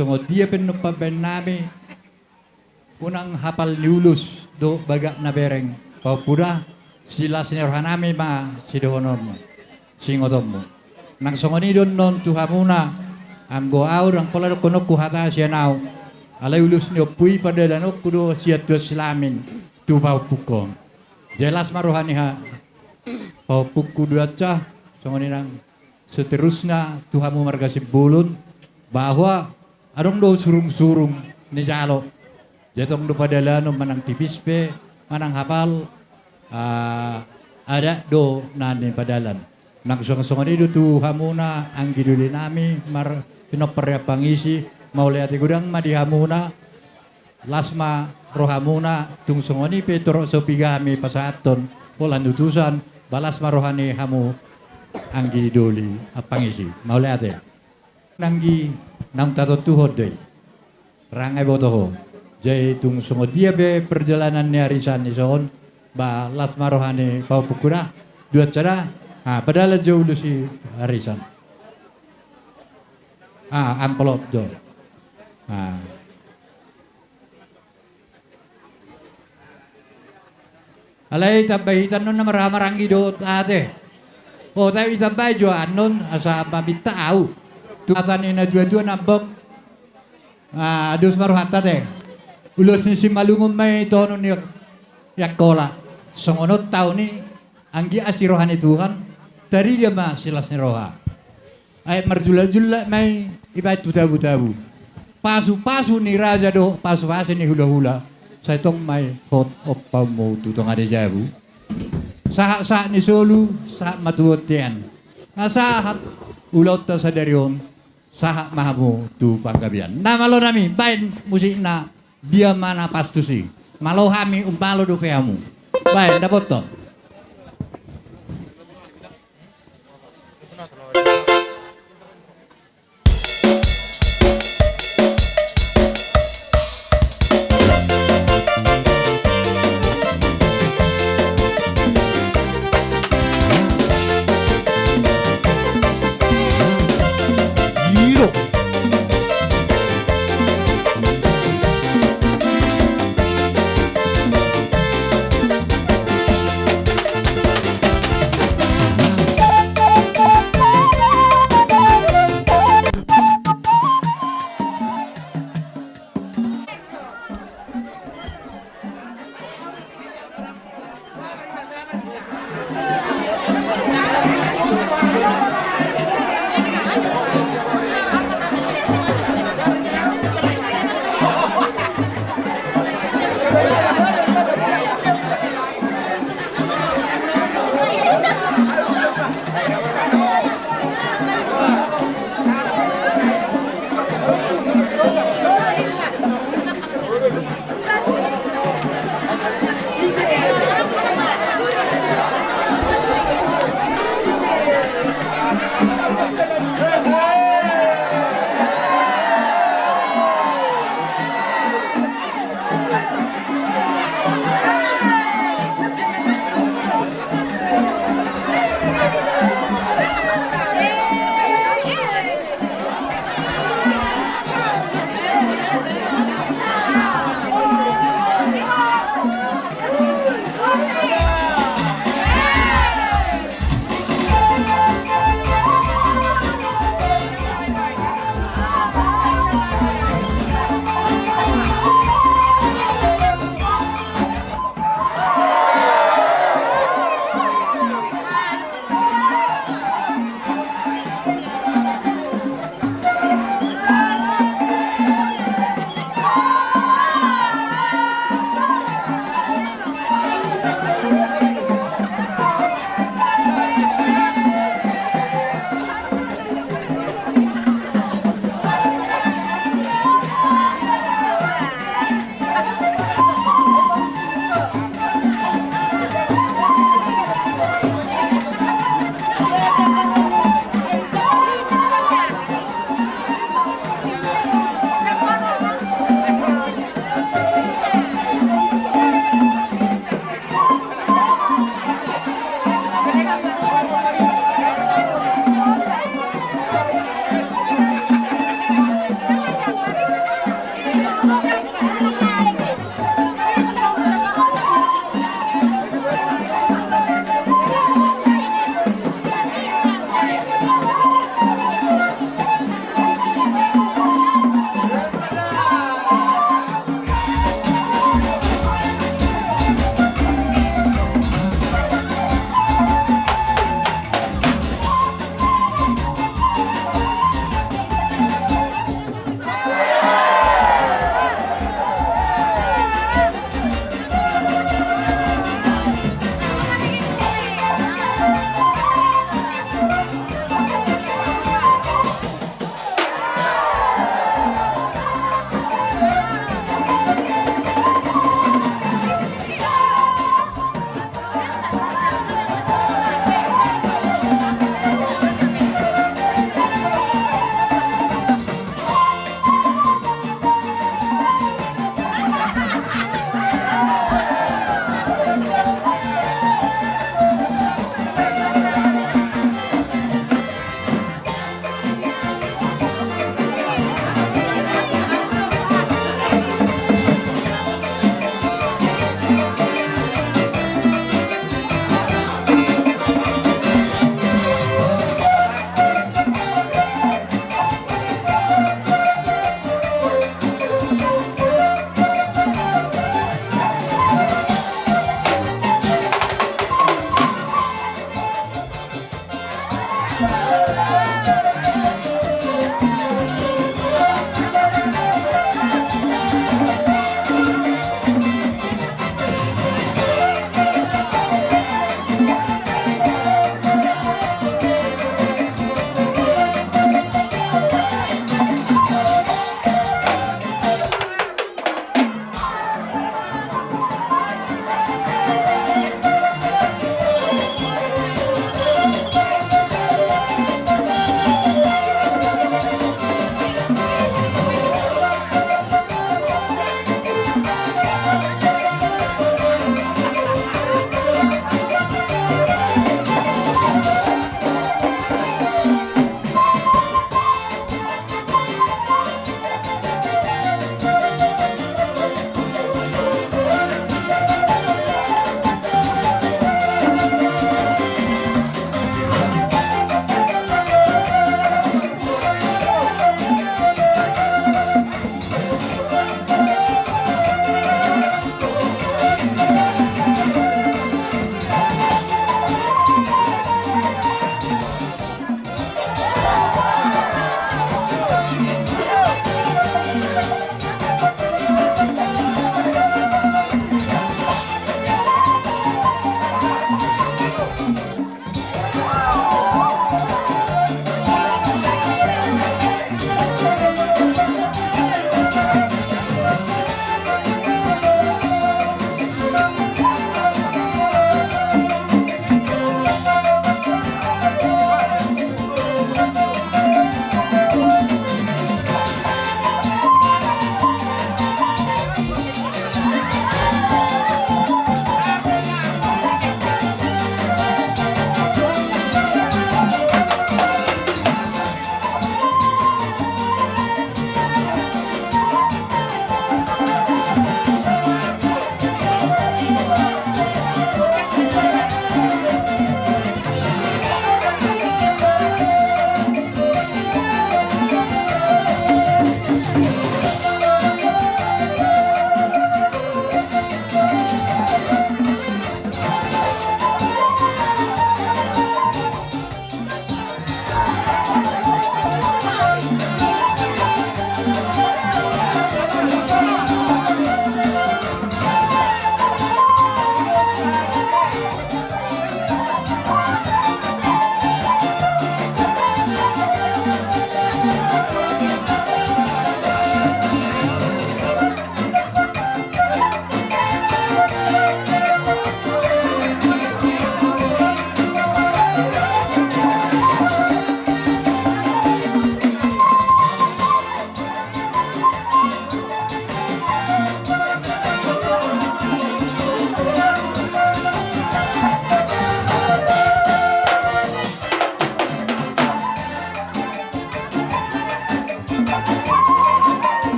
sungod dia penupaben nami unang hapal niulus do baga na bereng paupuda sila sinirhan nami ma sidohonon mo singodom mo nang songonidon non tuhamuna ang goaur ang pala kunok kuhata siya now alay ulus ni opui pada danok kudo siya tu silamin tu paupukon jelas maruhani ha paupuk kudu aca songoninang seterusnya tuhamu marga sibulun bahwa adong do surung-surung ni jalo jatong do padala no manang tipispe manang hafal ada do nani padalan nang songo-songo itu tuhamuna ang giduli nami mar pinoperya pangisi maulay ati gudang madihamuna lasma rohamuna tung songoni petro sopigami pasaton polan utusan balas marohani hamu ang giduli apangisi maulay ati nanggi nang tatotuhod doy rangay botoho jay tung songo dia be perjalanan ni arisan ni soon ba lasma rohani paupukura dua cara padahal jauh lu si arisan amplop jo alay tabahitan nun na maramarangi do ate o tayo itabay jo anon asa mabita au tukatan ina dua-dua nabok adus maruhata te ulos ni si malungom may tono ni yakola songonot tao ni anggi asirohan Tuhan dari dia mah silas ni roha ay marjula-jula may iba tabu-tabu pasu-pasu ni raja do pasu-pasu ni hula-hula sa itong may hot opa mo tutong ada jabu sa ni solu sa matuot yan sa ulot ta sa darion sa mahamo tu panggabian na malo nami bain musik na dia mana pastusi malo hami umpalo do peamu bain dapat to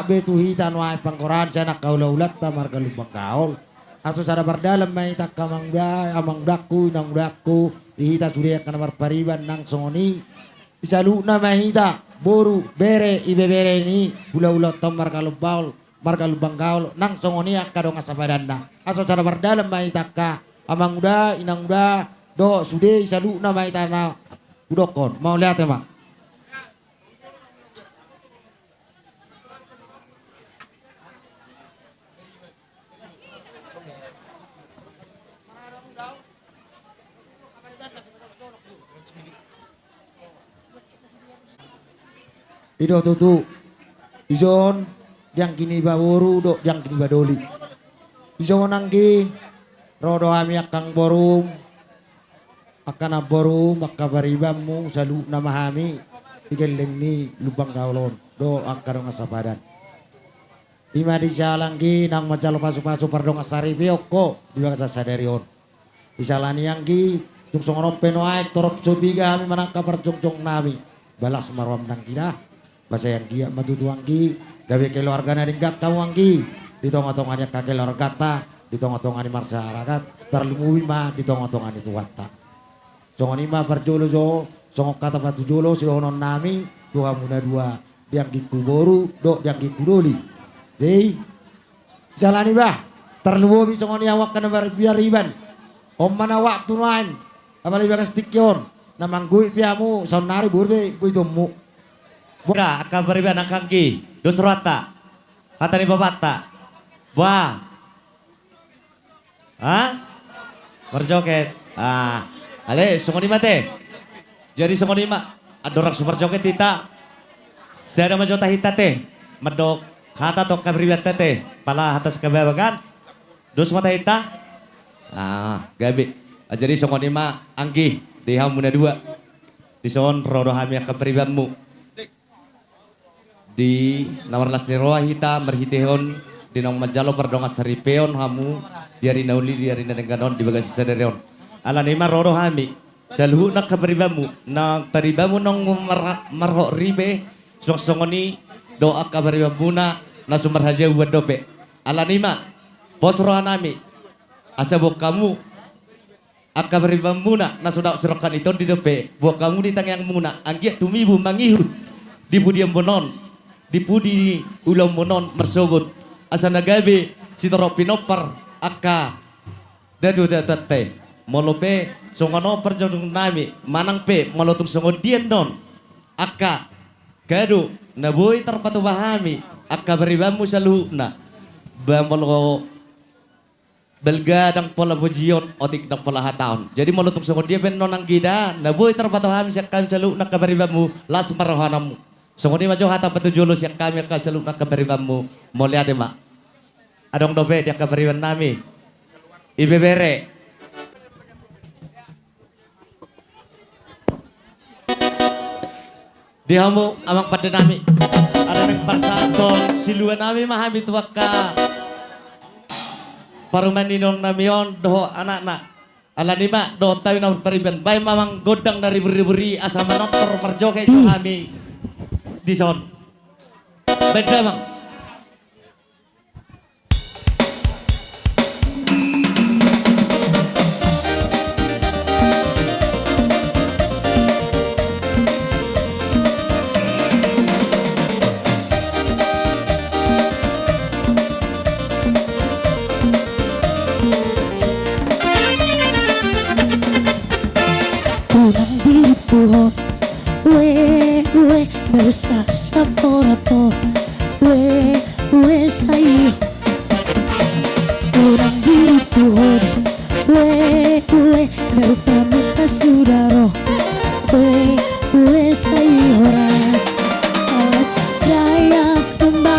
Betu hitan wae pangkoran sanak kaula-ulat tamar kalubang kaol. Aso sada berdalam may takamang da amang daku nang daku dihita surya kana marpariban nang songoni. Isaluna mahita boru bere ibe bere ni ulat-ulat tamar kalubang markalubang kaol nang songoni akadong asapadanda. Aso sada berdalam may takka amang da inang da do sude isaluna may tana udokon. Mau lihat ya, Mak? Ido tutu ison yang kini baworu dok yang kini badoli ison nanggi rodo ami akang borum akana borum makabaribammu salu nama hami igeleng ni lubang kaulon do akadong asapadan ima di salanggi nang macalo pasu-pasu pardong asari pioko di bakasa sadarion isalani yanggi tung songono penoai torop sobiga hami manangka perjong-jong nami balas marwam nang kita bahasa yang dia matutuanggi gawe keluarga na ringgak kawanggi di tonga-tongannya kakek keluarga di tonga-tongan masyarakat terlumuwi ma di tonga-tongan itu watta songon ima perjolo jo songok kata patu jolo silonon nami dua muna dua yang boru dok yang doli deh jalani bah terlumuwi songon awak kana biar riban om mana waktu nain apalagi bagas tikyon namanggui piamu sonari burbe kui tumu Buka akan beriban akangki dosrata hatani babata wah berjoget ale sungoni mate jadi sungoni ma adorak super joget tita saya ada majota hitate medok hata tok kabriban tete pala atas kebabagan dos mata hita gabi jadi sungoni ma angki di hamuna dua di son rodo hami kabribanmu di nomor las niroa hita merhitehon di nong majalo perdonga saripeon hamu diari nauli diari nadengganon di bagasi sadarion ala nima roro hami salhu nak kabaribamu na paribamu nong marho ribe songoni doa kabaribamuna na sumber haja buat dope ala nima posro hanami asabok kamu akabaribamuna na sudah surakan itu di dope buat kamu di tangyang muna anggiat tumibu mangihut di budiam bonon dipudi ulam monon mersogot asa nagabe si toro pinopar akka dadu datate molope songono perjong nami manang pe molotung songon dien non akka gadu naboy terpatu bahami akka beribamu saluhna bamolo belgadang pola bujion otik dang pola hataon jadi molotung songon dia ben nonang gida naboy terpatu bahami sakam saluhna kabaribamu las marohanamu songoni majo hata petujulus yang kami akan selalu nak kabaribanmu mau lihat ya mak adong dobe dia kabariban nami ibe bere dihamu amang pada nami ada neng parsanton siluan nami mahami tuaka paruman ninong namion doho anak-anak ala nima doho tawi na pariban bay mamang godang dari beri-beri asa manontor perjoke kami di son beda bang Unang di pohon berusaha saporapo sayo orang diri pohon berpamita sudaro sayo horas alas raya tumba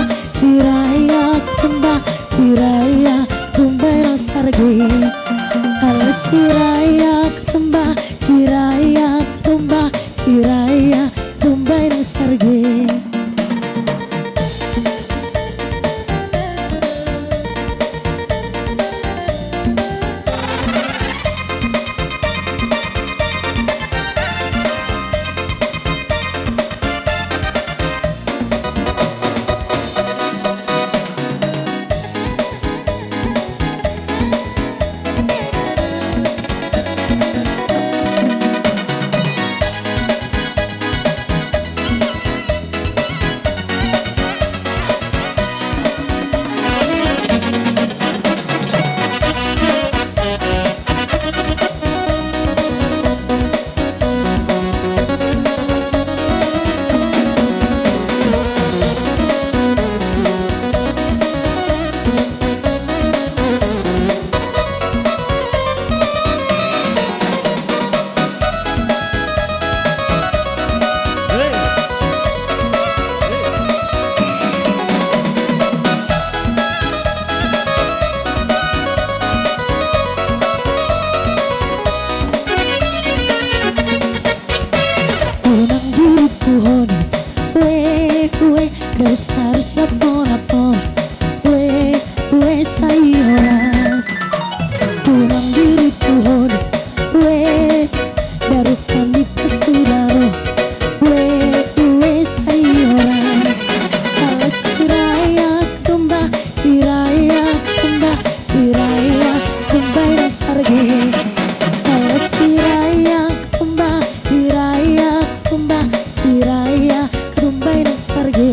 rosarge alas raya tumba honi we dasar sabona por we sai horas kurang diri tuhoni we baru kami pesudaro we sai horas alas siraya kumba sarge alas siraya kumba siraya kumba sarge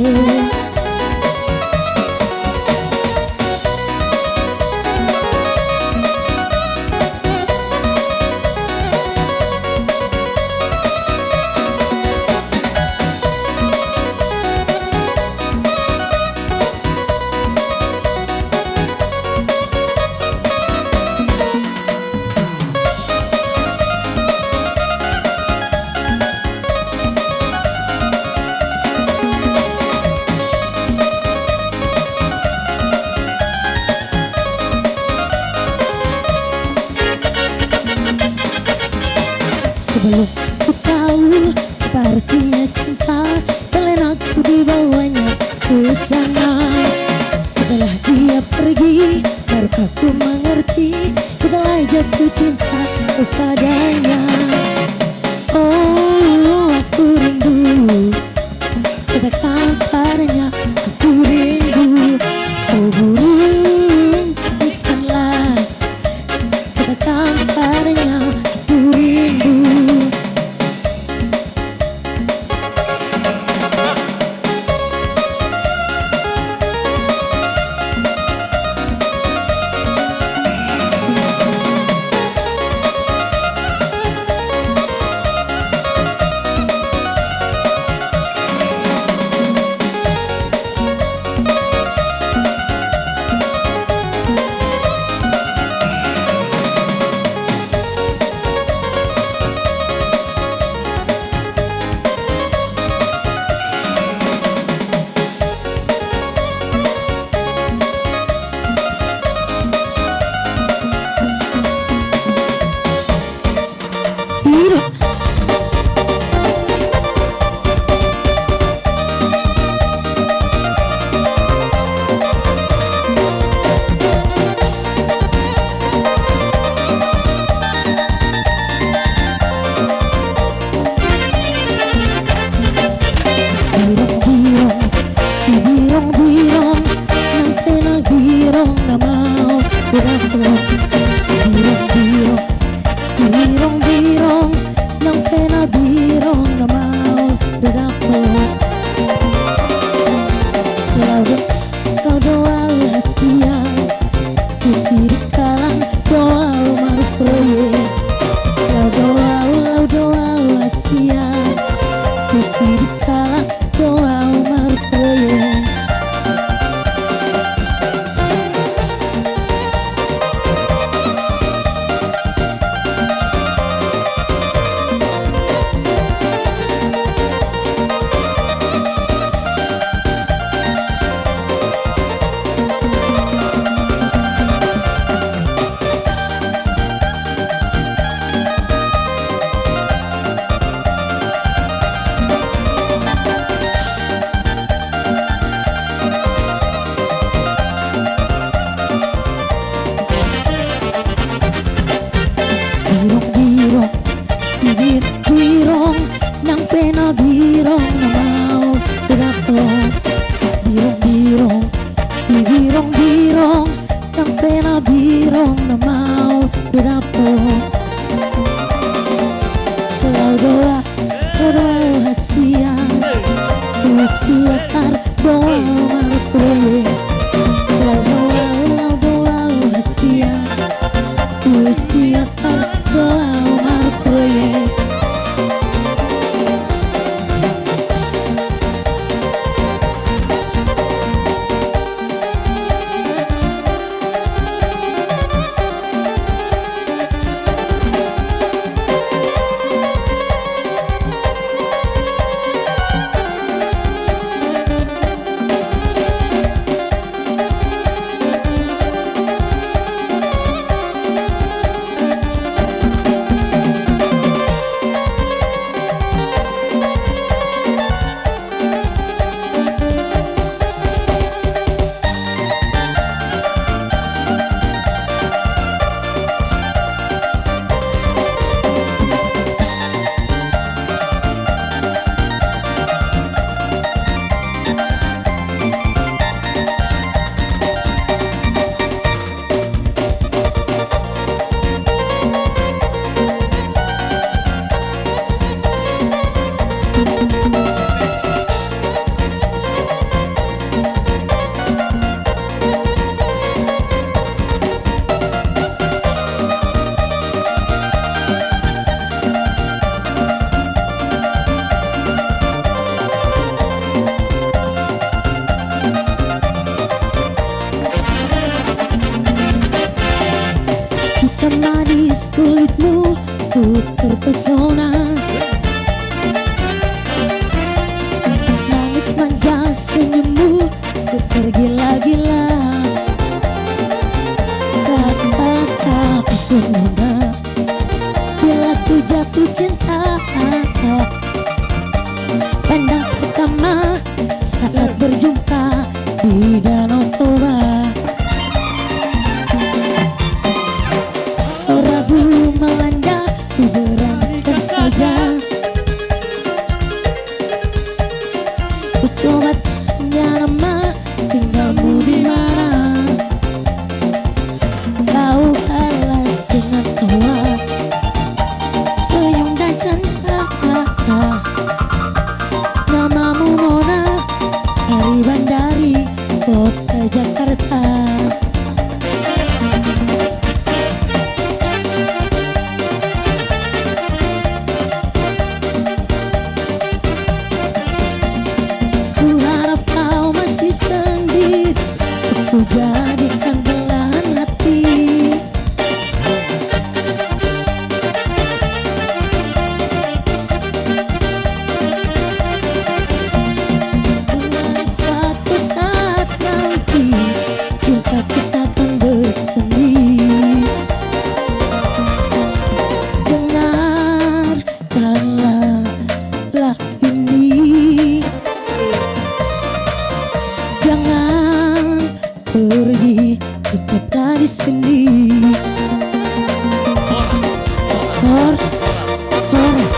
Coba tanya nama tinggalmu di mana. Kau balas dengan tawa, senyum dan canda. Namamu Mona dari Bandari Kota Jakarta. Ku harap kau masih sendiri, ku jadikan belahan hati. Suatu saat nanti cinta kita akan bersemi. Dengarkanlah lagu ini, jangan pergi, tetaplah di sini. Horas, horas.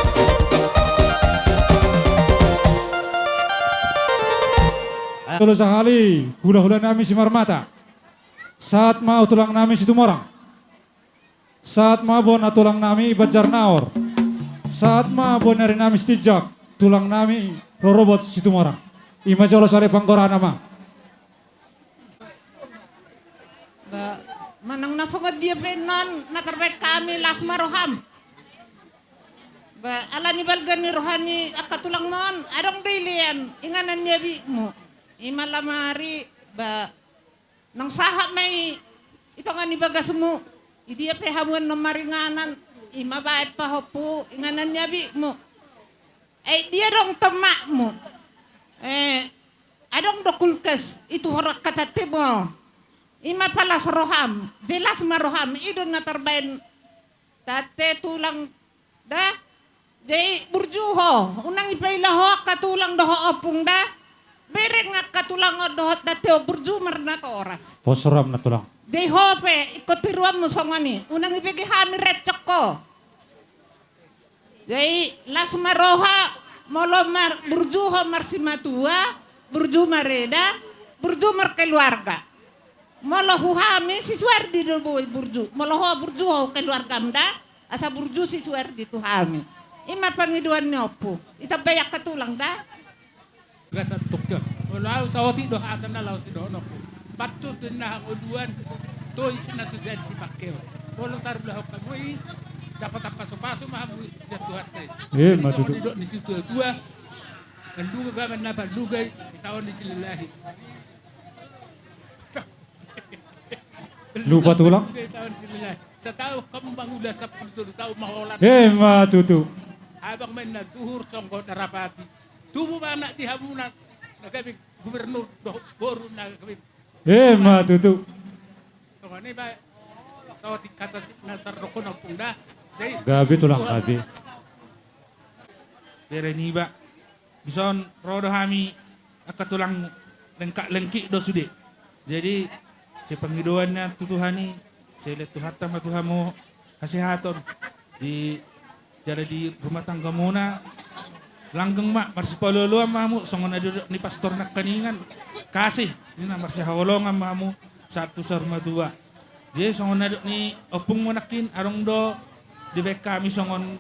Tulu sahali, hula-hula nami si Marmata. Saat mau tulang nami si Tumorang. Saat mau bona tulang nami Bajar Naor. Saat mau bona nari nami si Tijak, tulang nami Rorobot si Tumorang. Ima jolo sare panggora nama. Manang nasungod dia penon naterbaik kami lasma roham. Ba ala ni balgani rohani akatulang mon adong dilian inganan niya bi mo. Ima lamari ba nang sahak may ito nga ni bagas mo. Idi pe hamuan no maringanan ima ba pa hopu inganan niya bi mo. Dia dong temak mo. Adong dokulkes itu horak kata tebo. Ima palas roham, jelas maroham, idon na terbain tate tulang da, jadi burjuho, unang ipailaho katulang doho opung da, bereng nga katulang doho tate burju marna to oras. Posoram na tulang. Jadi hope ikut tiruan musongani, unang ipegi hami recok ko. Jadi las maroha, molo mar burjuho marsimatua, burju mareda, burju mar keluarga. Molo huhami si Suwardi do boy burju. Molo ho burju ho keluarga mda, asa burju si Suwardi tu hami. Ima pangiduan nyopo. Ita bayak katulang da. Gasa tukyo. Wala sawati do hatan na law si dono. Patut na uduan to isina sujad si pakeo. Wala tarula ho kagoy. Dapat apa paso mahamu si Tuhan tay. Matutu. Duduk di situ dua. Dan duga gaman na palugay itawan di silillahi. Lupa tulang. Sa tao kambang ula sa pulto tao maholan. Matutu. Habang may nagduhur songko narapati. Tubo ba na di hamunan nagabi gubernur do boru na gabi. Matutu. So ani ba sa kata na taroko na punda. Gabi tulang gabi. Bere ni ba. Bison rodo hami akatulang lengki do sude. Jadi si panghiduan tutuhani saya lihat tuhata matuhamu kasihaton di jala di rumah tangga muna langgeng mak marsi palolo mamu songon ada ni pastor nak kaningan kasih ini na marsi hawolongan mamu satu sarma dua jadi songon ada ni opung manakin arong do di bek kami songon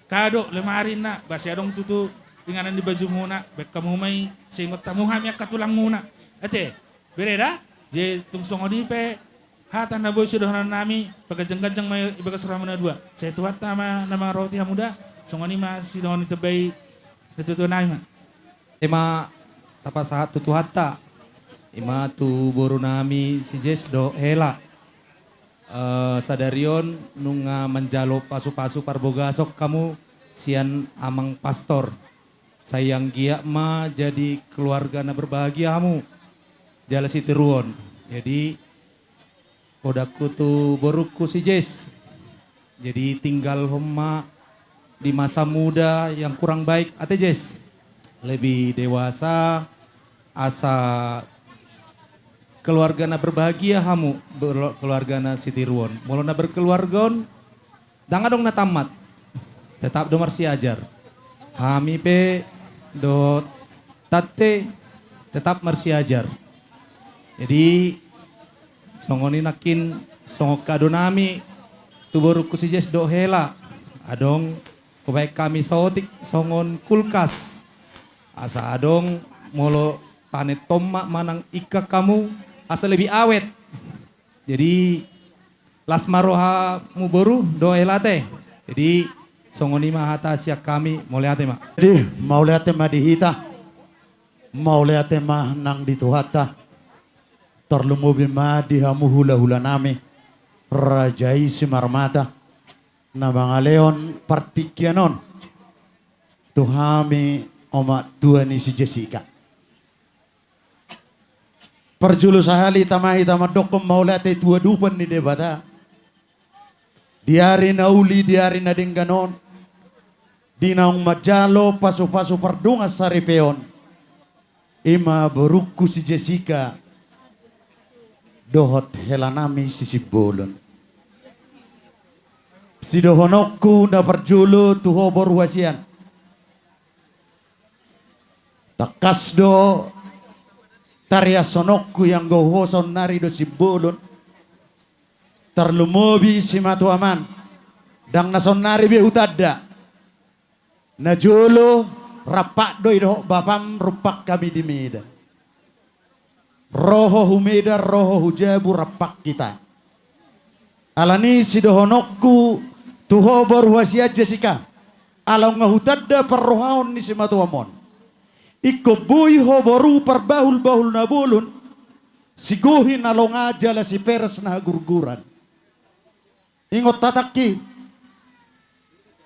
kado lemarin na basi arong tutu inganan di baju muna bek kamu may singot tamu hami katulang muna ate bereda je tungsong odi pe hatan na boy sudah nami pagajang-gajang may ibaga surama na dua saya tuat nama nama roti hamuda songoni ma sidon tebay natutu nai ma Ima tapasahat tutuhatta ima tu boru nami si Jes do hela sadarion nunga menjalo pasu-pasu parbogasok kamu sian amang pastor sayang gia ma jadi keluarga na berbahagia kamu jala si tiruon. Jadi kodaku tu boruku si Jes. Jadi tinggal homa di masa muda yang kurang baik ate Jes. Lebih dewasa asa keluarga na berbahagia kamu keluarga na si tiruon. Molo na berkeluargon danga dong na tamat. Tetap do marsi ajar. Kami pe do tate tetap marsiajar. Jadi songoni nakin songok kado nami tuboru kusijes do hela adong kubaik kami saotik songon kulkas asa adong molo tane tomak manang ika kamu asa lebih awet. Jadi las maroha mu boru do hela teh. Jadi songoni mahata siak kami mulai ate mak. Jadi mau lihat tema di hita, mau lihat tema nang dituhata, terlumubi ma dihamu hula-hula nami, rajai simarmata, na mga leon partikianon, tuhami oma tuani si Jessica. Perjulu sahali tamahi tamadokom mau lihat tua dupan ni debata. Diari na uli, diari na dingganon. Dinaong majalo, paso-paso pardungas sa ripeon. Ima beruku si Jessica. Dohot helanami si Sibolon. Si dohonokku na perjulu tuho borwasian. Takas do tariasonokku yang gohoson nari do Sibolon. Terlumobi si matu aman dang nasonari be utada najolo rapak doi doh bapam rupak kami di Medan roho humeda roho hujabu rapak kita alani si dohonokku tuho borwasia Jessica alau ngahutada perrohaon ni si matu amon iko bui ho boru perbahul-bahul nabulun si gohin along aja la si peres na gurguran. Ingot tataki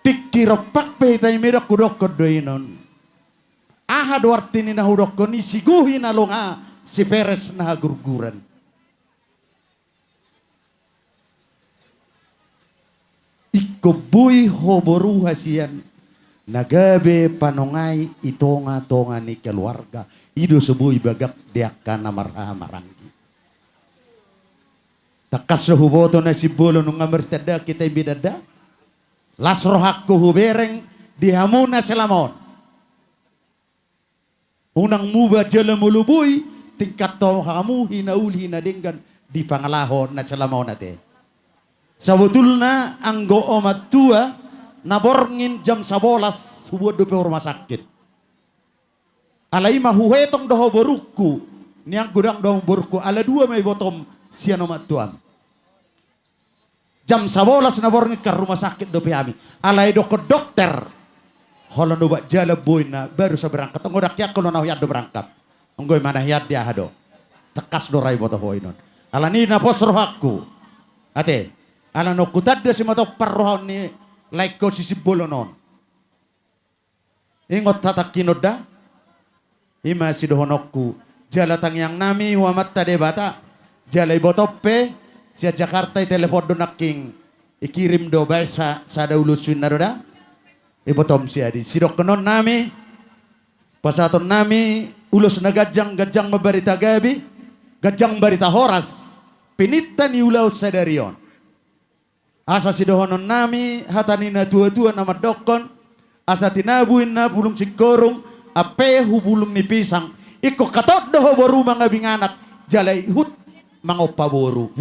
tiki ropak pe tay medok kudok kodoinon aha duartini na hudok koni siguhi na longa si peres na gurguran ikobui hoboru hasian nagabe panongai itonga-tonga ni keluarga ido sebui bagak diakan marang takas huboto na si bolo nung amerstada kita bidada las rohakku hubereng dihamuna selamon unang muba jala mulubui tingkat to kamu hinaul hinadenggan di pangalahon na selamon nate sabutulna anggo omat tua naborngin jam 11 hubud dope rumah sakit alai mahuhetong doho boruku niang gudang doho boruku ala dua may botom sian omat tuan jam 11 na borngi ke rumah sakit do piami alai do ke dokter holon do bak jala boyna baru sa berangkat ngodak yak kono na yad do berangkat nggoy mana yad dia hado tekas do rai boto hoinon alani na posro hakku ate ala no kutad si moto parrohon ni like ko si bolonon ingot tatak kinoda ima si dohonokku jala tang yang nami wa matta de bata jalai botoppe sia Jakarta telepon do naking ikirim do bay sa daulu suinaroda ibotom sia di sidok kenon nami pasaton nami ulus na gajang mabarita gabi gajang barita horas pinita ni ulau sadarion asa sidohonon nami hatanina tua-tua nama dokon asa tinabuin na bulung cikorung ape hubulung ni pisang iko katot doho baru mangabing anak jalai hut mangopa boru.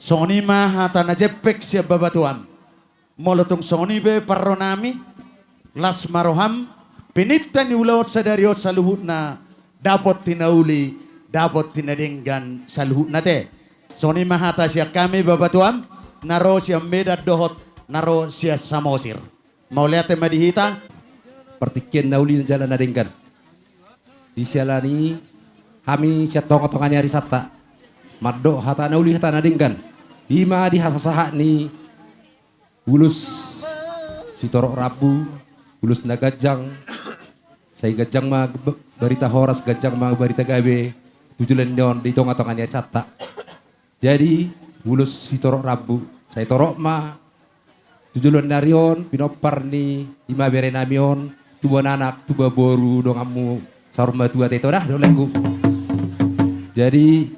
Soni mah hatana jepek siap babatuan. Molotong soni be parronami las maroham pinitan ni ulawat sadario saluhut na dapat tinauli dapat tinadenggan saluhut na te. Soni mah hata siya kami babatuan naro siya medat dohot naro siya samosir. Mau lihat tema dihita pertikian nauli na jalan nadenggan. Di sialani kami tonga-tongannya hari Sabta maddo hata nauli hata nadingkan ima di hasasaha ni ulus si torok rabu ulus na gajang say gajang ma barita horas gajang ma barita gabe tujulan yon di tonga-tongannya hari Sabta jadi ulus si torok rabu say torok ma tujulan narion pinopar ni ima berenamion tuba nanak tuba boru dong amu sarumba tua teto dah dolenku. Jadi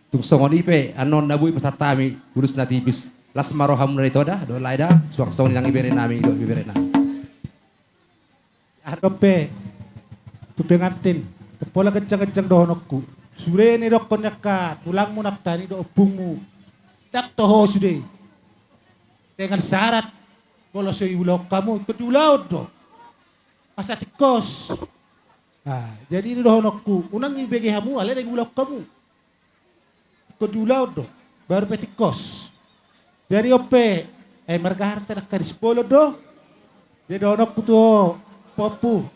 tung songon ipe anon nabui pasatami urus natibis las maroham dari toda do laida suang songon yang ibere nami do ibere nami. Adope Tu pengantin. Pola kencang-kencang dohonokku. Sure ni dok konyakat. Tulang mu nak tani do opungmu. Dak toho sude. Dengan syarat. Kalau saya ulau kamu kedulau do. Asa tikos. Nah, jadi ini dohonokku. Unang ibege hamu ale dengan ulau kamu. Kedulau do. Baru petikos. Jadi ope. Mereka harta nak kari sepuluh do. Jadi dohonokku tuh. Popu.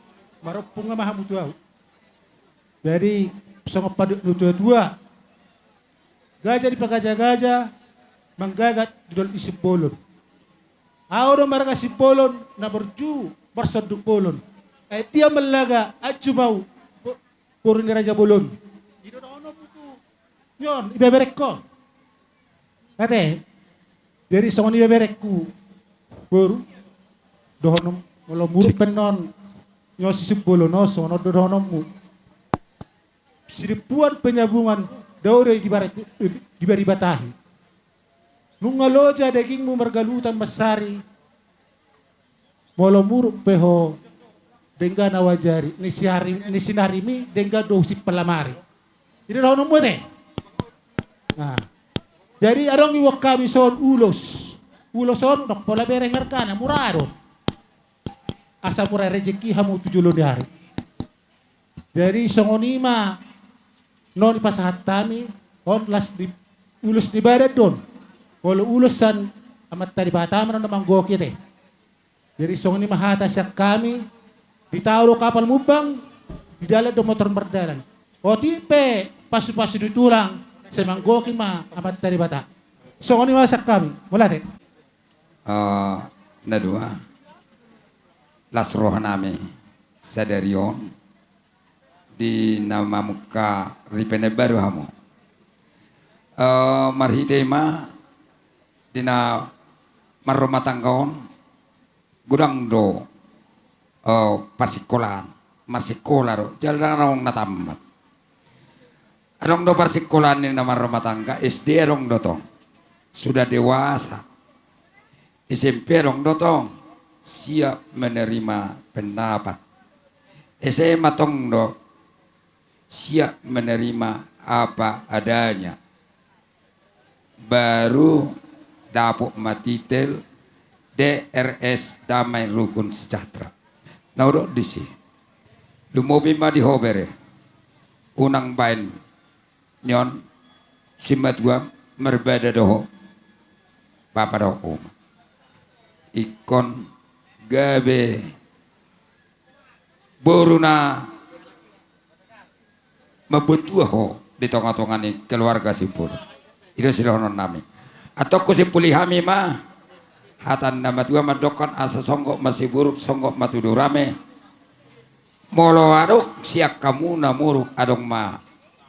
Marupung nga mahamu tuh. Jadi sanggup paduk dua. Gajah di pagajah-gajah menggagat di dalam isi polon. Auro marga si polon na berju bersoduk polon. Dia melaga aju mau kurun raja bolon. Itu dono buku. Nyon ibeberek ko. Kate. Jadi songon ibeberekku. Baru dono molo muri penon. Nyo si polon no sono donomu. Siripuan penyambungan daure diberi batahi. Nungaloja dagingmu mergalutan masari. Molo muruk peho dengga nawajari. Nisinarimi dengga dosi pelamari. Ini raw nung buat Nah. Jadi arong iwak kami son ulos. Ulos son nak pola berengar kana murado. Asa murah rezeki hamu 7 hari. Jadi songonima non pasahat tami on las di ulus di badat don. Kalau ulusan amat tadi bataman na manggo kita. Jadi song ni mahata siya kami ditaruh kapal mubang di dalam do motor berdalan. O tipe pasu-pasu di tulang sa manggo ma amat tadi bata. Song ni masak kami. Wala te. Na dua. Las roh nami sadarion di nama muka ripene baru hamu. Marhitema dina marumatanggaon gudang do pasikolan marsikolaro jalan natamat. Adong do pasikolan ni nama rumah tangga SD adong do tong sudah dewasa. SMP adong do tong siap menerima pendapat. SMA tong do siap menerima apa adanya. Baru dapat matitel DRS Damai Rukun Sejahtera. Nah udah di sini. Lumobi ma di hobere. Unang bain nyon simatwa merbeda doho. Papa doho. Ikon gabe boruna mabutua ho di tengah-tengah ni keluarga simpul. Itu sudah non nami. Atau kusimpuli hami mah hatan nama tua madokon asa songgok masih buruk songgok matudurame. Molo aduk siak kamu namuruk adong ma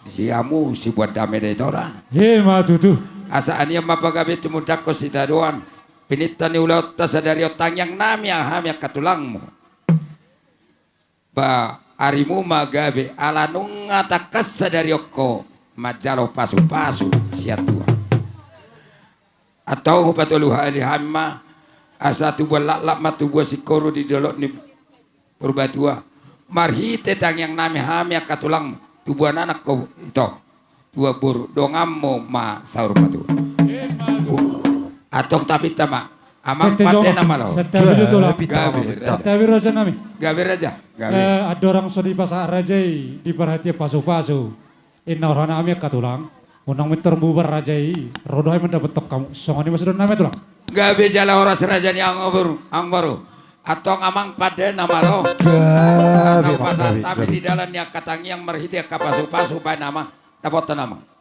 siamu si buat dame de tora. Ye matutu. Asa ania mapagabe tumudak ko si taduan. Pinitani ulaut tasadari otang yang nami aham yang katulangmu. Ba arimu magabe ala nunga takas sadari oko majalo pasu-pasu siat tua. Atau hupatuluha alihamma asa tubuh lak matubuh sikoro di dolok ni purbatua. Marhi tetang yang nami hamia katulang tubuh anak ko itu tua buru dongammo ma saur matu. Atau tapi tama amang pade nama lo. Tapi raja nami. Gabe raja. Ada orang so di pasar rajai di perhati pasu-pasu. Inna orang amia katulang. Unang meter bubar rajai. Rodohai mendapat tok kamu. Songani masih ada nama tulang. Gabe jala orang serajani ang baru. Atau ngamang pada nama lo. Pasal tapi di dalamnya katang yang merhiti kapasu-pasu pada nama. Dapat nama.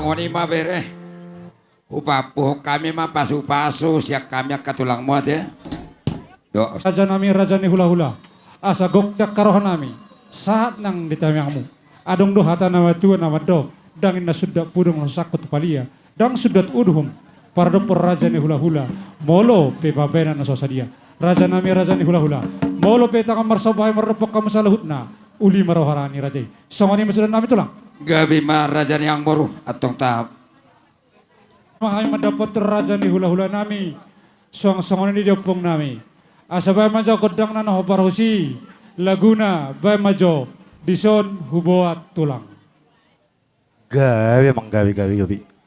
songoni ma bere. Upapuh kami ma pasu-pasu siak kami katulang muat ya. Do. Raja nami raja ni hula-hula. Asa gokdak karohan nami. Saat nang ditamyangmu. Adong do hata nama tua nama do. Dangin na sudah pudong sakut palia. Dang sudat udhum. Para do por raja ni hula-hula. Molo pe babena na sosadia. Raja nami raja ni hula-hula. Molo pe tangan marsobay marupok kamu salahutna. Uli maroharani raja. Songoni masudan nami tulang. Gabi ma raja ni ang moru atong tahap. Mahai mendapat raja ni hula-hula nami. Song-songon ni diopong nami. Asa bay majo kodang na hobar husi. Laguna bay majo. Dison huboat tulang. Gabi emang gabi.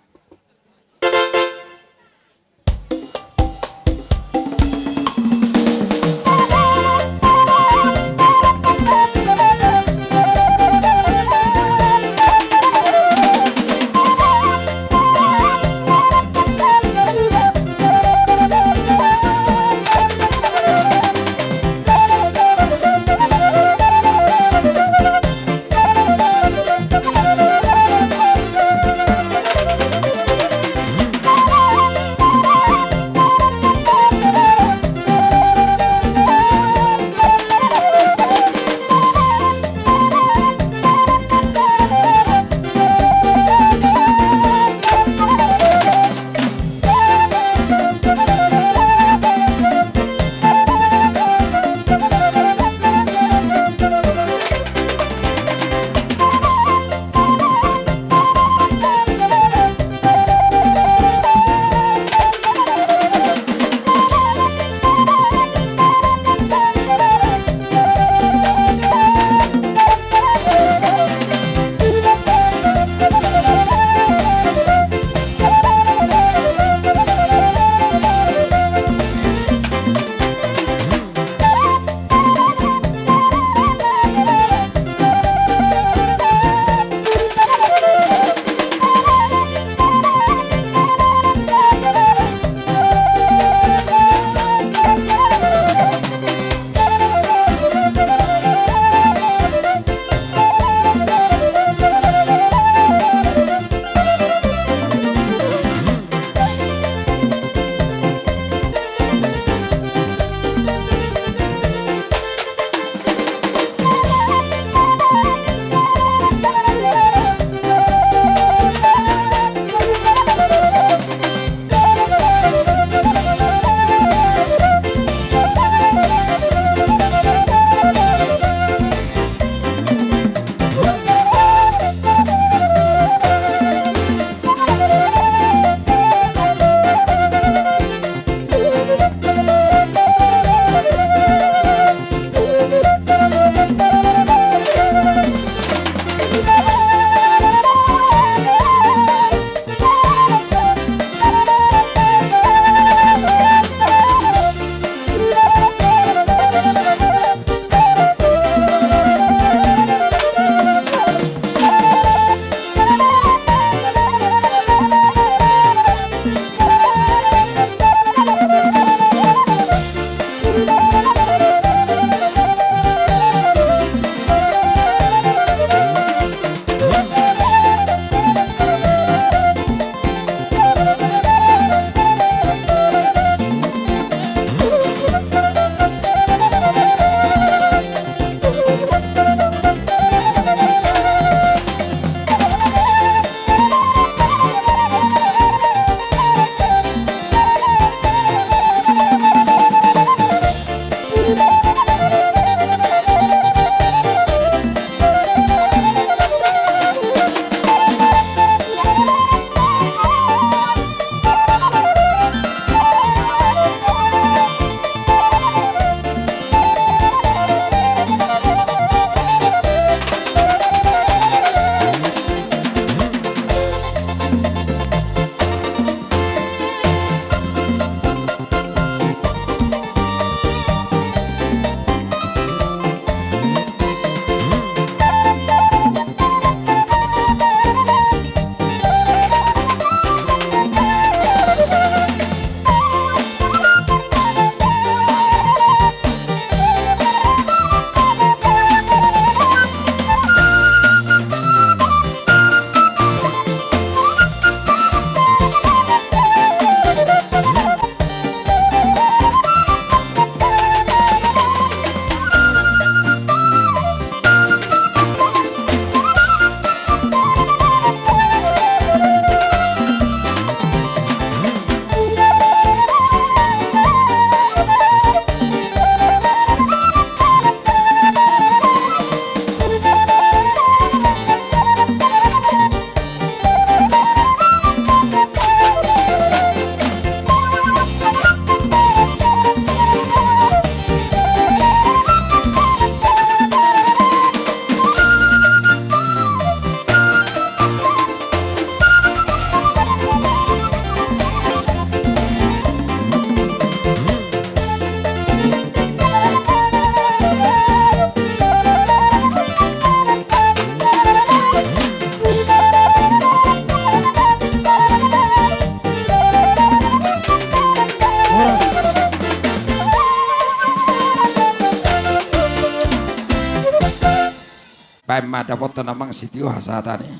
Bae madapot namang sitio hasatane.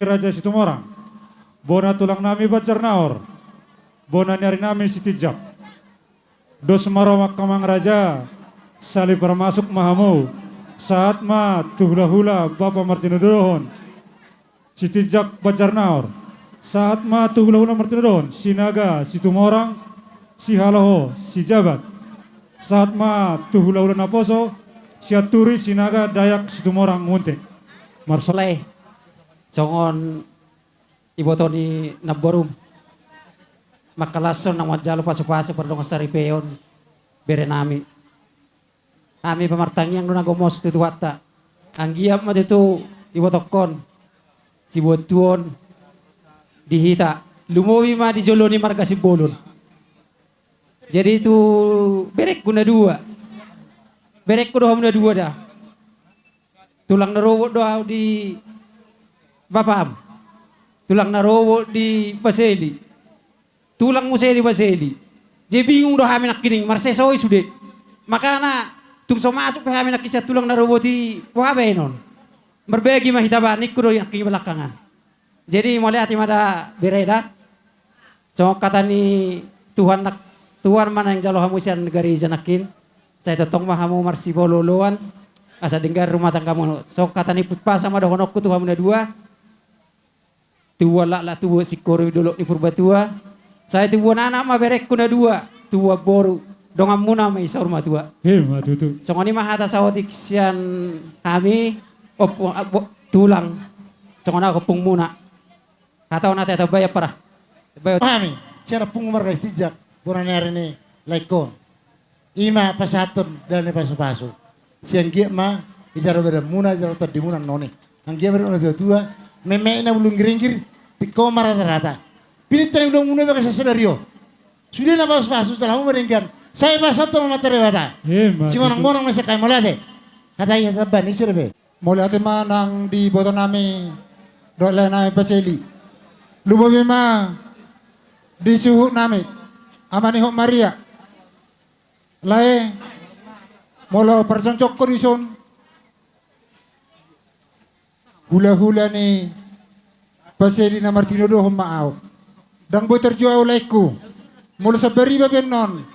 Raja Situmorang, bona tulang nami bajar naor, bona nyari nami sitijak. Dos maromak kamang raja, sali masuk mahamu, saat ma tuhula-hula Bapak Martino Dohon, sitijak bajar naor, saat ma tuhula-hula Martino Dohon, sinaga Situmorang, si haloho, si jabat, saat ma tuhula-hula naposo, siaturi sinaga Dayak Situmorang ngunte. Marsoleh. Songon iboto ni naborum makalason ng wadjalo paso-paso perdong saripeon bere nami pamartangyang nuna gomos tutuwata ang giyap mo dito ibotokon si botuon dihita lumowi ma di jolo ni marga si bolon jadi itu berek kuna dua berek ko doha dua dah tulang narowot doha di Bapak, tulang narowo di Baseli, tulang museli di Baseli. Jadi bingung doh kami nak kining, marsesoi sudah. Makana tung so masuk ke kami nak kisah tulang narowo di Wabe non. Berbagi mah hitaba nikku doh nak kining belakangan. Jadi mulai hati mada bereda. So kata ni Tuhan mana yang jalo hamu sian negari janakin. Saya tetong mah hamu marsi bololoan. Asa dengar rumah tanggamu. So kata ni putpa sama doh honokku Tuhan muna dua. Tua lah tua si kori dulu di Purbatua. Saya tua anak mah berek kuna dua. Tua boru dongam muna mai saur mah tua. Mah tutu. Songoni mah hata sawotik sian kami tulang. Songona ko pung muna. Hata ona tata bayar parah. Kami cara pung marga istijak buran hari ini lekon. Ima pasatun dan pasu-pasu. Siang gia mah bicara beda muna jaro tadi muna noni. Ang gia beda tua meme na ulung giringkir di komar rata-rata. Pilih tadi ulung muna baka sadario. Sudah na pasu-pasu salah mu meringkan. Saya pasat to materi bata. Cuma nang masih kay molate. Hatay taban ni sirbe. Molate manang di boto nami dole na Baseli. Lumobi ma di suhu nami. Amani Hok Maria. Lae molo personcok kondison hula-hula ni Baseli na Martino Dohon maaw. Dang boy terjual olehku. Mula sa beriba benon.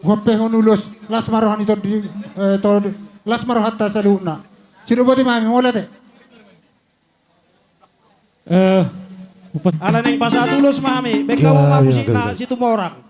Huwag honulos. Las marohan ito di las marohat ta sa luna. Sino ba ti mami? Mula te. Ala neng pasatulos mami. Bekaw mo musik na si Tumorang.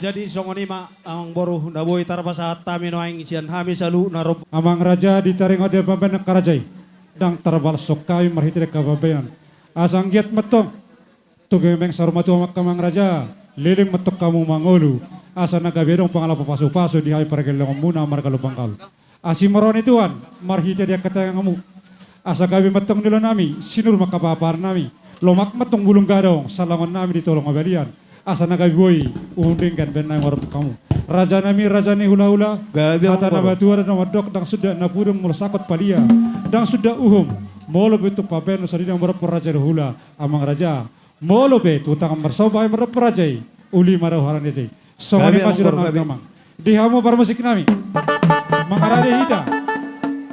jadi songonima ang boru daboy tarpasahat tami no aing sian hami salu narob. Amang raja ditaring ode baben karajai. Dang tarbalsok kami marhitire kababean. Asang giat metong. Tugemeng sarumatu amak kamang raja. Liling metok kamu mangolu. Asa nagabedong pangala papaso-paso di hai paragelong muna margalu pangkal. Asimaron ituan marhite dia katayang kamu. Asa gabi metong nilo nami sinur makapapar nami. Lomak metong bulung gadong salangon nami ditolong abelian. Asa nagabi boy unding kan benang warap kamu. Raja nami raja ni hula-hula. Mata nabatua dan namadok dang sudah napurung mulasakot palia. Dang sudah molo betu papen sadidang warap raja hula amang raja. Molo betu utang bersobai warap raja uli marau haran dejai. Songoni masih ramang. Dihamu musik nami. Mangarade hita.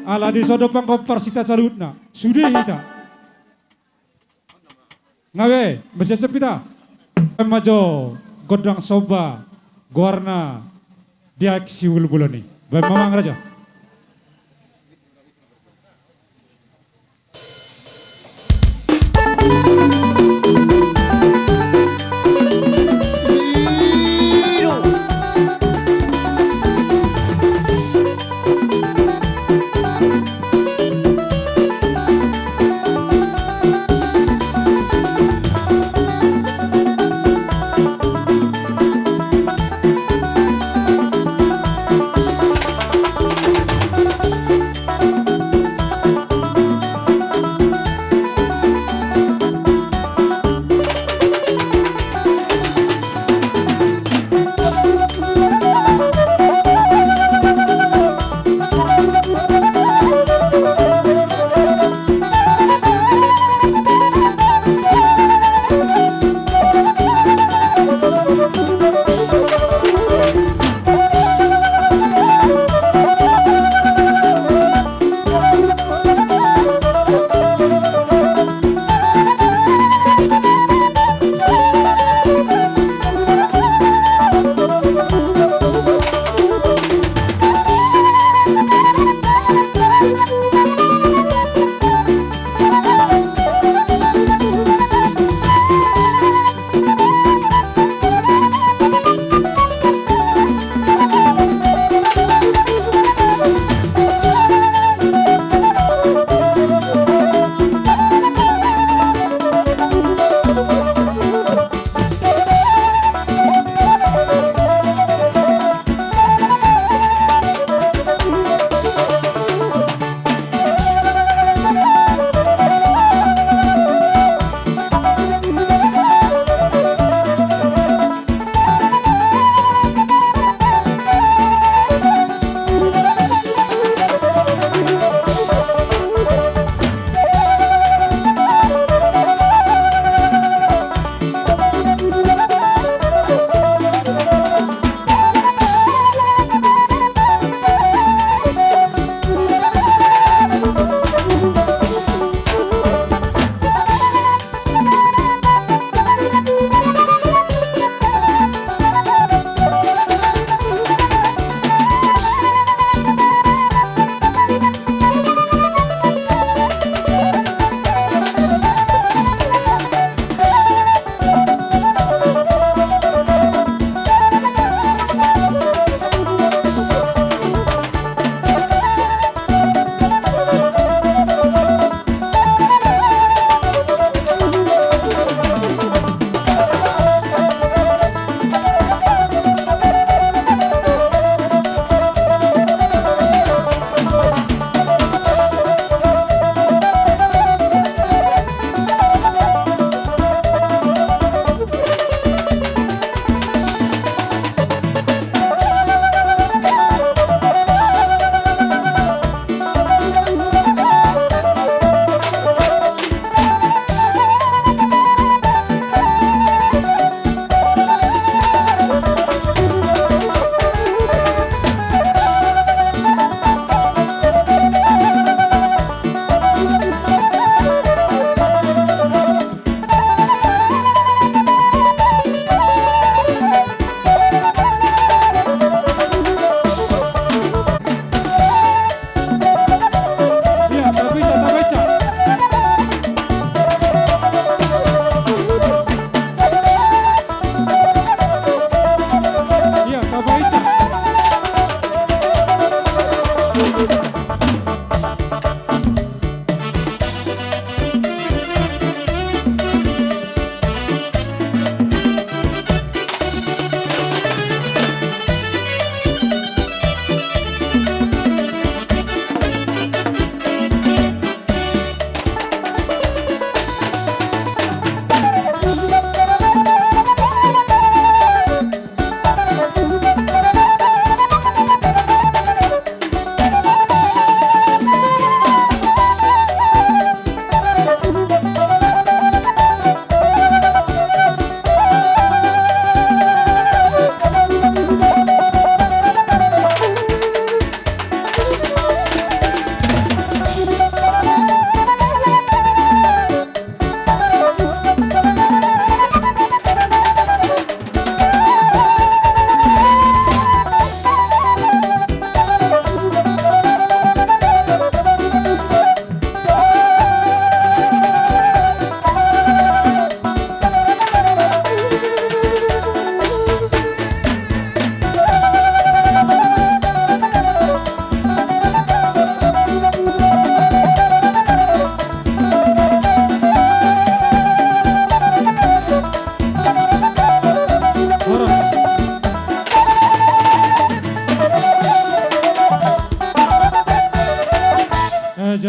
Ala di sodopang kompar sita salutna. Sudah hita. Ngawe bersiap kita. Majo godang soba guarna diak siwul buloni. Baik mamang raja.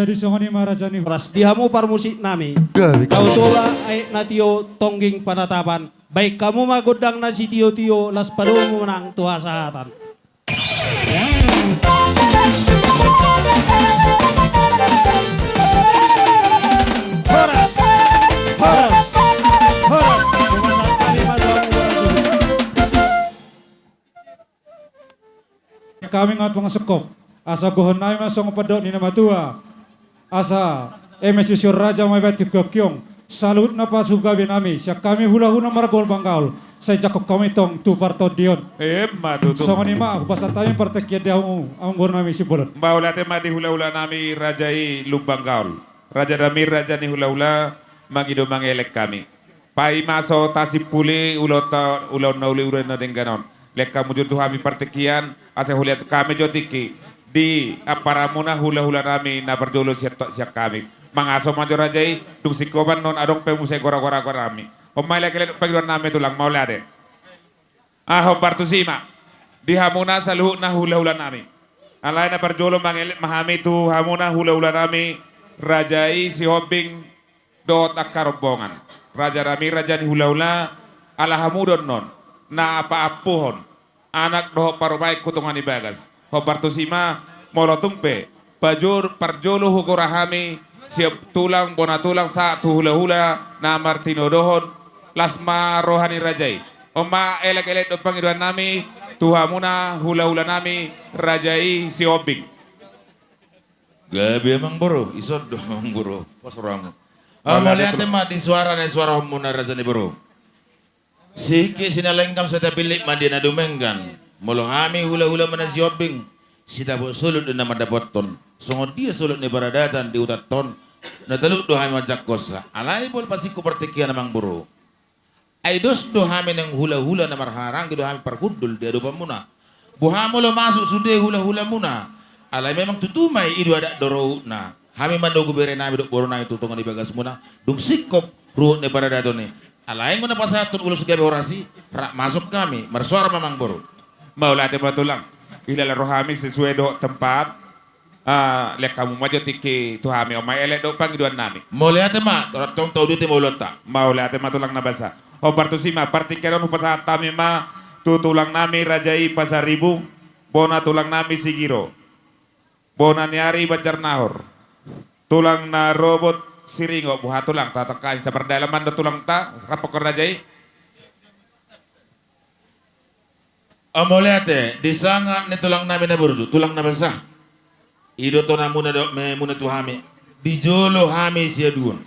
Jadi songoni marajani Ras dihamu parmusik nami. Kau tola ay natio tongging panatapan. Baik kamu magodang na si tio-tio las padungo ng tuha sa hatan. Horas! Horas! Horas! Kami ngat mga sekop. Asa gohon na masong padok ni namatua. Asa MSC Raja may bati kyong. Salut na pasuga binami. Siya kami hula-hula maragol bangkaul. Saya jakok kami tong tu parto dion. Matuto. So manima basa tayo pertekia dia ang nami si bolon. Baulate ma di hula-hula nami rajai lubang gaul. Raja Damir raja ni hula-hula magido mangelek kami. Pai maso tasip puli ulota na uli urena dengganon. Lek kamu jodoh kami pertekian asa huliat kami jotiki. Di aparamuna hula-hula nami na berjolo siap kami. Mangaso majo rajai dung sikoban non adong pemusai gora-gora kami. Omay lagi pagduan nami tulang maulade. Aho partusima. Dihamuna sa luhut na hula-hula nami. Alay na berjolo mahami tu hamuna hula-hula nami. Rajai si hobing dot akarobongan. Raja Rami raja ni hula-hula alahamudon non. Na apa-apuhon. Anak doho parubay kutungan ibagas. Hobartusima molotungpe pajur parjolo hugorahami siap tulang bona tulang sa tu hula-hula na Martino dohon lasma rohani rajai oma elek-elek do pangiduan nami tuhamuna hula-hula nami rajai si obing gabi emang bro isod dong bro pasuramu malihat mah di suara homuna rajani bro siki sinalengkam sa tapilik madina dumenggan molo hami hula-hula mana siobing sita bo sulut na madapoton sungod dia sulut ni baradatan di utaton na taluk do hami majak kosa alay bol pasiku pertikian namang buru ay dos do hami ng hula-hula na marharang do hami parkudul dia do pamuna buhamo lo masuk sude hula-hula muna alay memang tutumay idu ada doro na hami mando gubere nami do boro na tutungan ibagas muna dung sikop ruot ni baradaton ni alay mo na pasatun ulos gabi orasi rak masuk kami marsuara mamang buru maulate matulang ilala rohami sesuai do tempat lek kamu maju tiki tuhami omay elek do panggiduan nami maulate ma tong tau dute maulota maulate matulang nabasa o partusima partikeron upasa tami ma tutulang nami rajai pasaribu bona tulang nami sigiro bona niari Banjarnahor tulang na robot siringo buha tulang tatakai sa perdalaman do tulang ta rapok rajai Amoliate, disanga ni tulang namin na burdu, tulang na basa. Ido to na muna tu hami. Dijolo hami siya duon.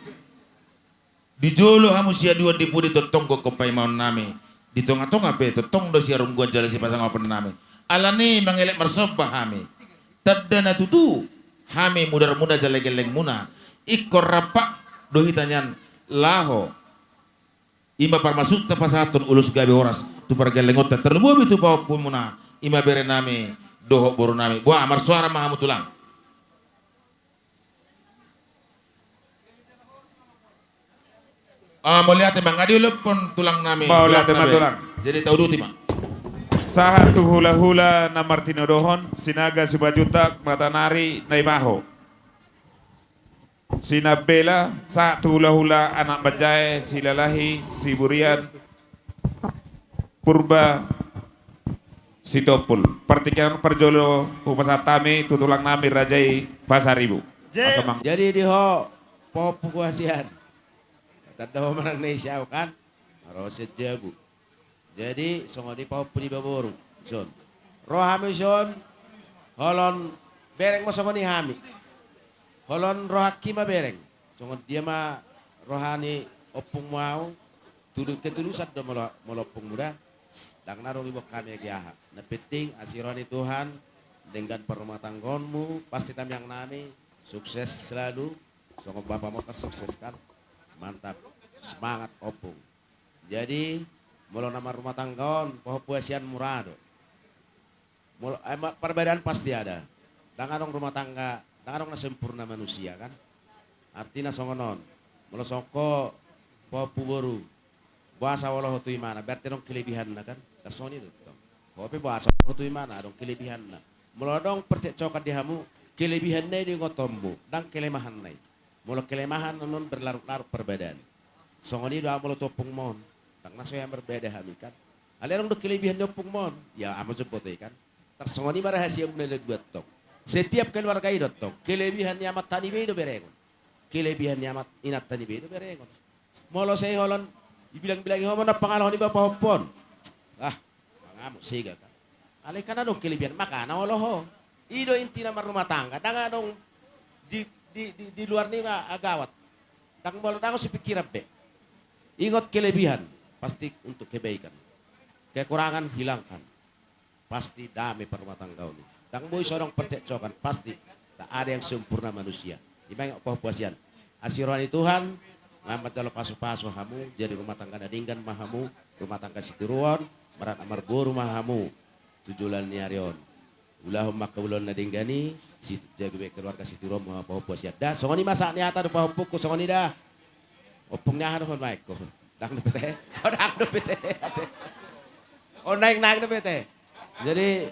Dijolo hamu siya duon di pudi totong ko kompay maun nami. Di tonga-tonga pe totong do siya rungguan jala si pasang open nami. Alani mangelek marsoba hami. Tadda na tutu hami mudar-muda jala geleng muna. Ikor rapak do hitanyan laho. Ima parmasuk ta pasatun ulus gabi horas. Tu pergelengot terlebu itu bawa pumuna ima bere nami dohok boru nami buah amar suara mahamu tulang mau lihat emang ngadi lepon tulang nami mau lihat emang tulang jadi tahu dulu tima sahatu hula-hula na Martino dohon sinaga subajuta mata nari naimaho sinabela satu hula-hula anak bajae silalahi siburian Purba Sitopul Pertikian perjolo upasatami tutulang nami rajai pasaribu jadi diho po pukuasian tanda marang Indonesia kan roset jabu jadi songodi po pudi baboru son rohami son holon bereng mo songoni hami holon rohakima bereng songod dia ma rohani opung mau ketulusan do molopung muda dang narong ibu kami giaha na penting asironi Tuhan dengan perumah tanggonmu pasti tam yang nami sukses selalu songok bapak mau kesukseskan mantap semangat opung jadi molo nama rumah tanggon pohon puasian murado perbedaan pasti ada danganong rumah tangga danganong na sempurna manusia kan artinya songonon molo songko pohon puboru bahasa Allah itu mana berarti dong kelebihan kan tersoni itu tapi bahasa Allah itu mana dong kelebihan melodong percecokan dihamu kelebihannya di ngotombo dan kelemahannya. Mula kelemahan non berlarut-larut perbedaan. Songoni doa mula topung mon, dan naso yang berbeda kami kan. Alerong do kelebihan topung mon, ya amo sebut kan. Tersongoni rahasia mulai buat tok. Setiap keluarga itu tok, kelebihan nyamat tani bedo berengon. Kelebihan nyamat inat tani bedo berengon. Molo saya holon, dibilang-bilang homo na pangalan ni bapak hopon. Ah, mangamuk siga kan. Alay ka na dong kelebihan, maka na ho. Ido inti na rumah tangga, danga dong di luar ni nga agawat. Dang molo dang si pikiran be. Ingat kelebihan, pasti untuk kebaikan. Kekurangan hilangkan. Pasti damai perumah tangga ini. Dang boy seorang percekcokan, pasti tak ada yang sempurna manusia. Ibang puasian. Asirani Tuhan, ngamat jalo pasu-pasu hamu, jadi rumah tangga nadinggan mahamu, rumah tangga situruan, merat amar boru mahamu, tujulan niarion. Ulahum makabulon nadinggani, situ jaga keluarga situruan maha puasian. Dah, songoni masak niata do pahupuku songoni dah. Opungnya hanu hon baik ko. Dak do pete. Oh dak do pete. Oh naik do pete. Jadi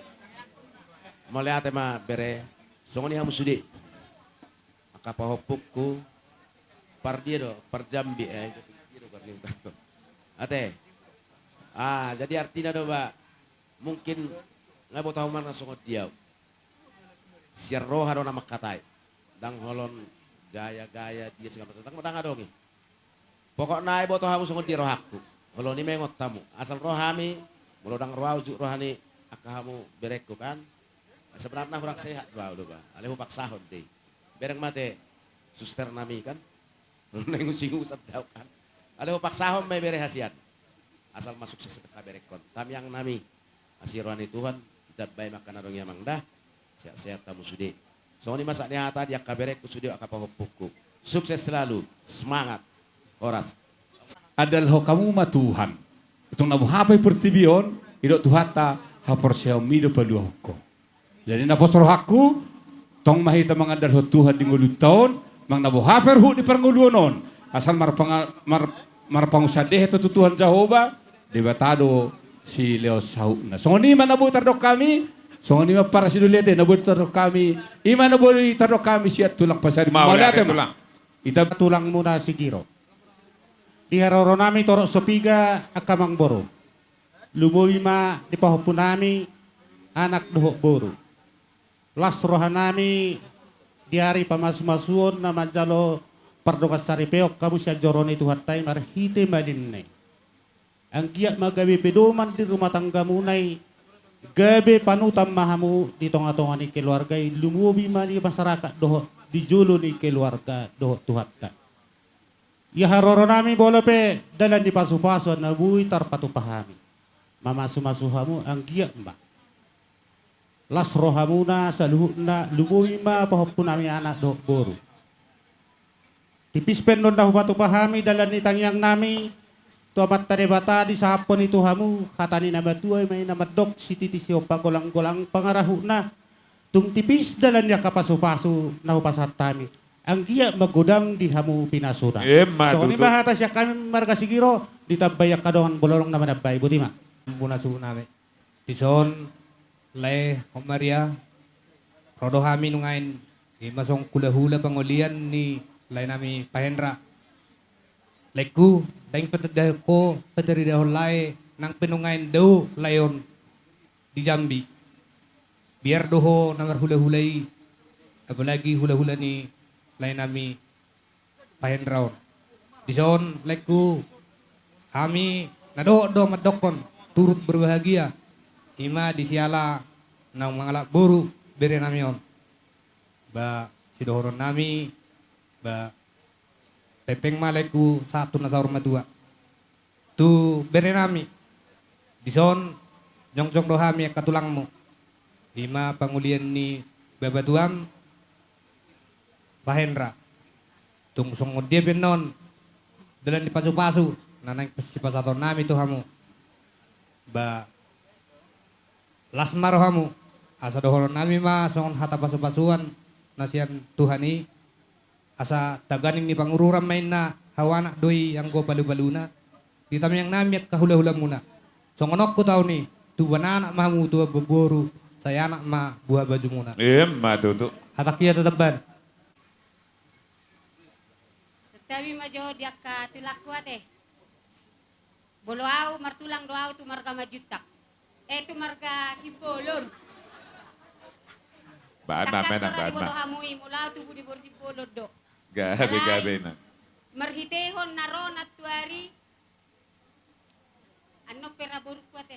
mulai ate ma bere songoni hamu sudi. Aka pahupuku par dia do, par jambi ate. Jadi artinya do ba mungkin nggak mau tahu mana songot dia. Siar roha do nama katai. Dang holon gaya-gaya dia segala macam. Dang adongi. Pokok naik botoh hamu songot dia rohaku. Holon ni mengot tamu. Asal rohami, mulodang roha ujuk rohani akahamu berekku kan. Sebenarnya kurang sehat doa do ba. Alehu paksahon deh. Bereng mate suster nami kan. Neng using-usat daw kan. Alehu paksahon may bere hasian. Asal masuk sesekata berekon. Tam yang nami asiroani Tuhan kita bayi makan adong yamang dah. Sehat-sehat tamu sudi. So ni masak ni hata dia kaberek sudi akapahupuku. Sukses selalu. Semangat. Oras. Adalah kamu ma Tuhan. Itong nabuhapay pertibion, idok tuhata hapor siya umido pa luhok ko. Jadi naposoro haku, tong mahita mga dalho Tuhan di ngulud taon, mang nabuhapay hu di parangulunon. Asal marpangusadeh ito Tuhan Jehovah, debatado si Leo Sauna. So ni man nabutar dok kami, so ni man para si Dulete nabutar dok kami, ima nabutar dok kami siya tulang pasari. Maulate tulang. Ita tulang muna si Giro. Di haroro nami torok sopiga akamang boro. Lumuwi ma di pahupo nami anak dohok boro. Las rohan nami di hari pamasu-masuon na manjalo pardokas saripeok kamu siya joroni tuhatay marhite malinay. Ang kiyak magabi pedoman di rumah tangga munay gabi panutam mahamu di tonga-tonga ni keluarga lumuwi ma di masyarakat dohok di julo ni keluarga dohok tuhatay. Ya haroro nami bolope dalan di pasu-pasu na buhi tarpatupahami. Mamasu-masuhamu ang giyak mbak. Las rohamu na sa luhut na lumuhi ma pahopun nami anak dok boru. Tipis penon na hupatupahami dalan ni tangyang nami. Tuamat tarebata di sahapon itu hamu. Katani na batuay may namadok si titi siyo pagolang-golang pangarahu na. Tung tipis dalan niya kapasu-pasu na hupasat tami. Ang giya magudang di hamu pinasuda. So ni bahata siya kami marga sigiro ditabayak kadongan bololong naman abay. Buti ma. Muna su nami. Tison lay Maria rodo hami nungain masong kula-hula pangulian ni lay nami Pahendra. Laiku daing patadaw ko patari daw lay nang pinungain daw layon di Jambi. Biar doho namar hula-hulay apalagi hula-hula ni lain nami Pahendraon. Dison laiku kami nado madokon turut berbahagia. Ima disiala ng mga buru bere nami on. Ba sidohoron nami ba pepeng malaiku satu na sa urmadua. Tu bere nami. Dison jong-jong dohami katulang mo. Ima pangulian ni babatuam Pahendra. Tung sungod dia benon. Dalan di pasu-pasu. Nanay pasipasaton nami to hamu. Ba las maro hamu. Asa dohoron nami ma songon hata pasu-pasuan. Nasian Tuhani. Asa taganing ni pangururam main na hawana doi yang go balu-baluna. Di tamyang nami at kahula-hula muna. Songonok ko tao ni. Tuwa na anak mahamu tuwa beboru. Saya anak ma buah baju muna. Matutu. Hatakia teteban. Tapi majo dia ka tulak kuat Boloau martulang doau tu marga majutak. Tu marga Sipolon. Bana mena Takas bana. hamui mula tu budi bor Sipolon do. Gabi na. Marhitehon naron at tuari. Ano pera buruk kuat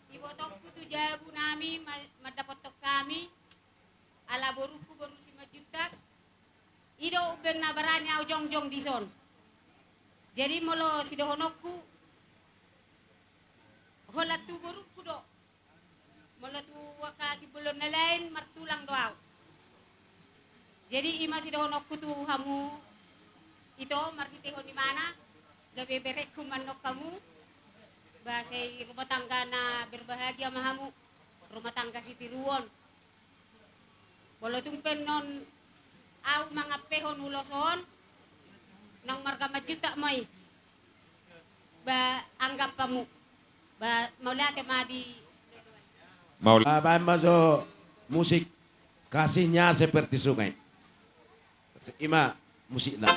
Ibotok ku tu jabu nami madapotok kami. Ala boruku baru si majutak. Ido ubeng na barani au jong di son. Jadi molo si dohonokku holat tu boruku do. Molo tu waka si belon na lain martulang doaw. Jadi ima si dohonokku tu hamu ito markiteho di mana gabe berek kumanok kamu bahasa rumah tangga na berbahagia mahamu rumah tangga si tiruon. Molo tumpen non au mga pehon uloson nang marga majuta moy ba anggap pamu ba maulate madi Maso musik kasihnya seperti sungai. Ima musik na.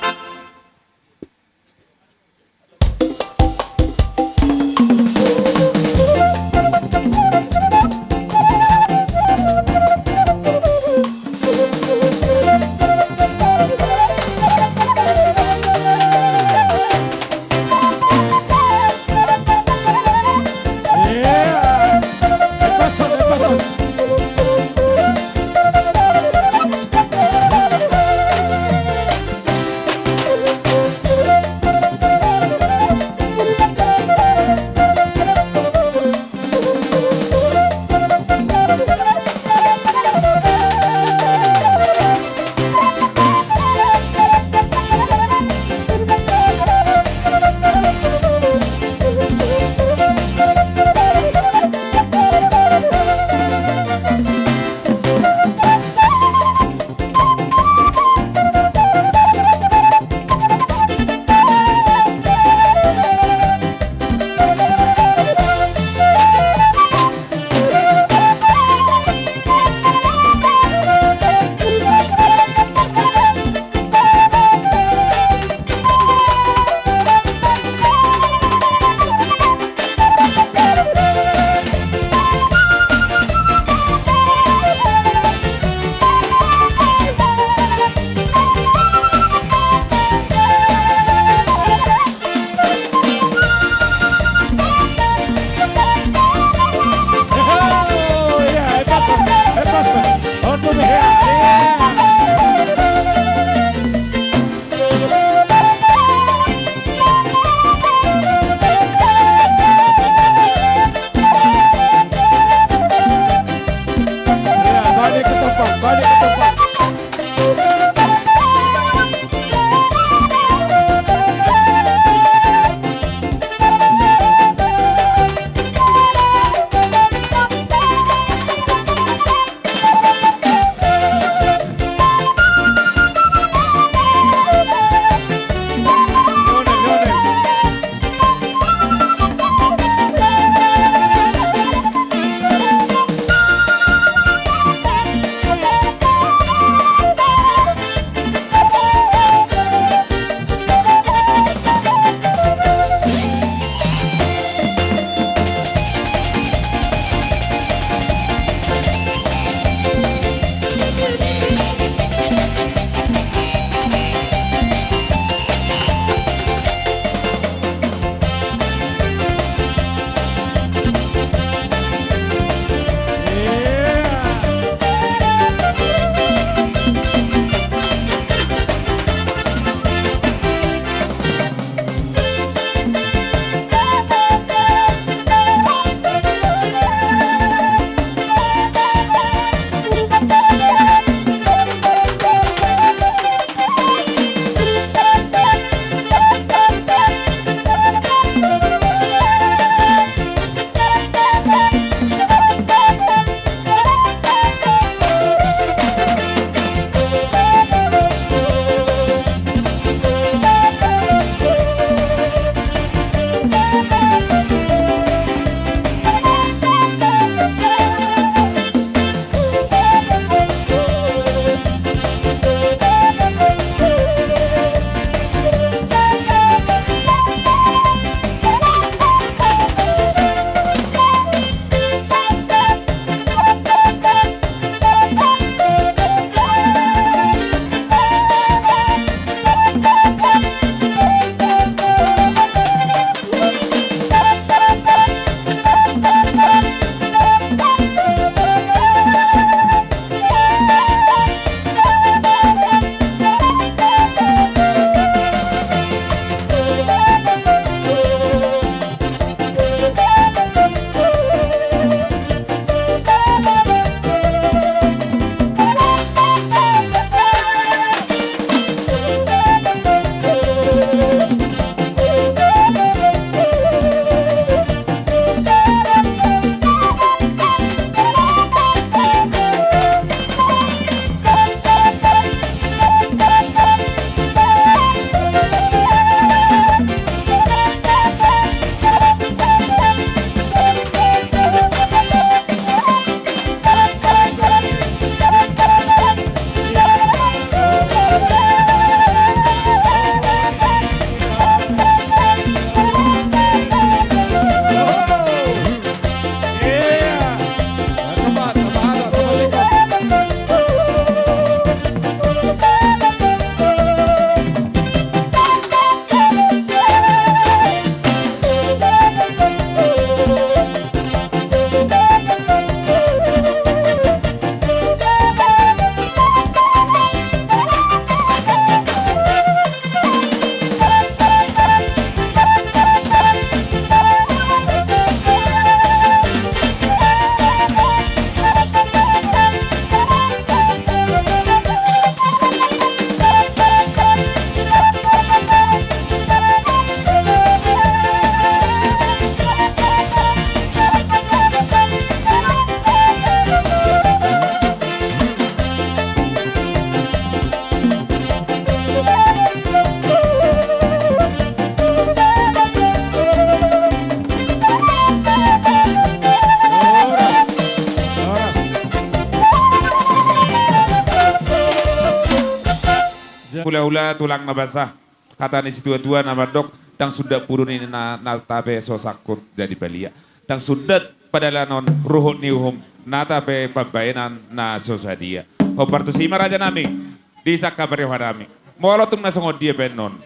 hula-hula tulang na basah. Kata ni si tua-tua nama dok, dang sudah purun ini na tape so sakut jadi balia. Dang sudah padalanon ruhut ni uhum na tape pabayanan na sosadia. Hopartu sima raja nami, di sakabari nami. Molotung na songod dia benon.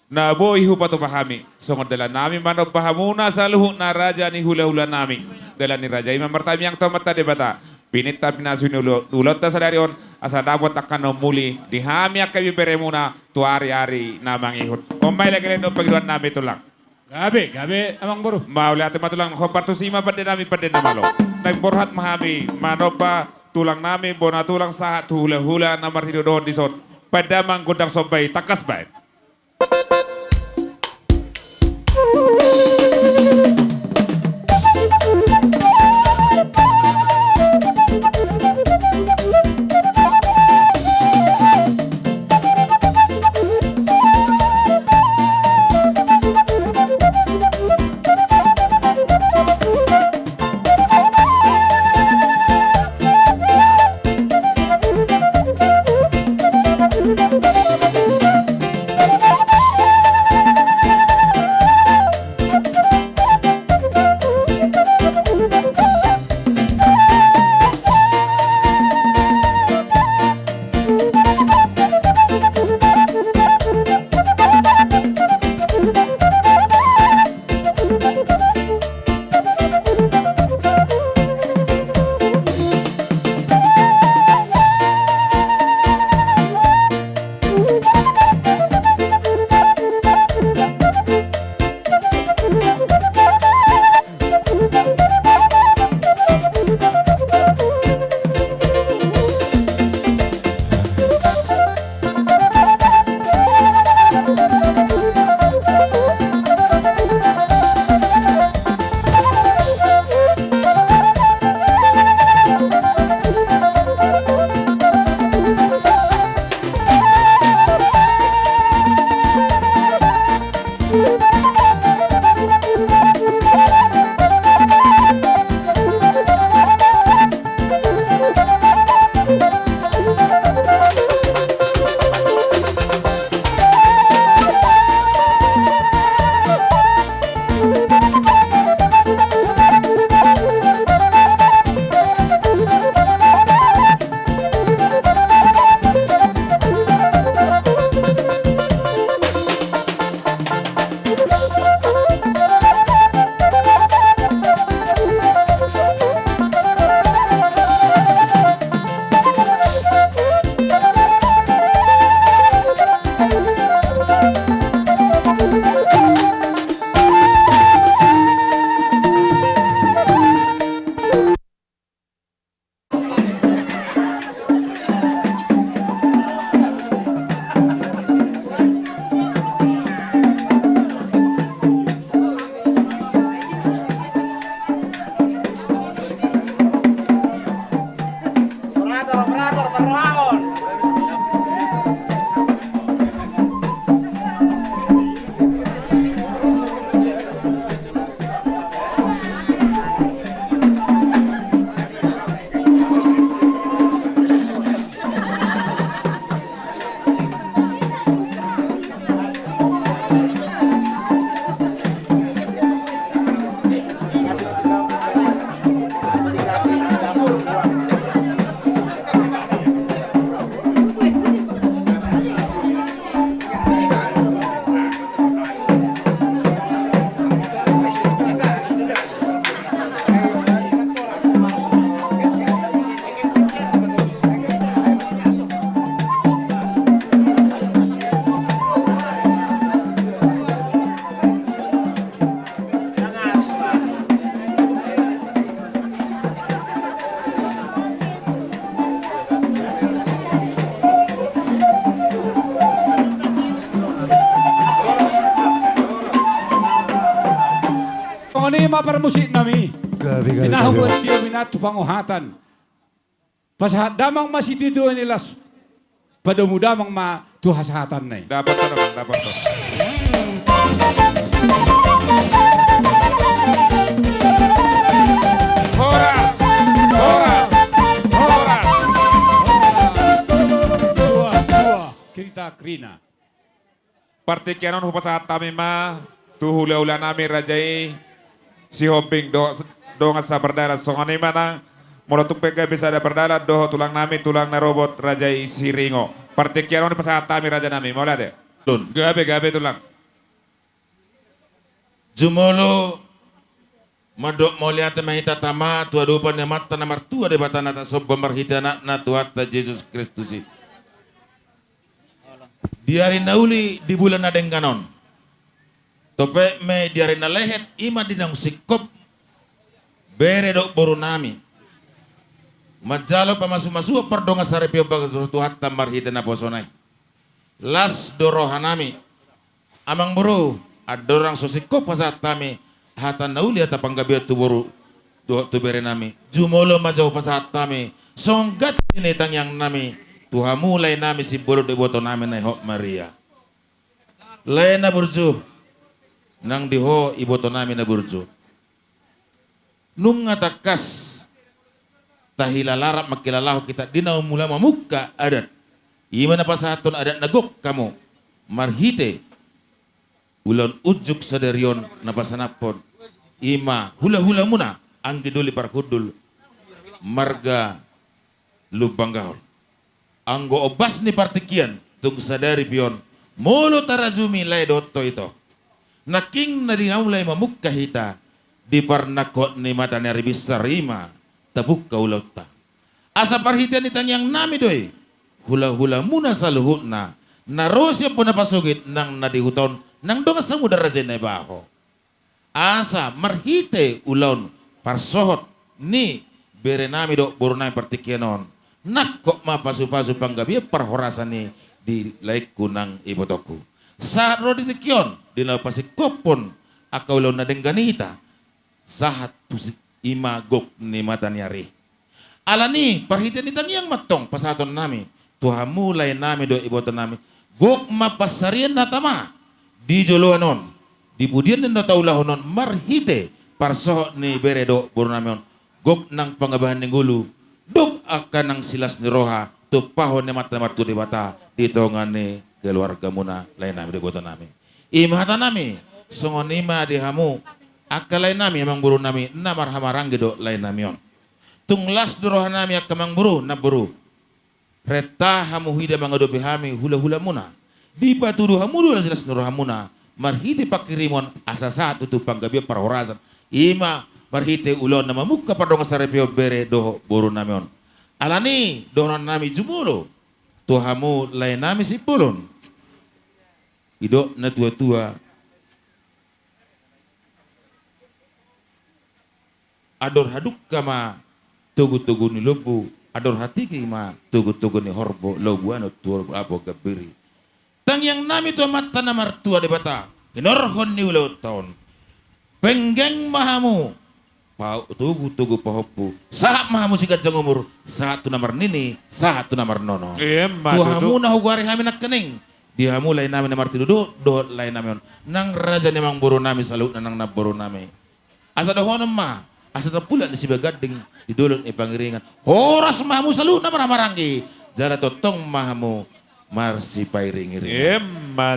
Na bo ihu patu pahami, songod dala nami mano pahamuna sa luhut na raja ni hula-hula nami. Dala ni raja imam bertami yang tamat tadi bata. Pinita pinasuni ulot ta sadarion asa dapat akan muli dihami akabi beremuna tu hari-hari namang ihut. Omay lagi no pagduan nami tulang. Gabe amang buru. Mauli ate matulang hopartu sima pada nami pada namalo. Nagborhat mahami manopa tulang nami bona tulang sahat hula-hula namar hidup di son. Pada manggundang sobay takas bay. maparmusik nami. Tinahong siyo minatu panguhatan. Pasahat damang masih dito nilas padamudamang ma tuhasahatan na. Dapat to naman, dapat to. Hora! Hora! Hora! Dua, kita krina. Partikianon hupasahat kami ma, tu hula-hula nami rajai, si hoping do nga sa berdara. So ano mana, mula tumpe ka bisa ada berdara, do tulang nami, tulang na robot rajai si Ringo. Partikianon hupasahat kami raja nami, mau lihat ya? Gabe tulang. Jumolo, madok mau lihat mahita tama, tua dupan yang mata nomor tua de batana tak sob marhita na tuata Yesus Kristus. Diari nauli di bulan adeng kanon. Tope me diari na lehet ima dinang sikop bere dok boru nami. Majalo pamasu-masu pardonga sarepio bagat tuhat tamar hita na posonai. Las dorohanami. Amang buru adorang sosikop pasat tami hatan nauli ata panggabia tu boru tu bere nami. Jumolo majau pasat tami songgat ini tang yang nami. Tuhan mulai nami si bolu de boto nami na ho Maria. Lain na burju. Nang diho iboto nami na burju. Nung ngatakas tahilalarap makilalahu kita dinaw mula mamuka adat. Ima na pasahaton adat nagok kamu. Marhite. Ulon ujuk sadarion na pasanapon. Ima hula-hula muna ang giduli parkudul. Marga lubanggahol. Anggo obas ni partikian tung sadari pion molo tarazumi lay dotto ito naking na dinawlay mamukka hita di parnakot ni mata ni ribisa rima tabuk kaulota asa parhitian ni tangyang nami doy hula-hula muna sa luhut na narosya po napasugit nang nadihuton nang donga sa mudara na baho asa marhite ulon parsohot ni bere nami do burunay partikianon nak kok mapasu-pasu panggabi perhorasan ni di laiku nang ibotoku. Saat rodi tikion di lapasi kopon akaulo na dengganita sahat pusik ima gok ni mata niari. Alani parhitian ni tangyang matong pasaton nami Tuhan mulai nami do iboto nami gok mapasarian na tama di joloanon di budian na taulahonon marhite parsoh ni beredo burunamion gok nang pangabahan ni gulu dok akan nang silas ni roha tu pahon ni mata martu di bata ditongan ni keluarga muna lain nami di boto nami imahata nami songon ima di hamu akal lain nami emang buru nami namar hamarang gitu lain nami on tunglas di roha nami akamang buru na buru reta hamu hida mangadopi hami hula-hula muna di patudu hamu dula silas ni roha muna marhiti pakirimon asa satu tu panggabia parhorasan ima marhite ulon nama muka padong sarepio bere doho buru namion. Alani dohonan nami jumulo. Tuhamu lain nami si pulun. Idok na tua-tua. Ador haduk kama tugu-tugu ni lobu. Ador hati kima tugu-tugu ni horbo lobu anu tuor apo gabiri. Tang yang nami tu mata namar tua de bata. Inorhon ni ulo tahun. Penggeng mahamu. Pau tugu pahopu saat mahamu sigat jang umur saat tu namar nini saat tu namar nono tuhamu na hugari hami nak kening dihamu lain nami namar tidu do lain nami on nang raja nemang buru nami salut nang na buru nami asa dohonom ma asa pula di siba gading di dulun ipangiringan horas mahamu salut namar maranggi jara totong mahamu marsi pairing-iring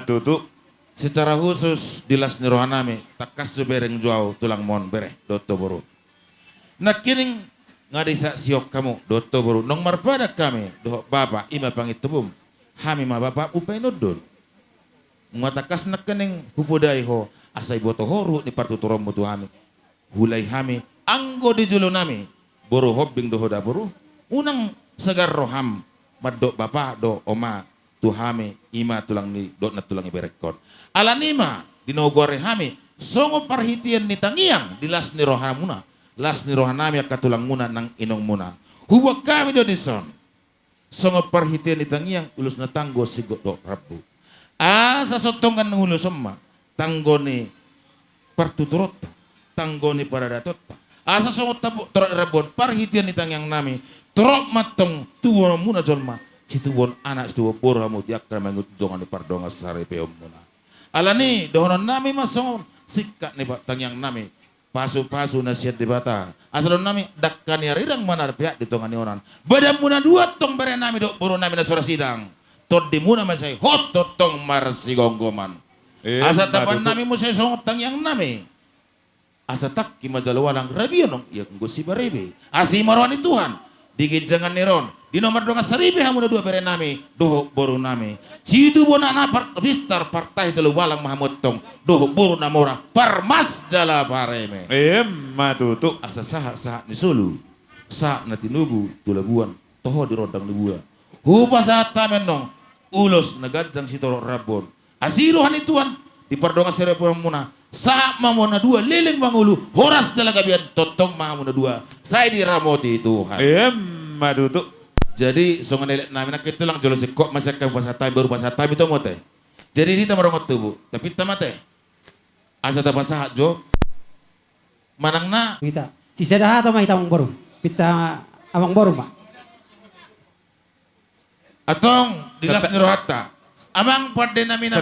tutu secara khusus dilas ni rohanami takas bereng juau tulang mon bere doto buru nakining ngadisa siok kamu doto buru nong marpada kami doh bapa ima pangitubum hami ma bapa upay nodon matakas nakening hupudai ho asai boto horu ni partuturom mutu hami hulai hami anggo di julo nami buru hobbing doho da buru unang segar roham madok bapa do oma tu hami ima tulang ni dot na tulang iberekon alanima dinogore hami songo parhitian ni tangiang dilas ni rohamuna las ni rohanami akatulang muna nang inong muna huwag kami do dison songo parhitian ni tangiang ulus na tanggo sigo do rabu sa sotongan ng ulus sama tanggo ni partuturota tanggo ni paradatotta sa songo tapo rabon parhitian ni tangiang nami turok matong tuwo muna jolma situwon anak situwo puramu diakra mangut jongan ni pardonga sare peom muna alani dohonon nami masongon sikat ni tangiang nami pasu-pasu nasihat di bata asal nami dakkan ya rirang mana pihak di tongan onan badam muna dua tong bere nami dok buru nami na sura sidang tot di muna masay hot totong marsi gonggoman. Asa tapan nami mo say songot tang yang nami. Asa tak kimajalawalang rabionong yak gosi barebe. Asi marwani Tuhan. Digit jangan niron. Di nomor 2 seribe hamu na 2 bere nami. Doho boru nami. Situ bona na bistar partai telu walang mahamotong. Doho boru namora. Parmas dala pareme. Matutu. Asa saha ni sulu. Sa na tinubu tulabuan. Toho di rodang libuan. Hupa saat tamen nong. Ulos nagadzang sitoro rabon. Asiruhan ituan. Di pardonga serepon muna. Sa mamona 2 liling mangulu. Horas dala gabian totong mamona 2. Saya diramoti Tuhan. Matutu. Jadi songan elek namin nak itu lang jolo kok masa ka pasatay baru pasatay itu mote. Jadi di tamarongot tubo. Tapi tamate. Asa ta pasaha jo. Manang na. Kita. Sisa dah atau mah hitam baru. Kita amang baru mak. Atong dilas ni rohata. Amang pwede namin na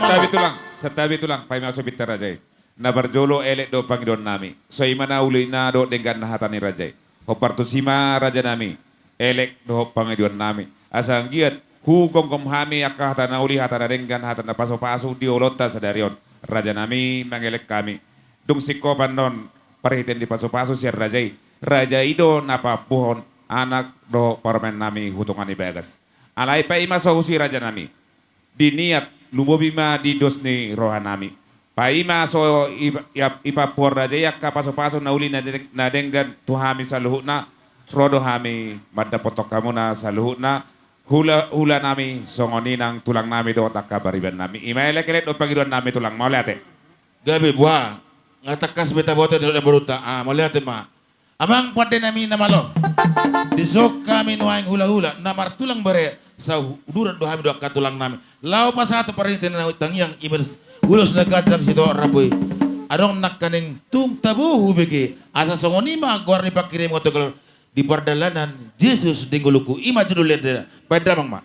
Setabi tulang, pay masuk bitar rajay. Na barjolo elek do pangidon nami. So imana uli na do dengan nahatan ni rajay. Hoparto sima raja nami. Elek do pangidon nami. Asang giat hukom hami akah hatana uli hatana dengan hatana paso-paso diolota sadarion. Raja nami mangelek kami. Dung sikopan non perhiten di paso-paso siar rajay. Raja ido napa pohon anak do parmen nami hutungan ibagas. Alai pa ima usi raja nami. Diniat lumobima di dosni rohanami. Paima so ipa por raja yak paso-paso na uli na denggan tuhami sa luhut na rodo hami madda potok kamu na sa luhut na hula nami songoni nang tulang nami do takabariban nami. Imaile kelet do pagiduan nami tulang mau lihat Gabi buah ngatakas beta bote do beruta. Mau lihat ma. Amang pwede nami namalo. Disok kami nuaing hula-hula namar tulang bare sa uduran do hami do katulang nami. Lau pa satu paritin na utang yang ibers ulos na kadzang sito raboy. Adong nakaning tung tabuhu bege asa songoni ma gor ni pakirim ngoto di pardalanan Yesus dingguluku ima judulnya pada mang ma.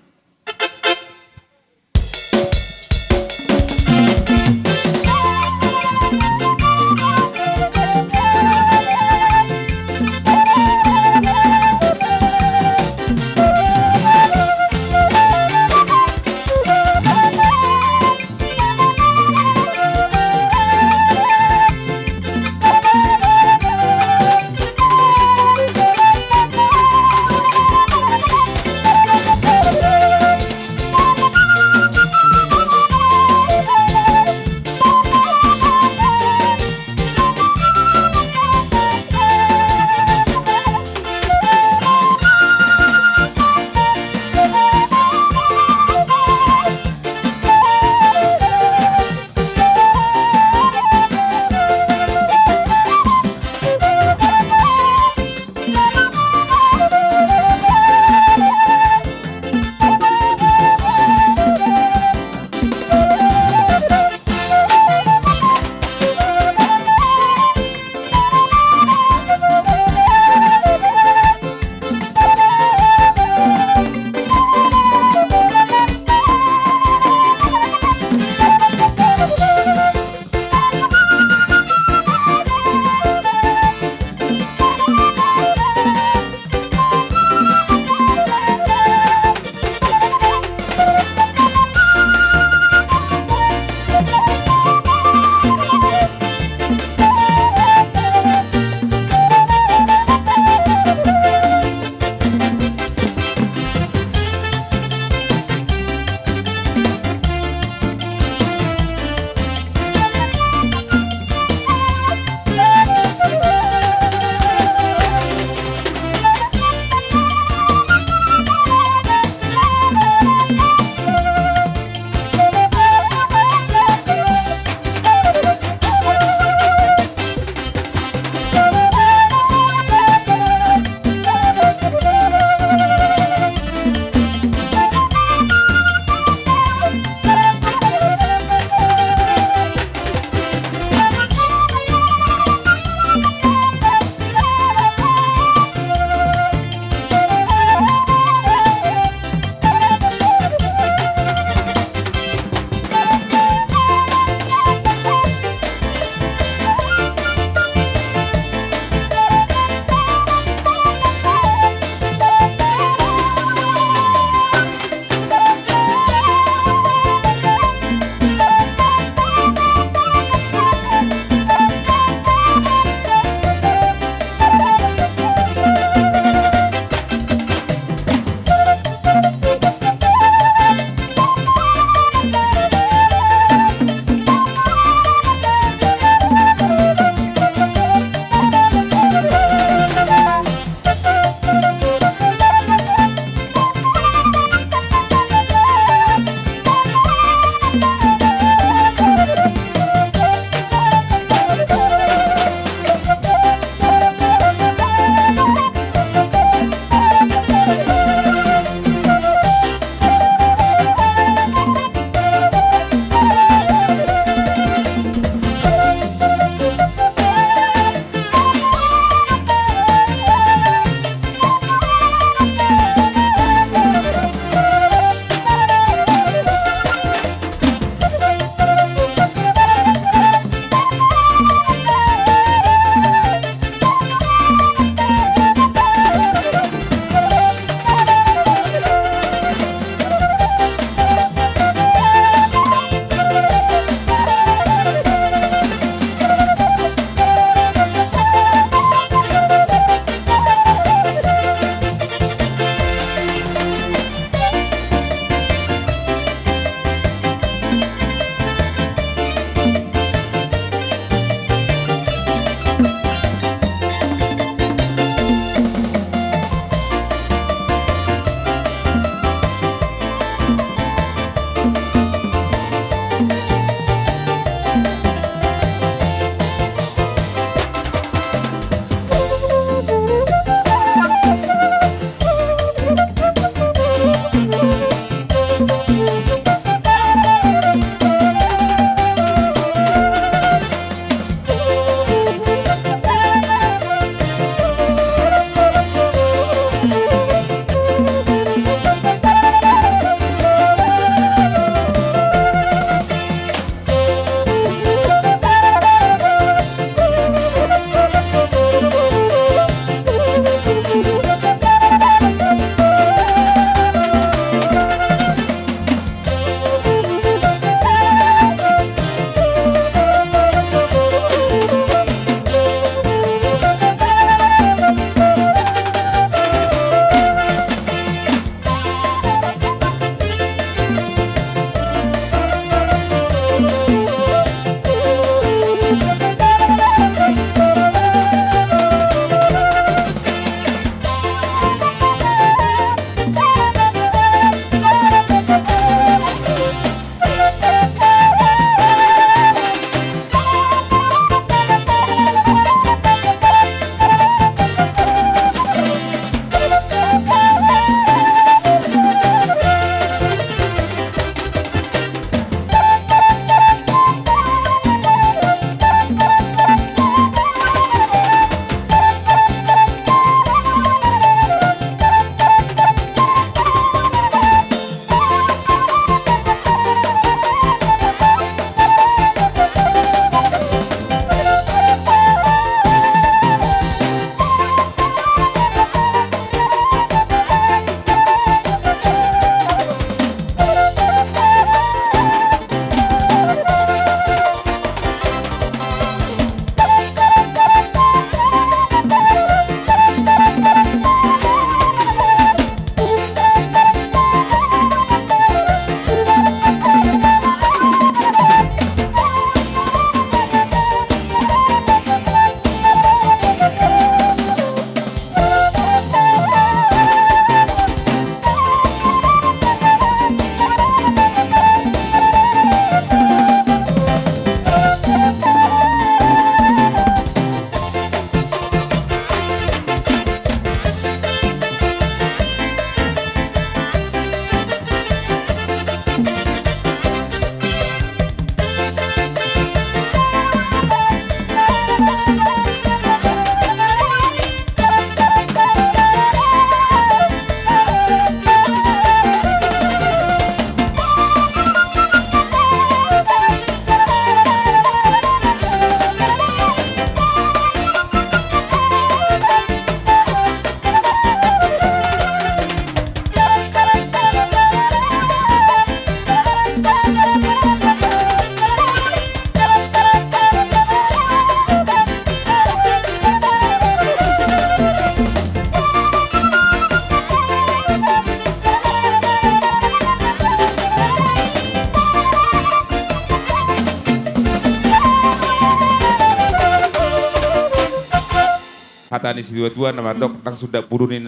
hatani si dua nama dok tang sudah purunin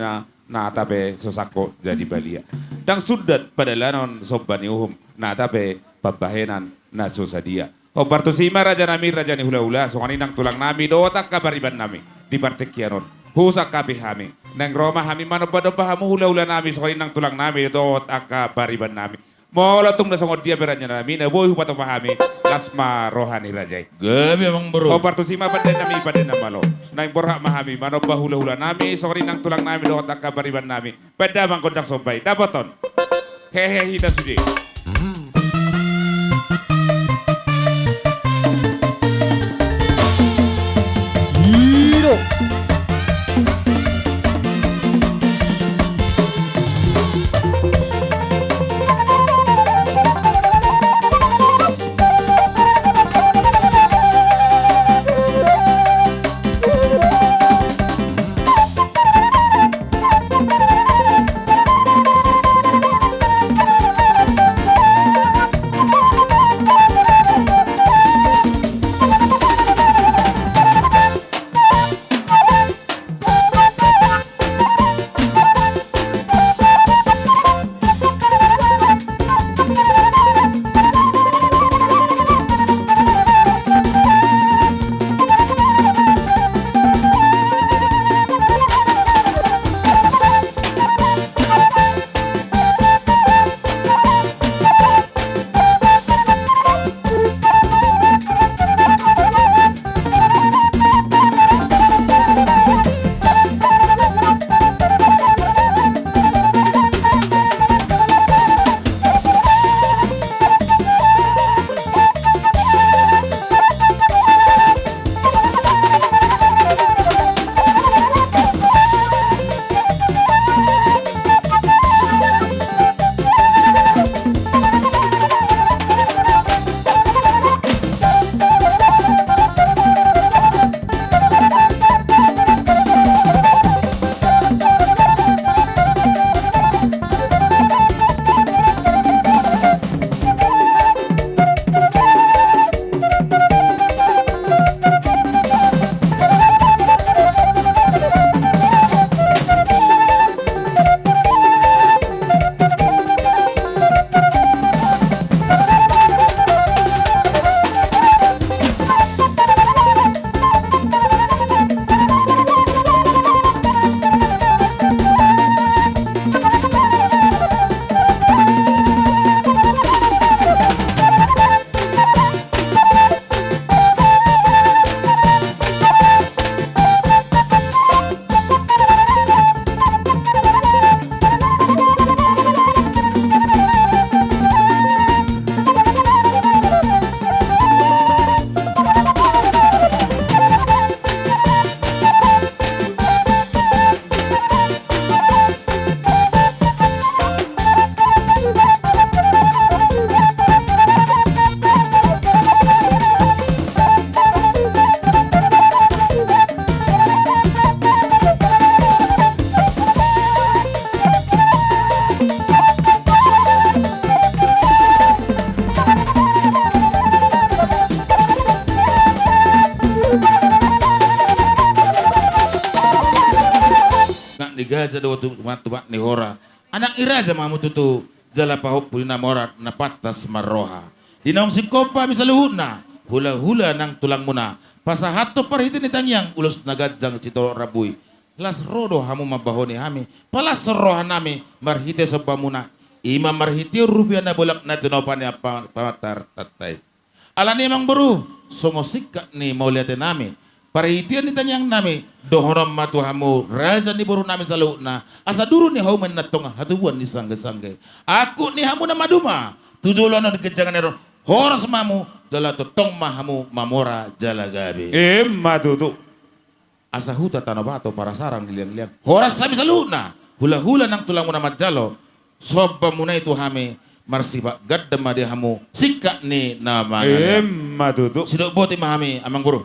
na tape sosako jadi balia. Dang sudat pada lanon sobani uhum na tape pabahenan na sosadia. O partusima raja nami raja ni hula-hula so nang tulang nami do tak kabariban nami di partek kianon. Husak kabi hami. Nang Roma hami manobado pa hamu hula-hula nami so nang tulang nami do tak kabariban nami. Molo tung na songod dia beranya nami na boy hupato pahami lasma rohani rajay. Gabi emang bro. O partusima pada nami pada namalo. Nang borha mahami mano hula-hula nami so nang tulang nami do tak kabariban nami. Pada bang kondak sobay. Dapoton. Hehe hita sudi. Hiro. gaja do tu matuba ni hora. Anak iraza mamu tutu jala pahop pulina morat na patas marroha. Dinong si kopa misaluhuna hula-hula nang tulang muna. Pasahato parhiti ni tangyang ulos nagadjang citoro rabui. Las rodo hamu mabahoni hami. Palas roha nami marhite sopa muna. Ima marhiti rupiah na bulak na tinopan niya pamatar tatay. Alani mang buru songosika ni mauliate nami. Parhitian ni tanyang nami dohoram matu hamu raja ni buru nami salu na asa duru ni hauman na tonga hatubuan ni sangge-sangge. Aku ni hamu na maduma tujulan na kejangan nero horas mamu dala totong mahamu mamora jalagabe. Matutu. Asa huta tanobato para sarang liang-liang. Horas sami salu na hula-hula nang tulang mo na madjalo soba muna itu hami marsiba gadda madi hamu sika ni nama. Matutu. Sidok boti mahami amang buru.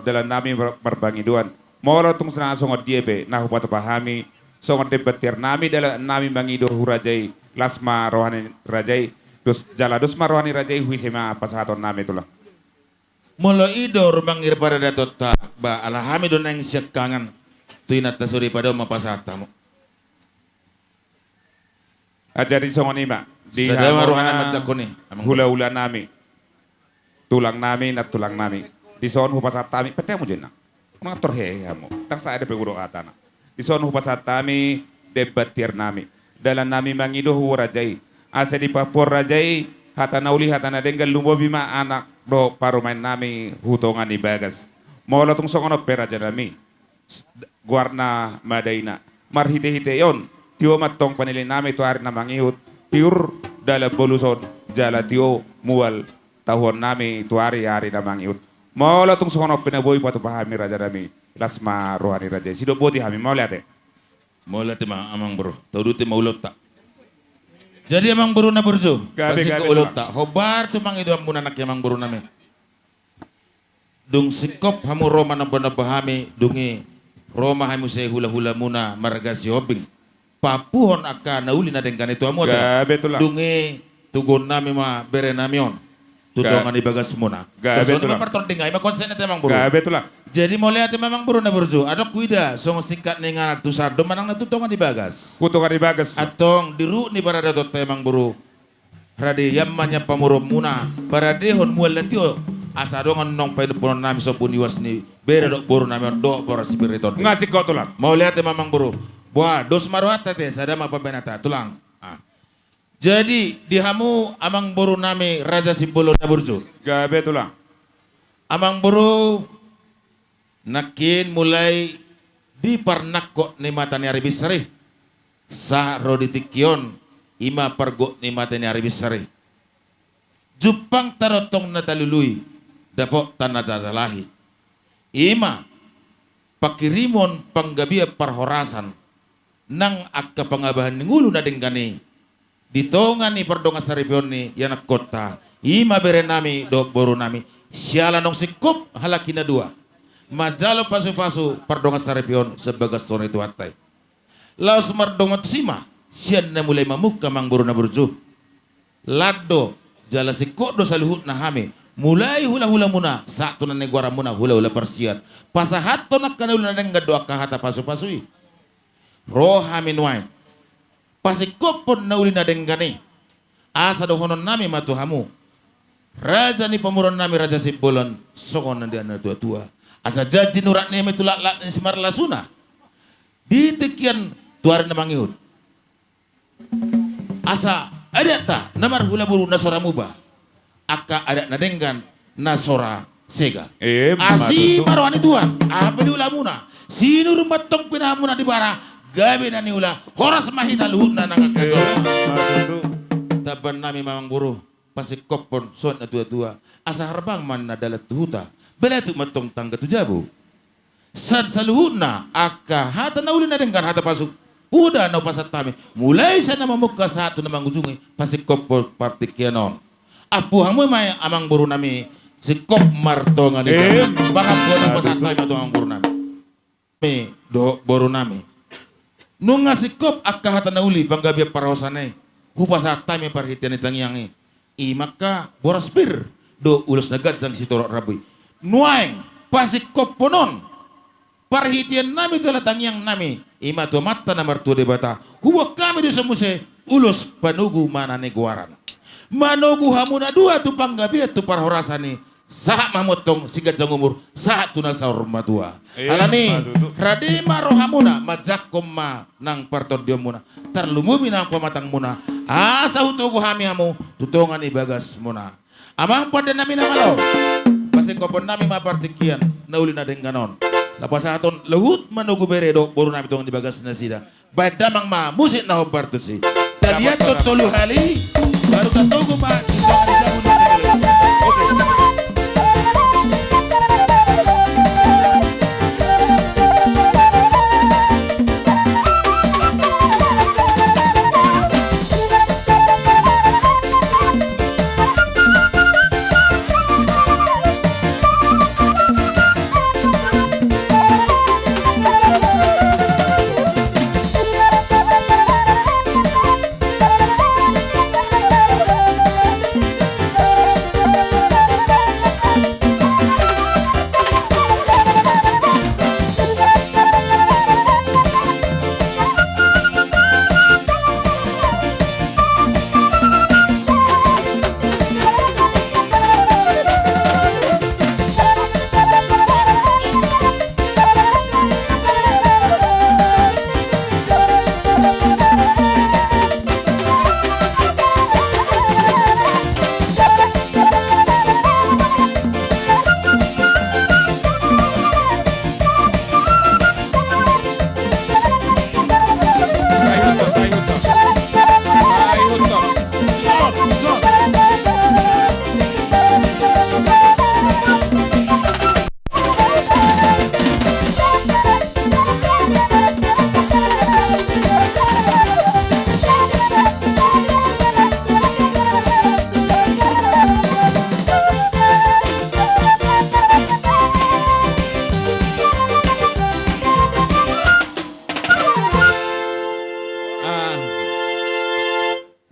Dalam nami marbangiduan. Moro tung sana songot diepe na hupato pahami songot debatir nami dalam nami bangido hurajai lasma rohani rajai dus jaladus marohani rajai huisema pasahaton nami itulah. Molo idor mangir pada datot tak ba alahami do nang siak kangan tuinat tasuri pada mapasata mo. Ajari songonima. Di Sadama hamona ruhanan macakoni. hula-hula nami. Tulang nami na tulang nami. Di son hupasat tami. Pete mo dyan na. Mga torhe mo. Tak sa ada peguro atana. Di son hupasat tami. Debatir nami. Dalam nami mangido huwarajay. Asa di papor rajay. Hatana uli hatana denggal lumobima anak do parumain nami hutongan ni bagas. Mawala tong songono peraja nami. Guarna madaina. Marhite-hite yon. Tio matong panilin nami tu hari na mangihut. Pure dalam bolusod jala tio mual tahun nami tu hari na mangihut. Mawala tong songono pinaboy patu pahami raja nami. Lasma rohani raja. Sido boti hami mau lihat. Mau lihat amang bro. Tahu dute mau ulot tak. Jadi amang buru na burjo. Pasti ke ulot tak. Hobar tu mang itu amun anak amang buru nami. Dung sikop hamu Roma na bahami dungi Roma hamu saya hula-hula muna margasi hobing. Papuhon aka nauli na dengkan itu amu ada. Dungi tugon nami ma bere namion. Tutongan di bagas muna. Gabe tu lah. Pertor dengai ma konsen itu amang buru. Gabe tu lah. Jadi mau lihat memang buru na burjo. Ada kuida song singkat nengan tu sardo manang na tutongan di bagas. Tutongan di bagas. Atong diru ni barada tot emang buru. Rade yamanya pamurom muna. Barade hon mual latio. Asa dongan nong paido ponon nami sopun iwas ni bere dok buru nami do bora spiriton. Ngasih kau tulang. Mau lihat memang buru. Wah dos maruata teh sadama apa benata tulang. Jadi di hamu amang buru nami raja simbolo na burjo. Gabe tulang. Amang buru nakin mulai di parnak kok ni mata ni aribisari. Sa roditikion ima pargo ni mata ni aribisari. Jupang tarotong na talului dapok tanah jadalahi. Ima pakirimon panggabia parhorasan nang akka pangabahan ngulu na dengkani. Ditongan ni pardonga saripion ni yanak kota. Ima bere nami do boru nami. Siala nong sikop halaki na dua. Majalo pasu-pasu pardonga saripion sebagas tono itu hatai. Laos mardonga sima. Sian na mulai mamuk mang boru na burju. Lado jala sikop do saluhut na hami. Mulai hula-hula muna. Saat na negara muna hula-hula persiat. Pasahat to nak kanula na nga doa kahata pasu-pasui. Roha minuay. Pasikopon na uli na denggani. Asa dohonon nami matuhamu. Raja ni pamuron nami raja sibolon. Sokon na diyan na tua-tua. Asa jaji nurak ni metulak-lak ni simar lasuna. Ditekian tuar na mangiud. Asa ada ta namar hula buru nasora muba. Aka ada na denggan nasora sega. Asi marwani tuan. Apa diulah muna. Sinu rumbat tong pinamuna di bara. Gabe na niula horas mahita luhut na nangakajo. Taban nami mamang buru pasikopon son na tua-tua asa harbang man na dalat tuhuta bela tu matong tangga tu jabu sad sa luhut na aka hata na uli na dengkan hata pasuk uda na pasat tami mulai sa na mamukka sa ato na mangujungi pasikopon partikyanon apu hamoy may amang buru nami sikop martongan ito baka po na pasat tami matong amang buru nami do buru nami nung ngasikop akka hata na uli panggabia parahosanay. Hupasa tami parhitian itang yangi. Imaka boras bir do ulos nagat sang sitorok raboy. Nuaeng pasikop ponon. Parhitian nami to latang yang nami. Ima to mata na martu de bata. Huwa kami di semuse ulos panugu mana neguaran. Manugu hamuna dua tu panggabia tu parhorasani. Saat mamotong sigat jang umur saat tuna saur matua. Alani rade marohamuna majakom ma nang parton dia muna. Terlumubi nang pamatang muna. Asa hutugu hami hamu tutongan ibagas muna. Amang pada nami namalo. Pasikopon nami mapartikian nauli na dengganon. Lapas aton lehut manugu beredo boru nami tongan ibagas nasida. Baik damang ma musik na hobartusi. Taliat tolu hali baru katugu ma tutongan ibagas.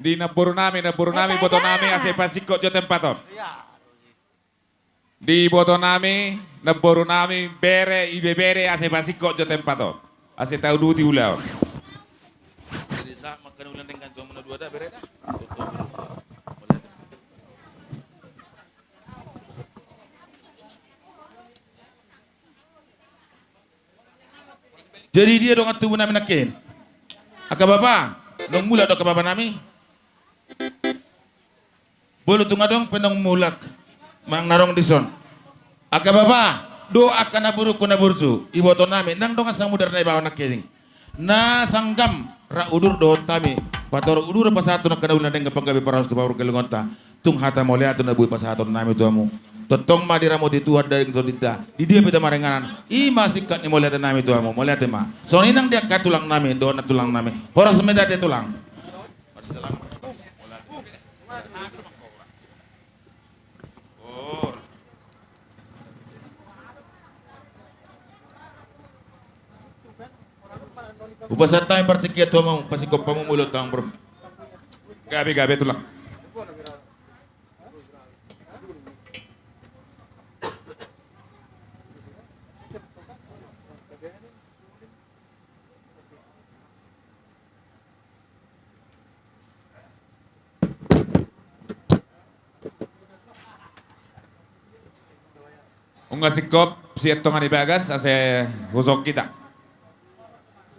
Di naburu nami boto nami ase pasiko jo tempaton. Di boto nami naburu nami bere ibe bere ase pasiko jo tempaton. Ase tahu duti ulau. Jadi sa makan ulan dengan tuan mana dua dah bere dah. Jadi dia dong atu nami nakin. Aka bapa, dong mulak dong ke bapa nami. Bolu tunga dong penong mulak. Mang narong dison. Aka bapa, do akan naburu kuna bursu. Ibu to nami nang dong asang mudar nai bawa nakin. Na sanggam ra udur do tami. Pator udur pasatu nak kada ulan dengan panggabi paras tu baru kelongonta. Tung hata molea tu nabu pasatu nami tuamu. Totong madira moti tuar dari todita. Di dia pita marenganan. I masih kat ni molea tu nami tuamu. Molea tema. So ni nang dia kat tulang nami. Do na tulang nami. Horas meda te tulang. Upasat tayo partikia to mau pasikop pamumulot tang bro. Gabi tulang. Unga sikop siat tongan ibagas ase husok kita.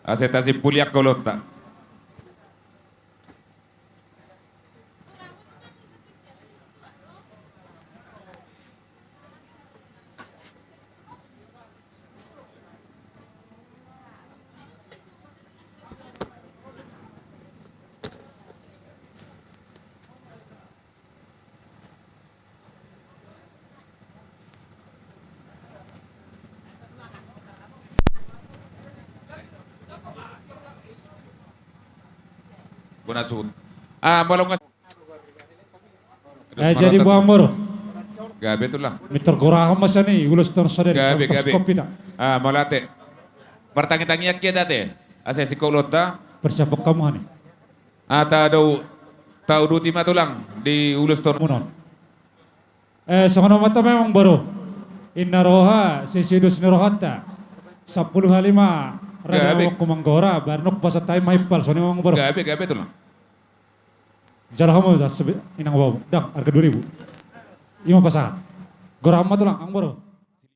Ase tasi puliak kolota. Bunasud. Balong ngas. Jadi buang moro. Gabe tulang. Mister goraham masani ulos ton sadari. Gabe. Molate. Pertangi-tangiak kita te. Ase sikolota. Persiapok kamu hani. Tahu duti matulang di ulus ton. Sokono mata memang baru. Inna roha sesidus nirohata. 10.5 Raja kumanggora barnok pasatay mahipal so ni mga baro. Gabi to lang. Jarah mo da inang bawo. Dak arka 2,000. Ima pasahan. Gorama to lang ang baro.